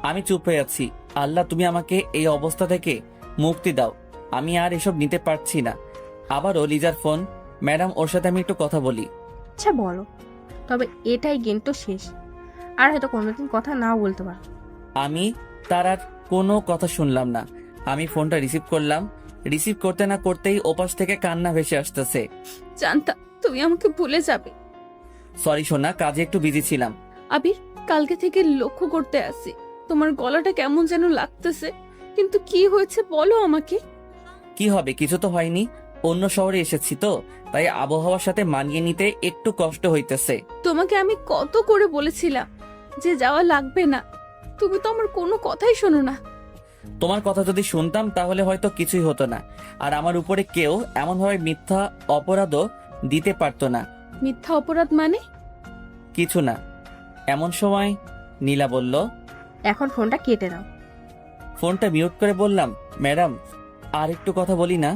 আমি চুপ হয়ে আছি। আল্লাহ, তুমি আমাকে এই অবস্থা থেকে মুক্তি দাও। আমি আর এসব নিতে পারছি না। আবারও লিজার ফোন। ম্যাডাম, ওর সাথে আমি একটু কথা বলি। আচ্ছা বলো, তবে এটাই কিন্তু শেষ। আর হয়তো কোনোদিন কথা নাও বলতে পারো। আমি তার আর কোনো কথা শুনলাম না। আমি ফোনটা রিসিভ করলাম। রিসিভ করতে না করতেই ওপাশ থেকে কান্না ভেসে আসতেছে। জানতাম তুমি আমাকে ভুলে যাবে। সরি সোনা, কাজে একটু বিজি ছিলাম। আবির, কালকে থেকে লক্ষ্য করতে আসি তোমার গলাটা কেমন যেন লাগতেছে, কিন্তু কি হয়েছে বলো আমাকে। কি হবে, কিছু তো হয়নি। অন্য শহরে এসেছি তো, তাই আবহাওয়ার সাথে মানিয়ে নিতে একটু কষ্ট হইতেছে। তোমাকে আমি কত করে বলেছিলাম যে যাওয়া লাগবে না, তুমি তো আমার কোনো কথাই শোনো না। তোমার কথা যদি শুনতাম তাহলে হয়তো কিছুই হতো না, আর আমার উপরে কেউ এমনভাবে মিথ্যা অপরাধও দিতে পারতো না। মিথ্যা অপরাধ মানে? কিছু না। এমন সময় নীলা বলল, এখন ফোনটা কেটে দাও। ফোনটা মিউট করে বললাম, ম্যাডাম আর একটু কথা বলি না?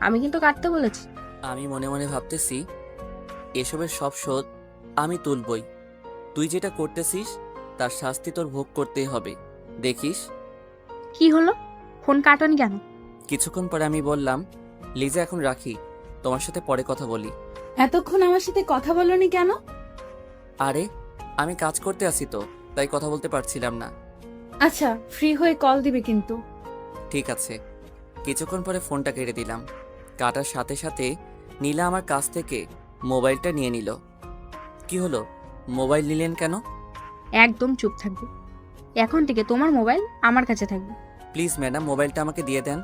আমি কিন্তু কাটতে বলেছি। আমি মনে মনে ভাবতেছি, এসবের সব শোধ আমি তুলবই। তুই যেটা করতেছিস তার শাস্তি তোর ভোগ করতেই হবে, দেখিস। কি হলো, ফোন কাটনি কেন? কিছুক্ষণ পরে আমি বললাম, লিজা এখন রাখি, তোমার সাথে পরে কথা বলি। এতক্ষণ আমার সাথে কথা বলনি কেন? আরে আমি কাজ করতে আসি তো, তাই কথা বলতে পারছিলাম না। আচ্ছা, ফ্রি হয়ে কল দিবে কিন্তু। ঠিক আছে। কিছুক্ষণ পরে ফোনটা কেটে দিলাম। কাটার সাথে সাথে নীলা আমার কাছ থেকে মোবাইলটা নিয়ে নিল। কি হলো, মোবাইল নিলেন কেন? একদম চুপ থাকবে। এখন থেকে তোমার মোবাইল আমার কাছে থাকবে। প্লিজ ম্যাডাম, মোবাইলটা আমাকে দিয়ে দেন।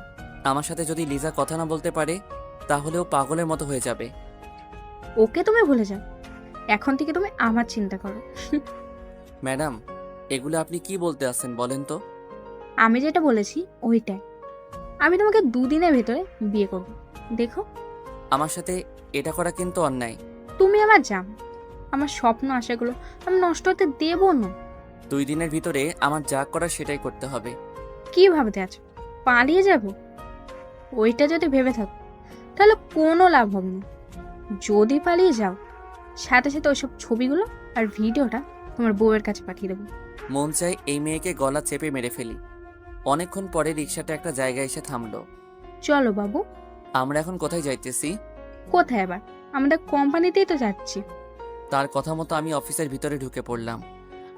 আমার সাথে যদি লিজা কথা না বলতে পারে তাহলেও পাগলের মতো হয়ে যাবে। ওকে তুমি ভুলে যাও, এখন থেকে তুমি আমার চিন্তা করো। ম্যাডাম, এগুলো আপনি কি বলতে আছেন বলেন তো? আমি যেটা বলেছি ওইটাই। আমি তোমাকে 2 দিনের ভেতরে বিয়ে করব। দেখো, আমার সাথে এটা করা কিন্তু অন্যায়। তুমি আমার জাম, আমার স্বপ্ন আশাগুলো আমি নষ্ট হতে দেবো না। 2 দিনের ভিতরে আমার যা করার সেটাই করতে হবে। কি ভাবতে আছো পালিয়ে যাব? ওইটা যদি ভেবে থাকো তাহলে কোনো লাভ হবে না। যদি পালিয়ে যাও, সাথে সাথে ওইসব ছবিগুলো আর ভিডিওটা তোমার বউয়ের কাছে পাঠিয়ে দেবো। মন চাই এই মেয়েকে গলা চেপে মেরে ফেলি। অনেকক্ষণ পরে রিক্সাটা একটা জায়গায় এসে থামলো। চলো বাবু। আমরা এখন কোথায় যাইতেছি? কোথায় আবার? আমাদের কোম্পানিতেই তো যাচ্ছি। তার কথা মতো আমি অফিসের ভিতরে ঢুকে পড়লাম।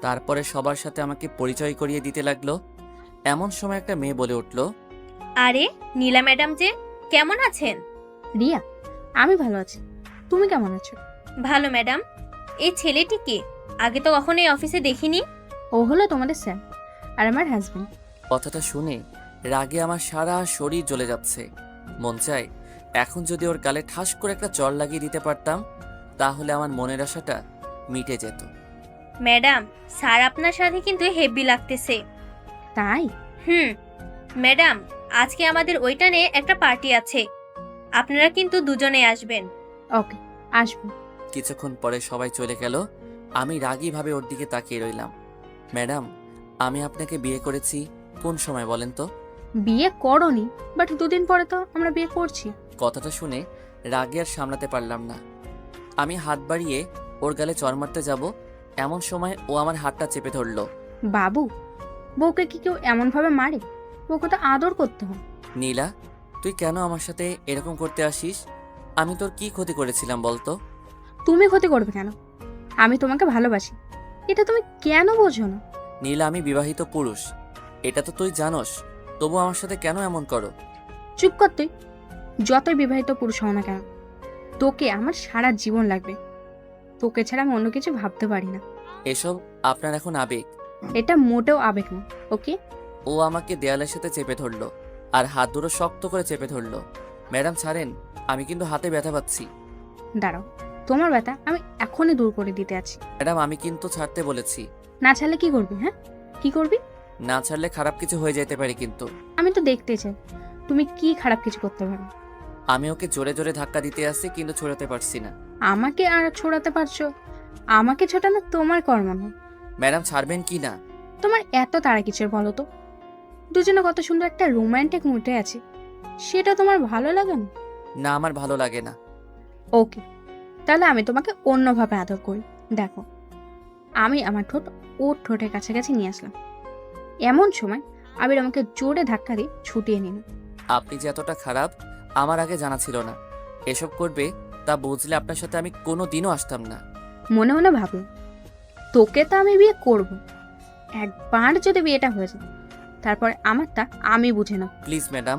তারপরে সবার সাথে আমাকে পরিচয় করিয়ে দিতে লাগলো। এমন সময় একটা মেয়ে বলে উঠল, আরে নীলা ম্যাডাম যে, কেমন আছেন? রিয়া, আমি ভালো আছি, তুমি কেমন আছো? ভালো ম্যাডাম। এই ছেলেটি কে? আগে তো কখনো এই অফিসে দেখিনি। ও হলো তোমাদের স্যার আর আমার হাজবেন্ড। কথাটা শুনে রাগে আমার সারা শরীর জ্বলে যাচ্ছে। মন চায় এখন যদি ওর গালে ঠাস করে একটা চড় লাগিয়ে দিতে পারতাম, তাহলে আমার মনের আশাটা মিটে যেত। ম্যাডাম, স্যার আপনার সাথে কিন্তু হেভি লাগতেছে। তাই? ম্যাডাম, আজকে আমাদের ওইটানে একটা পার্টি আছে, আপনারা কিন্তু দুজনে আসবেন। ওকে, আসবো। কিছুক্ষণ পরে সবাই চলে গেল। আমি রাগীভাবে ওর দিকে তাকিয়ে রইলাম। ম্যাডাম, আমি আপনাকে বিয়ে করেছি কোন সময় বলেন তো? বিয়ে করোনি, বাট 2 দিন পরে তো আমরা বিয়ে করছি। কথাটা শুনে রাগে আর সামলাতে পারলাম না। আমি হাত বাড়িয়ে ওর গালে চড় মারতে যাব, এমন সময় ও আমার হাতটা চেপে ধরলো। বাবু, বউকে কি কেউ এমন ভাবে মারে? বউকে তো আদর করতে হয়। নীলা, তুই কেন আমার সাথে এরকম করতে আসিস? আমি তোর কি ক্ষতি করেছিলাম বলতো? তুমি ক্ষতি করবে কেন? আমি তোমাকে ভালোবাসি, এটা তুমি কেন বোঝো না? নীলা, আমি বিবাহিত পুরুষ, এটা তো তুই জানোস, তবু আমার সাথে কেন এমন করো? চুপ কর তুই। যতই বিবাহিত পুরুষ হও না কেন, তোকে আমার সারা জীবন লাগবে। তোকে ছাড়া আমি অন্য কিছু ভাবতে পারি না। এসব আপনার এখন আবেগ। এটা মোটেও আবেগ না, ওকে? ও আমাকে দেয়ালের সাথে চেপে ধরলো আর হাত দুটো শক্ত করে চেপে ধরলো। ম্যাডাম ছাড়েন, আমি কিন্তু হাতে ব্যথা পাচ্ছি। দাঁড়াও, তোমার ব্যথা আমি এখনই দূর করে দিতে আছি। ম্যাডাম, আমি কিন্তু ছাড়তে বলেছি। না ছাড়লে কি করবি? হ্যাঁ, কি করবি? না ছাড়লে খারাপ কিছু হয়ে যেতে পারে কিন্তু। আমি তো দেখতে চাই তুমি কি খারাপ কিছু করতে পারো। আমি ওকে জোরে জোরে ধাক্কা দিতে আসছি, কিন্তু ছড়াতে পারছি না। আমাকে আর ছোড়াতে পারছো? আমাকে ছোটানো তোমার কর্ম না। ম্যাডাম, ছাড়বেন কি না? তোমার এত তাড়া কিসের বলো তো? দুজনে কত সুন্দর একটা রোমান্টিক মুডে আছে, সেটা তোমার ভালো লাগে না? না, আমার ভালো লাগে না। ওকে, তাহলে আমি তোমাকে অন্যভাবে আদর করি। দেখো, আমি আমার ঠোঁট ওর ঠোঁটের কাছাকাছি নিয়ে আসলাম। এমন সময় আবির আমাকে জোরে ধাক্কা দিয়ে ছুটিয়ে নিল। আপনি যে এতটা খারাপ আমার আগে জানা ছিল না। এসব করবে তা বুঝলে আপনার সাথে আমি কোনো দিনও আসতাম না। মনে মনে ভাবলাম, তোকে তো আমি বিয়ে করব, একবার যদি বিয়েটা হয়ে যায় তারপরে আমারটা আমি বুঝে নেব। প্লিজ ম্যাডাম,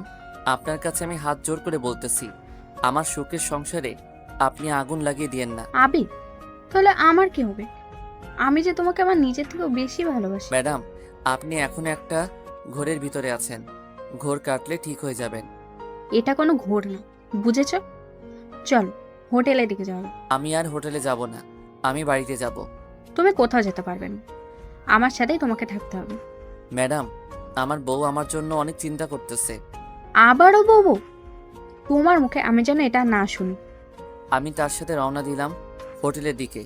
আপনার কাছে আমি হাত জোর করে বলতেছি, আমার সুখের সংসারে আপনি আগুন লাগিয়ে দিয়েন না। আবির, তাহলে আমার কি হবে? আমি যে তোমাকে আমার নিজের থেকেও বেশি ভালোবাসি। ম্যাডাম, আপনি এখনো একটা ঘোরের ভিতরে আছেন। ঘোর কাটলে ঠিক হয়ে যাবেন। এটা কোনো ঘোর না, বুঝেছো? চল, হোটেলের দিকে যাও। আমি আর হোটেলে যাব না, আমি বাড়িতে যাব। তুমি কোথাও যেতে পারবে না, আমার সাথেই তোমাকে থাকতে হবে। ম্যাডাম, আমার বউ আমার জন্য অনেক চিন্তা করতেছে। আবারও বউ? তোমার মুখে আমি যেন এটা না শুনি। আমি তার সাথে রওনা দিলাম হোটেলের দিকে।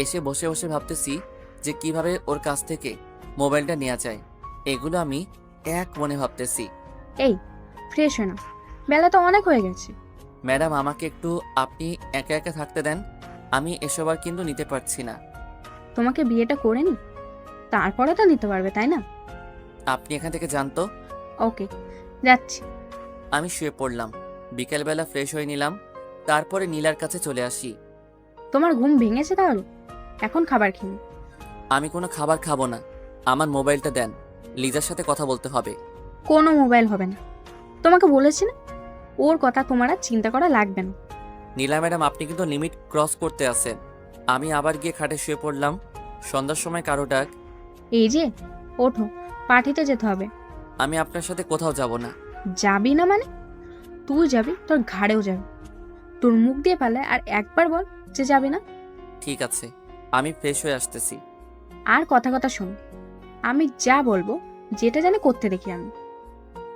এসে বসে বসে ভাবতেছি যে কিভাবে ওর কাছ থেকে মোবাইলটা নেওয়া যায়। এগুলো আমি এক মনে ভাবতেছি। এই, ফ্রেশ হয়ে নাও, বেলা তো অনেক হয়ে গেছে। ম্যাডাম, আমাকে একটু আপনি একা একা থাকতে দেন। আমি এসব আর কিন্তু নিতে পারছি না। তোমাকে বিয়েটা করে নি, তারপরে তো নিতে পারবে, তাই না? আপনি এখান থেকে জানতো। ওকে, যাচ্ছি। আমি শুয়ে পড়লাম। বিকেলবেলা ফ্রেশ হয়ে নিলাম, তারপরে নীলার কাছে চলে আসি। তোমার ঘুম ভেঙেছে তাহলে? এখন খাবার খেয়ে। আমি কোনো খাবার খাবো না, আমার মোবাইলটা দেন, লিজার সাথে কথা বলতে হবে। কোনো মোবাইল হবে না, তোমাকে বলেছি না, ওর কথা তোমার আর চিন্তা করা লাগবে না। নীলা ম্যাডাম, আপনি কিন্তু লিমিট ক্রস করতে আসেন। আমি আবার গিয়ে খাটে শুয়ে পড়লাম। সন্ধ্যার সময় কারো ডাক। এই যে, ওঠো, পার্টিতে যেতে হবে। আমি আপনার সাথে কোথাও যাব না। যাবি না মানে? তুই যাবি, তোর ঘাড়েও যাবে। তোর মুখ দিয়ে পালে আর একবার বল যে যাবি না। ঠিক আছে, আমি ফ্রেশ হয়ে আসতেছি। আর কথা কথা শোন, আমি যা বলবো যেটা জানি করতে দেখি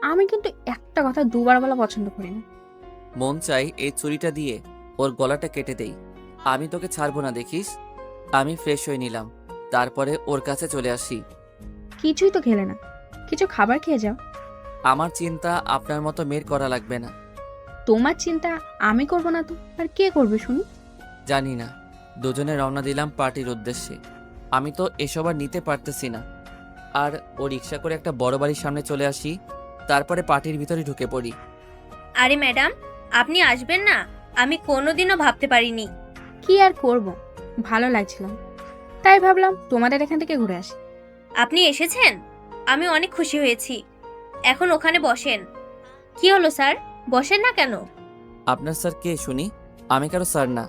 আমি কিন্তু একটা কথা দুবার বলা পছন্দ করি না। মন চাই এই ছুরিটা দিয়ে ওর গলাটা কেটে দেই। আমি তোকে ছাড়বো না দেখিস। আমি ফ্রেশ হয়ে নিলাম, তারপরে ওর কাছে চলে আসি। কিছুই তো খেলে না, কিছু খাবার খেয়ে যাও। আমার চিন্তা আপনার মতো মেয়ের করা লাগবে না। তোমার চিন্তা আমি করবো না তো আর কে করবে শুনি? জানি না। দুজনে রওনা দিলাম পার্টির উদ্দেশ্যে। আমি তো এসব আর নিতে পারতেছি না। আর ও রিক্সা করে একটা বড় বাড়ির সামনে চলে আসি, তারপরে পার্টির ভিতরে ঢুকে পড়ি। আরে ম্যাডাম, আপনি আসবেন না? আমি কোনোদিনও ভাবতে পারিনি। কি আর করব, ভালো লাগছিল তাই ভাবলাম তোমাদের এখান থেকে ঘুরে আসি। আপনি এসেছেন, আমি অনেক খুশি হয়েছি। এখন ওখানে বসেন। কি হলো স্যার, বসেন না কেন? আপনার স্যার কে শুনি? আমি কারো স্যার না।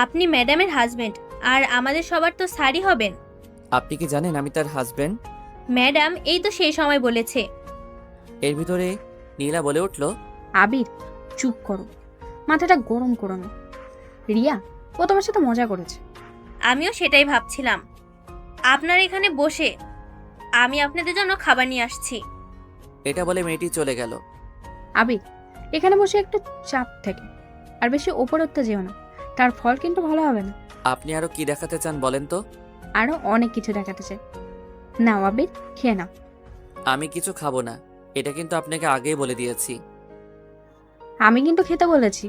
আপনি ম্যাডামের হাজবেন্ড, আর আমাদের সবার তো স্যারই হবেন। আপনি কি জানেন আমি তার হাজবেন্ড? ম্যাডাম এই তো সেই সময় বলেছে। এর ভিতরে নীলা বলে উঠল, আবির চুপ করো, মাথাটা গরম করো না। রিয়া ও তোমার সাথে মজা করেছে। আমিও সেটাই ভাবছিলাম। আপনার এখানে বসে আমি আপনাদের জন্য খাবার নিয়ে আসছি। এটা বলে মেয়েটি চলে গেল। আবির এখানে বসে একটু চাপ থেকে, আর বেশি ওপর উঠতে যেও না, তার ফল কিন্তু ভালো হবে না। আপনি আরো কি দেখাতে চান বলেন তো? আরো অনেক কিছু দেখাতে চাই। নাও আবির, খেয়ে নাও। আমি কিছু খাবো না, এটা কিন্তু আপনাকে আগেই বলে দিয়েছি। আমি কিন্তু খেতে বলেছি।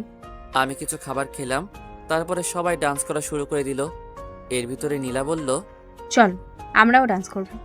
আমি কিছু খাবার খেলাম, তারপরে সবাই ডান্স করা শুরু করে দিল। এর ভিতরে নীলা বলল, চল আমরাও ডান্স করবো।